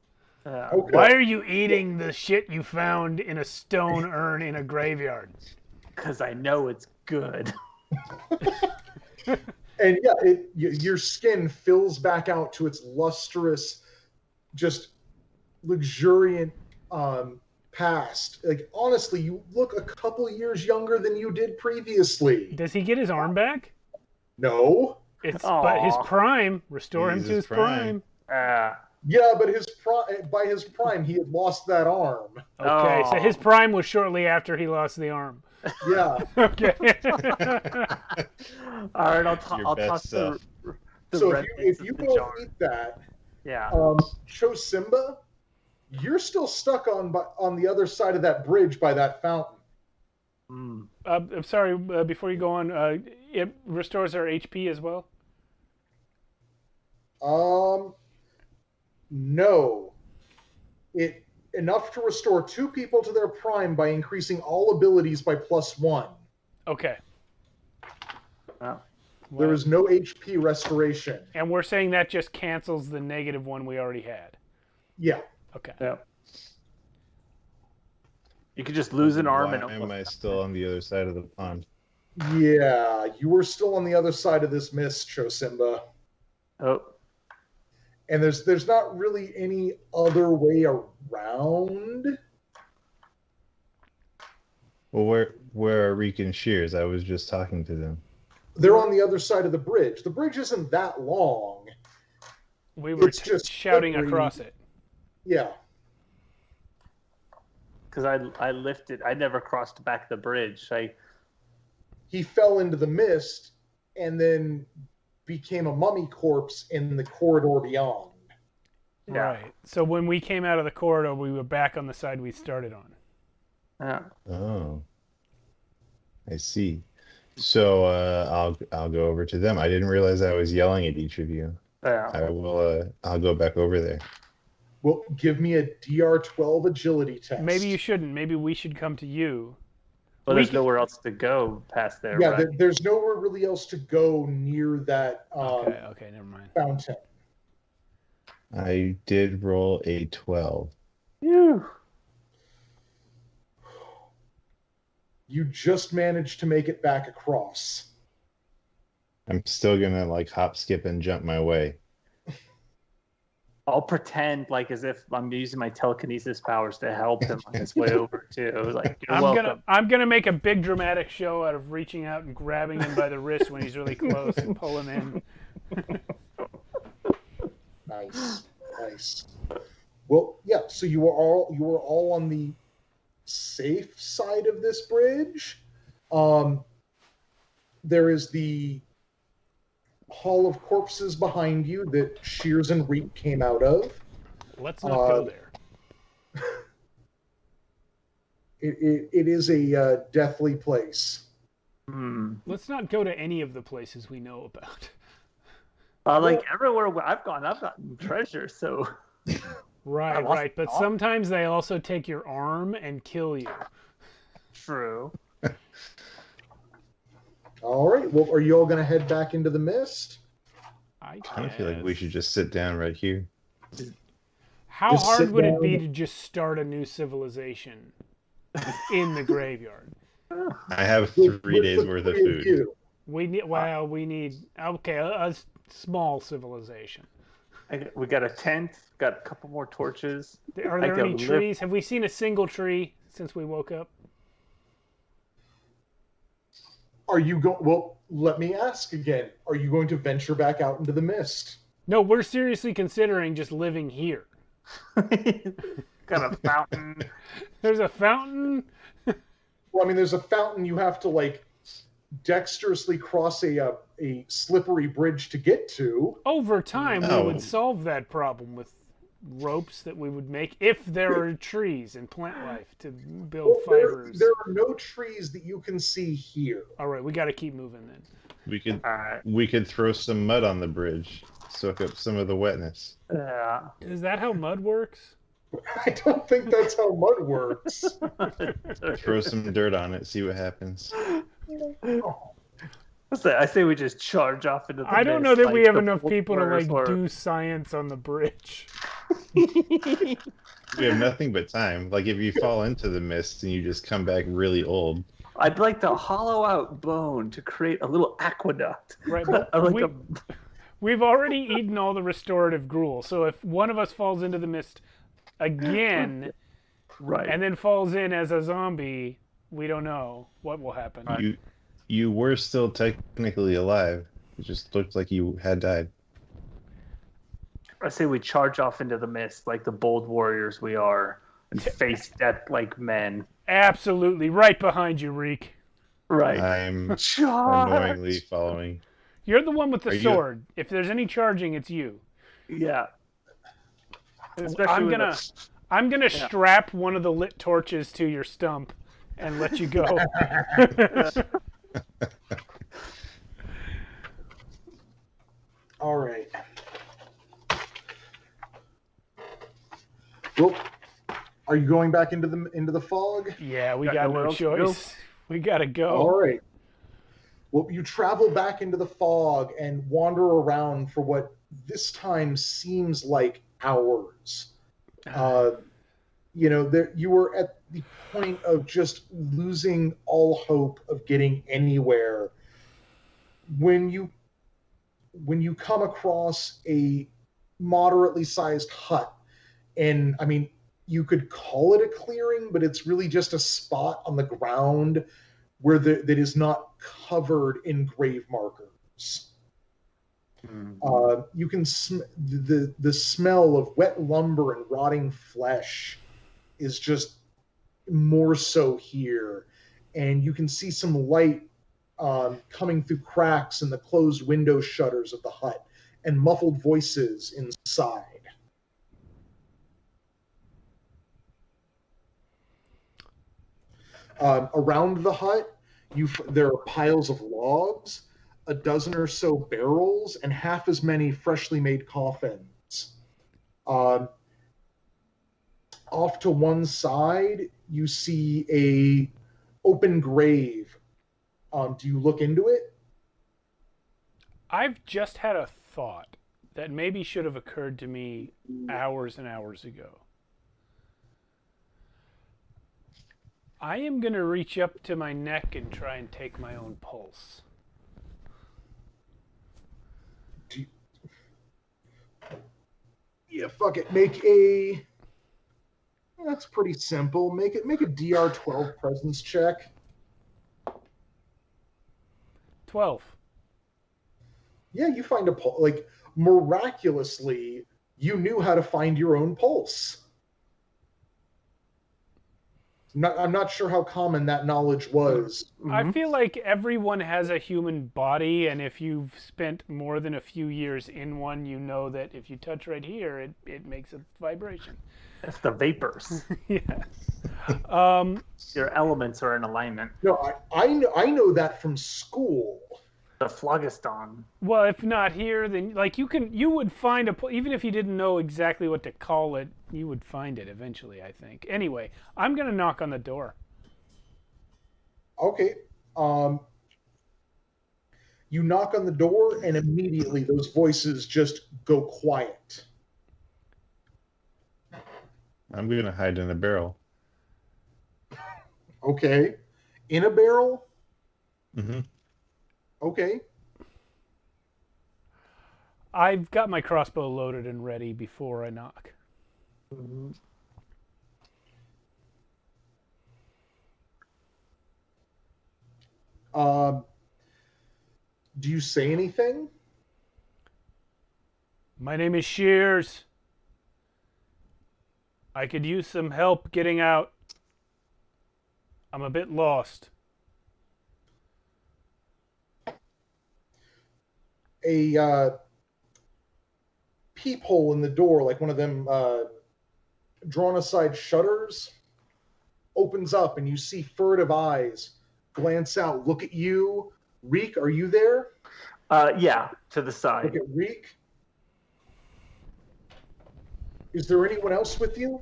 Okay. Why are you eating the shit you found in a stone urn in a graveyard? Because I know it's good. And yeah, your skin fills back out to its lustrous, just luxuriant past. Like, honestly, you look a couple years younger than you did previously. Does he get his arm back? No. But his prime, restore him to his prime. Yeah, but by his prime, he had lost that arm. Okay, so his prime was shortly after he lost the arm. Yeah. Okay. All right, I'll toss the so red if you both eat that, Chosimba, you're still stuck on the other side of that bridge by that fountain. I'm sorry, before you go on, it restores our HP as well? No. Enough to restore 2 people to their prime by increasing all abilities by +1. Okay. There is no HP restoration. And we're saying that just cancels the -1 we already had. Yeah. Okay. Yeah. You could just lose an arm and. Am I still on the other side of the pond? Yeah, you were still on the other side of this mist, Chosimba. Oh. And there's not really any other way around. Well, where are Reek and Shears? I was just talking to them. They're on the other side of the bridge. The bridge isn't that long. We were just shouting across it. Yeah. Because I lifted. I never crossed back the bridge. He fell into the mist and then became a mummy corpse in the corridor beyond. Yeah. Right. So when we came out of the corridor, we were back on the side we started on. Yeah. Oh. I see. So I'll go over to them. I didn't realize I was yelling at each of you. Yeah. I'll go back over there. Well, give me a DR12 agility test. Maybe you shouldn't. Maybe we should come to you. Well, there's nowhere else to go past there. Yeah, right? there's nowhere really else to go near that okay, never mind. Fountain. I did roll a 12. Phew. You just managed to make it back across. I'm still gonna hop, skip, and jump my way. I'll pretend as if I'm using my telekinesis powers to help him on his way over too. I'm gonna make a big dramatic show out of reaching out and grabbing him by the wrist when he's really close and pull him in. Nice. Well, yeah. So you were all on the safe side of this bridge. There is the Hall of Corpses behind you that Shears and Reek came out of. Let's not go there. It is a deathly place. Let's not go to any of the places we know about. Everywhere I've gone, I've gotten treasure, so... Right. But sometimes they also take your arm and kill you. True. All right. Well, are you all going to head back into the mist? I kind of feel like we should just sit down right here. How hard would it be to just start a new civilization in the graveyard? I have 3 days worth of food. We need a small civilization. We got a tent, got a couple more torches. Are there any trees? Have we seen a single tree since we woke up? Are you going? Well, let me ask again. Are you going to venture back out into the mist? No, we're seriously considering just living here. Got a fountain. There's a fountain. Well, I mean, there's a fountain you have to dexterously cross a slippery bridge to get to. Over time, we would solve that problem with ropes that we would make if there are trees and plant life to build fibers. There are no trees that you can see here. All right, we got to keep moving then. We could throw some mud on the bridge, soak up some of the wetness. Yeah. Is that how mud works? I don't think that's how mud works. Throw some dirt on it, see what happens. I say we just charge off into the I don't know that we have enough people to do science on the bridge. We have nothing but time. Like if you fall into the mist and you just come back really old. I'd like to hollow out bone to create a little aqueduct. Right, but we've already eaten all the restorative gruel, so if one of us falls into the mist again, right, and then falls in as a zombie, we don't know what will happen. Right. You were still technically alive. It just looked like you had died. I say we charge off into the mist like the bold warriors we are and face death like men. Absolutely. Right behind you, Reek. Right. I'm annoyingly following. You're the one with the sword. If there's any charging, it's you. Yeah. I'm gonna strap one of the lit torches to your stump and let you go. All right. Well, are you going back into the fog? Yeah, we got no choice. We gotta go. All right. Well, you travel back into the fog and wander around for what this time seems like hours. You were at the point of just losing all hope of getting anywhere when you come across a moderately sized hut. And I mean, you could call it a clearing, but it's really just a spot on the ground where that is not covered in grave markers. Mm-hmm. You can the smell of wet lumber and rotting flesh is just more so here, and you can see some light coming through cracks in the closed window shutters of the hut, and muffled voices inside. Around the hut, there are piles of logs, a dozen or so barrels, and half as many freshly made coffins. Off to one side, you see a open grave. Do you look into it? I've just had a thought that maybe should have occurred to me hours and hours ago. I am going to reach up to my neck and try and take my own pulse. Yeah, fuck it. That's pretty simple. Make a DR12 presence check. 12. Yeah, you find a pulse. Like, miraculously, you knew how to find your own pulse. I'm not sure how common that knowledge was. I feel like everyone has a human body, and if you've spent more than a few years in one, you know that if you touch right here, it makes a vibration. That's the vapors. Yes. Your elements are in alignment. No, I know that from school. The phlogiston. Well, if not here, then like you would find even if you didn't know exactly what to call it, you would find it eventually, I think. Anyway, I'm gonna knock on the door. Okay. You knock on the door, and immediately those voices just go quiet. I'm gonna hide in a barrel. Okay. In a barrel? Mm-hmm. Okay. I've got my crossbow loaded and ready before I knock. Mm-hmm. Do you say anything? My name is Shears. I could use some help getting out. I'm a bit lost. a peephole in the door, like one of them drawn aside shutters, opens up, and you see furtive eyes glance out, look at you. Reek, are you there? Yeah, to the side. Look at Reek. Is there anyone else with you?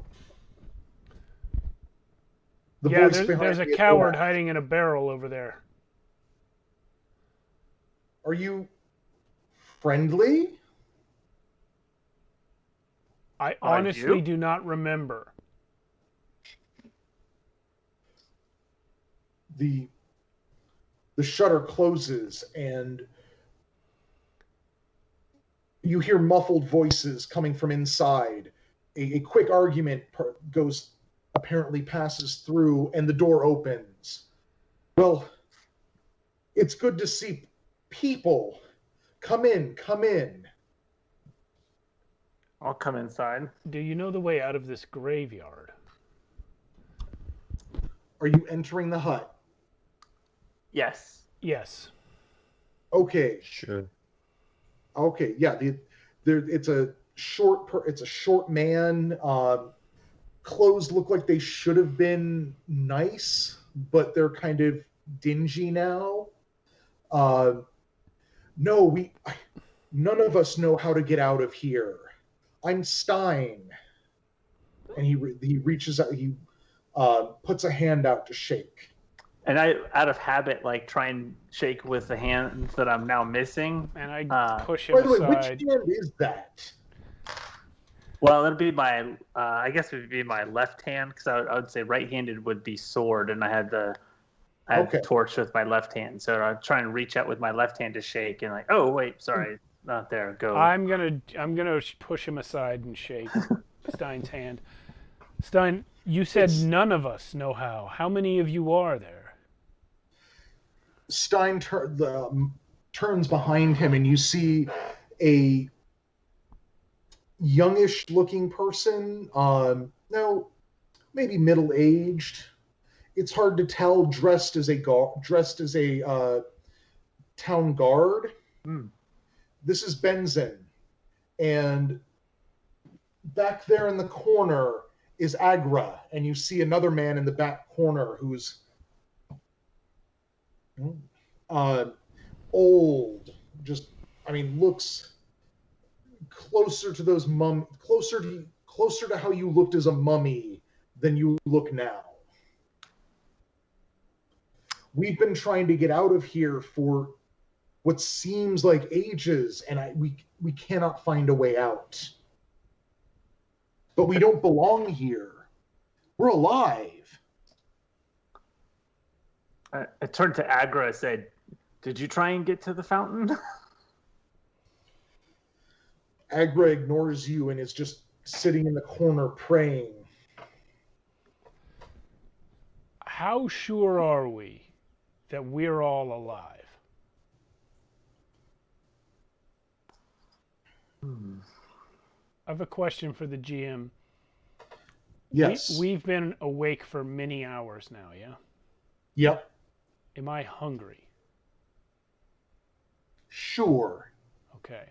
The Yeah, voice behind there's a me coward hiding in a barrel over there. Are you friendly? I honestly do not remember. The shutter closes and you hear muffled voices coming from inside. A quick argument apparently passes through, and the door opens. Well, it's good to see people. Come in, come in. I'll come inside. Do you know the way out of this graveyard? Are you entering the hut? Yes. Yes. Okay. Sure. Okay, yeah. It's a short man. Clothes look like they should have been nice, but they're kind of dingy now. No, none of us know how to get out of here. I'm Stein, and he reaches out. He puts a hand out to shake. And I, out of habit, like try and shake with the hand that I'm now missing. And I push him by the way, aside. which hand is that? Well, it'd be my, I guess it would be my left hand, because I would say right-handed would be sword, and I had the torch with my left hand. So I'm trying to reach out with my left hand to shake, and like, oh wait, sorry, not there. Go. I'm gonna push him aside and shake Stein's hand. Stein, you said none of us know how. How many of you are there? Stein turns behind him, and you see a youngish-looking person. No, maybe middle-aged. It's hard to tell. Dressed as a town guard. This is Benzin, and back there in the corner is Agra, and you see another man in the back corner who's old, looks closer to closer to how you looked as a mummy than you look now. We've been trying to get out of here for what seems like ages, and we cannot find a way out. But we don't belong here. We're alive. I turned to Agra and said, "Did you try and get to the fountain?" Agra ignores you and is just sitting in the corner praying. How sure are we that we're all alive? I have a question for the GM. Yes. We've been awake for many hours now, yeah? Yep. Am I hungry? Sure. Okay.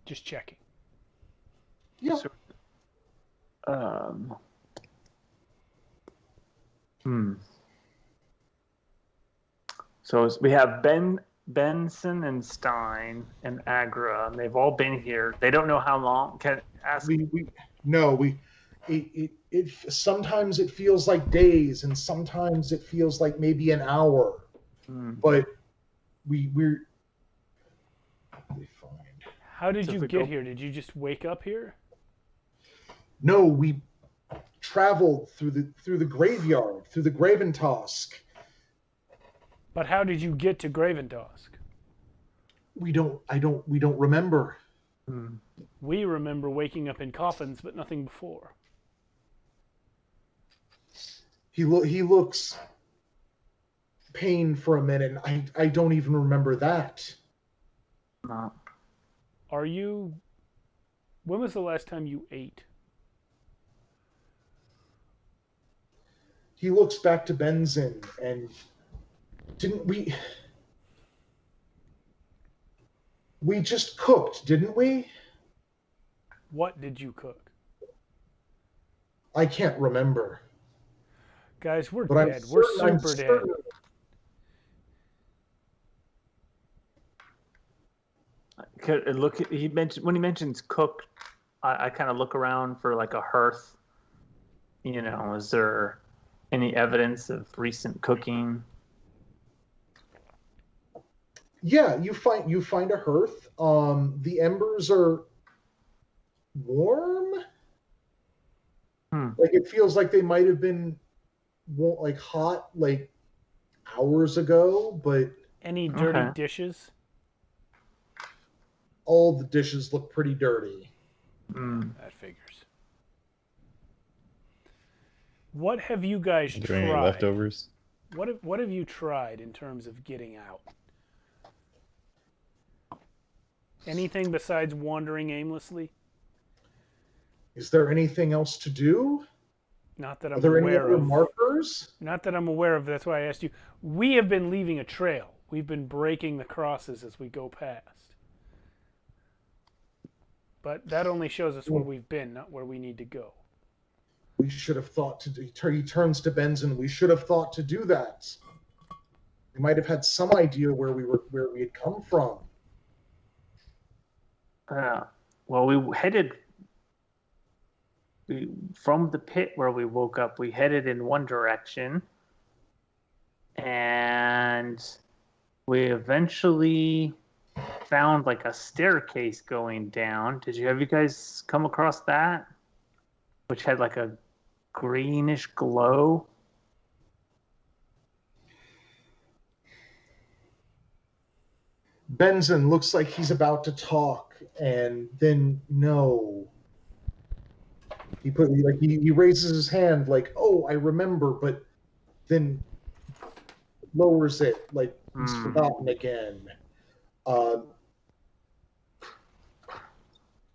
Just checking. Yeah. So we have Benson and Stein and Agra. And they've all been here. They don't know how long. Can I ask? It sometimes it feels like days, and sometimes it feels like maybe an hour. But we're fine. How did you get here? Did you just wake up here? No, we traveled through the graveyard, through the Graventosk. But how did you get to Graventosk? We don't remember. We remember waking up in coffins, but nothing before. He looks pained for a minute. I don't even remember that. No. When was the last time you ate? He looks back to Benzin, and didn't we We just cooked, didn't we? What did you cook? I can't remember. Guys, we're dead. We're super dead. Look, when he mentions cook, I kind of look around for like a hearth. You know, is there any evidence of recent cooking? Yeah, you find a hearth. The embers are warm. Like it feels like they might have been like hot like hours ago, but any dirty dishes? All the dishes look pretty dirty. That figures. What have you guys tried? Any leftovers? What have you tried in terms of getting out? Anything besides wandering aimlessly? Is there anything else to do? Not that I'm aware of. Are there aware any other of. Markers? Not that I'm aware of. That's why I asked you. We have been leaving a trail. We've been breaking the crosses as we go past. But that only shows us where we've been, not where we need to go. We should have thought to do. He turns to Benson. We should have thought to do that. We might have had some idea where we had come from. Well, we headed from the pit where we woke up. We headed in one direction, and we eventually found like a staircase going down. Have you guys come across that? Which had like a greenish glow. Benson looks like he's about to talk, and then no. He raises his hand like, "Oh, I remember," but then lowers it like he's forgotten again.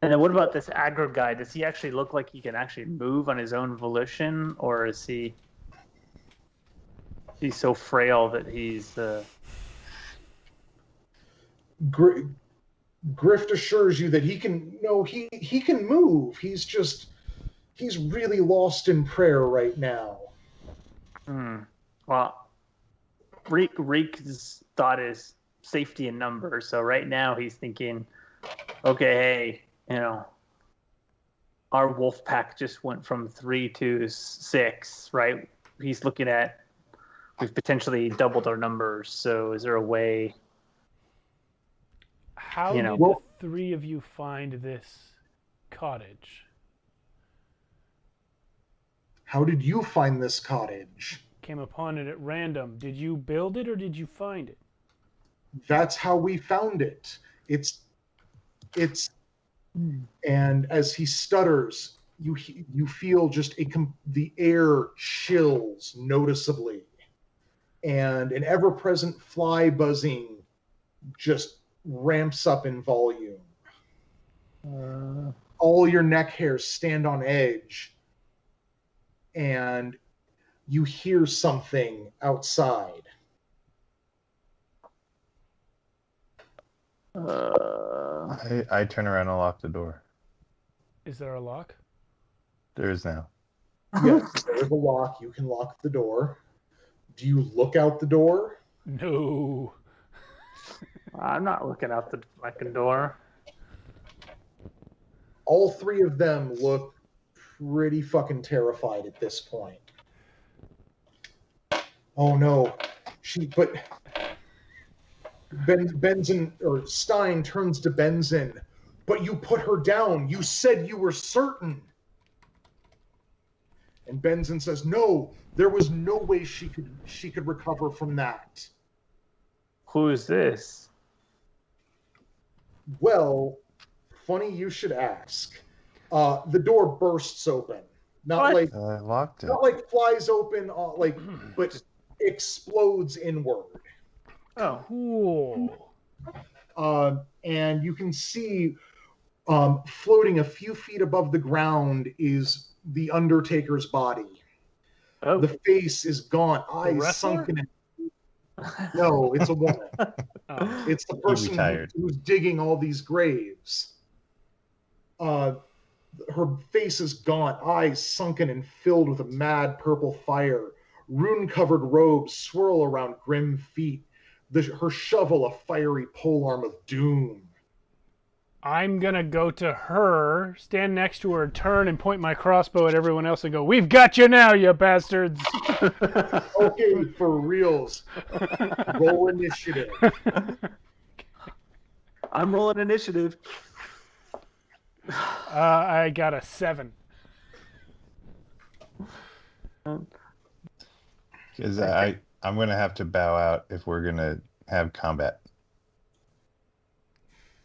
And then what about this aggro guy? Does he actually look like he can actually move on his own volition, or is he's so frail that he's Grift assures you that he can move. He's really lost in prayer right now. Well, Reek's thought is safety in numbers. So right now he's thinking, okay, hey, our wolf pack just went from 3 to 6, right? He's looking at, we've potentially doubled our numbers. So is there a way? How did the three of you find this cottage? How did you find this cottage? Came upon it at random. Did you build it or did you find it? That's how we found it. It's and as he stutters, you feel just the air chills noticeably, and an ever-present fly buzzing just ramps up in volume. All your neck hairs stand on edge, and you hear something outside. I turn around and lock the door. Is there a lock? There is now. Yes, there's a lock. You can lock the door. Do you look out the door? No. I'm not looking out the fucking door. All three of them look pretty fucking terrified at this point. Oh no. Benson or Stein turns to Benson, but you put her down. You said you were certain. And Benson says, "No, there was no way she could recover from that." Who is this? Well, funny you should ask. The door bursts open. Not like I locked it. Not like flies open, but explodes inward. Oh, cool. And you can see floating a few feet above the ground is the Undertaker's body. Oh. The face is gaunt, eyes sunken. No, it's a woman. Oh. It's the person who's digging all these graves. Her face is gaunt, eyes sunken and filled with a mad purple fire. Rune-covered robes swirl around grim feet. Her shovel a fiery polearm of doom. I'm going to go to her, stand next to her, turn and point my crossbow at everyone else and go, "We've got you now, you bastards." Okay, for reals. Roll initiative. I'm rolling initiative. I got a 7. Because I'm going to have to bow out if we're going to have combat.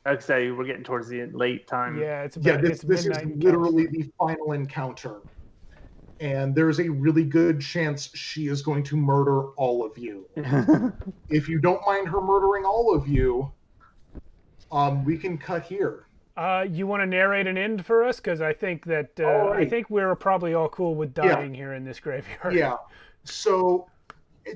I'd say we're getting towards the late time. Yeah, it's about this is literally the final encounter. And there's a really good chance she is going to murder all of you. If you don't mind her murdering all of you, we can cut here. You want to narrate an end for us? Because I think that right. I think we're probably all cool with dying here in this graveyard. Yeah. So,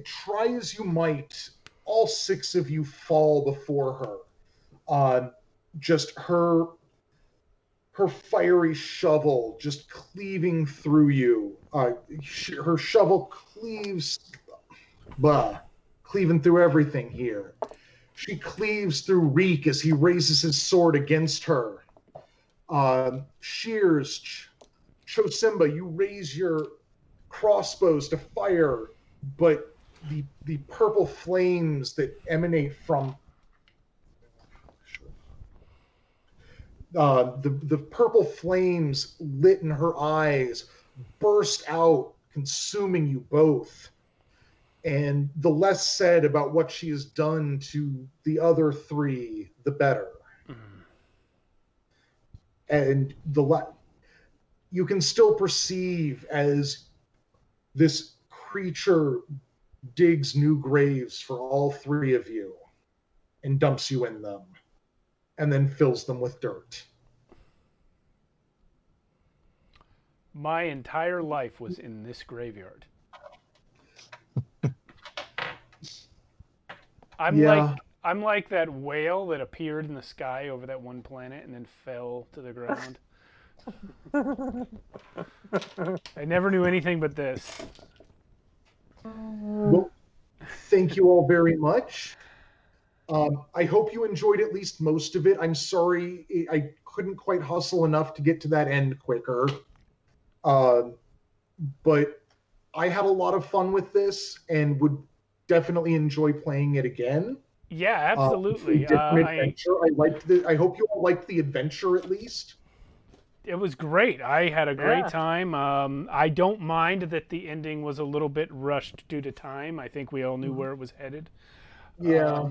try as you might, all 6 of you fall before her. Just her fiery shovel just cleaving through you. Her shovel cleaving through everything here. She cleaves through Reek as he raises his sword against her. Shears, Chosimba, you raise your crossbows to fire, but the purple flames that emanate from the purple flames lit in her eyes burst out, consuming you both. And the less said about what she has done to the other 3, the better. Mm-hmm. And you can still perceive as this creature digs new graves for all 3 of you and dumps you in them and then fills them with dirt. My entire life was in this graveyard. I'm like that whale that appeared in the sky over that one planet and then fell to the ground. I never knew anything but this. Well, thank you all very much. I hope you enjoyed at least most of it. I'm sorry I couldn't quite hustle enough to get to that end quicker. But I had a lot of fun with this and would definitely enjoy playing it again. Yeah, absolutely. I hope you all liked the adventure at least. It was great. I had a great time. I don't mind that the ending was a little bit rushed due to time. I think we all knew where it was headed. Yeah.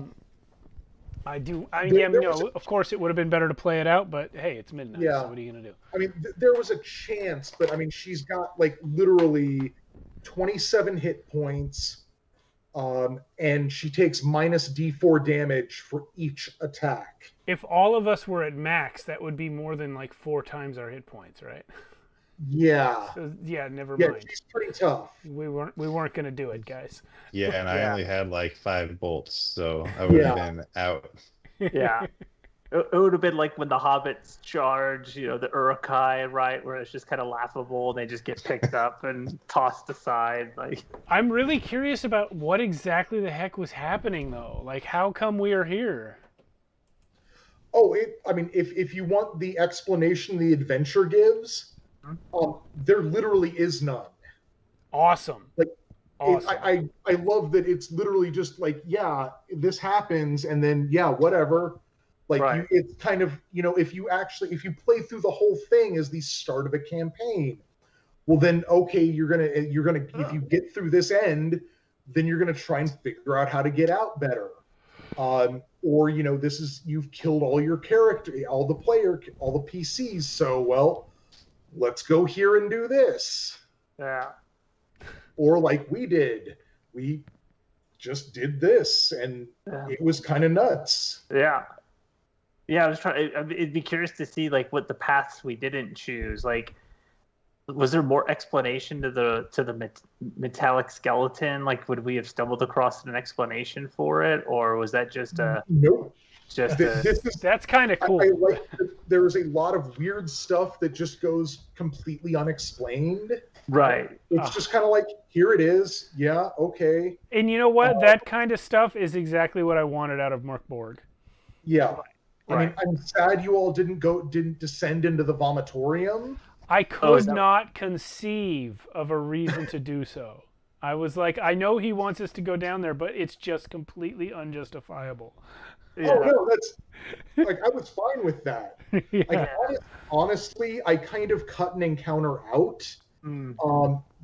I do. Of course, it would have been better to play it out, but hey, it's midnight. Yeah. So what are you gonna do? I mean, there was a chance, but I mean, she's got like literally 27 hit points, and she takes minus D4 damage for each attack. If all of us were at max, that would be more than like 4 times our hit points, right? Yeah. So, never mind. Yeah, she's pretty tough. We weren't gonna do it, guys. Yeah, and I only had like 5 bolts, so I would have been out. Yeah. It would have been like when the hobbits charge, the Uruk-hai, right, where it's just kind of laughable and they just get picked up and tossed aside. Like, I'm really curious about what exactly the heck was happening, though. Like, how come we are here? Oh, if you want the explanation the adventure gives, there literally is none. Awesome. Like, awesome. I love that it's literally just like, yeah, this happens, and then whatever. Like, right. It's kind of, if you play through the whole thing as the start of a campaign, well then, okay, you're gonna if you get through this end, then you're gonna try and figure out how to get out better. Or this is, you've killed all your character, all the PCs. So, well, let's go here and do this. Yeah. Or like we did, we just did this, and it was kind of nuts. Yeah. Yeah, it'd be curious to see like what the paths we didn't choose. Like, was there more explanation to the metallic skeleton? Like, would we have stumbled across an explanation for it, or was that just a nope? That's kind of cool. I like that there's a lot of weird stuff that just goes completely unexplained. Right. It's just kind of like, here it is. Yeah, okay. And you know what? That kind of stuff is exactly what I wanted out of Mörk Borg. Yeah. Right. I mean, I'm sad you all didn't descend into the vomitorium. I could not conceive of a reason to do so. I was like, I know he wants us to go down there, but it's just completely unjustifiable. Yeah. Oh no, that's like, I was fine with that. Yeah. Like, honestly, I kind of cut an encounter out,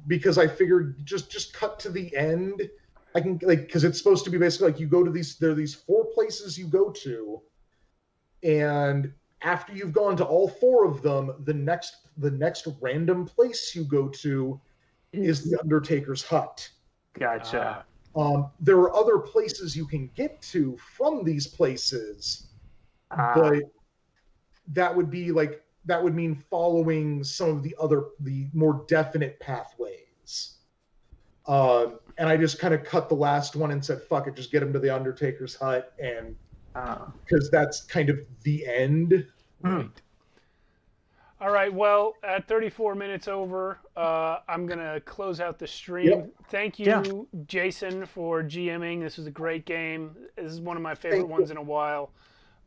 because I figured just cut to the end. I can, like, because it's supposed to be basically like, you go to there are these 4 places you go to, and after you've gone to all 4 of them, the next random place you go to is the Undertaker's hut. Gotcha. There are other places you can get to from these places, but that would mean following some of the more definite pathways. And I just kind of cut the last one and said, fuck it, just get him to the Undertaker's hut, and because that's kind of the end. Right. All right, well, at 34 minutes over, I'm going to close out the stream. Yep. Thank you, Jason, for GMing. This was a great game. This is one of my favorite ones in a while.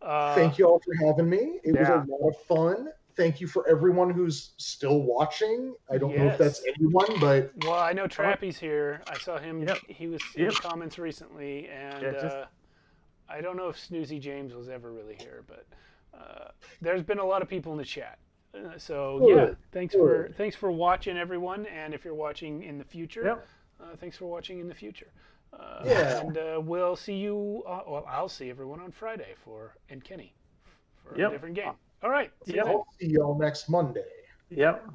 Thank you all for having me. It was a lot of fun. Thank you for everyone who's still watching. I don't know if that's anyone, but... Well, I know Trappy's here. I saw him. He was in the comments recently, and I don't know if Snoozy James was ever really here, but there's been a lot of people in the chat. So thanks for watching, everyone, and if you're watching in the future, thanks for watching in the future. And we'll see you. I'll see everyone on Friday and Kenny for a different game. All right. I'll see y'all next Monday. Yep.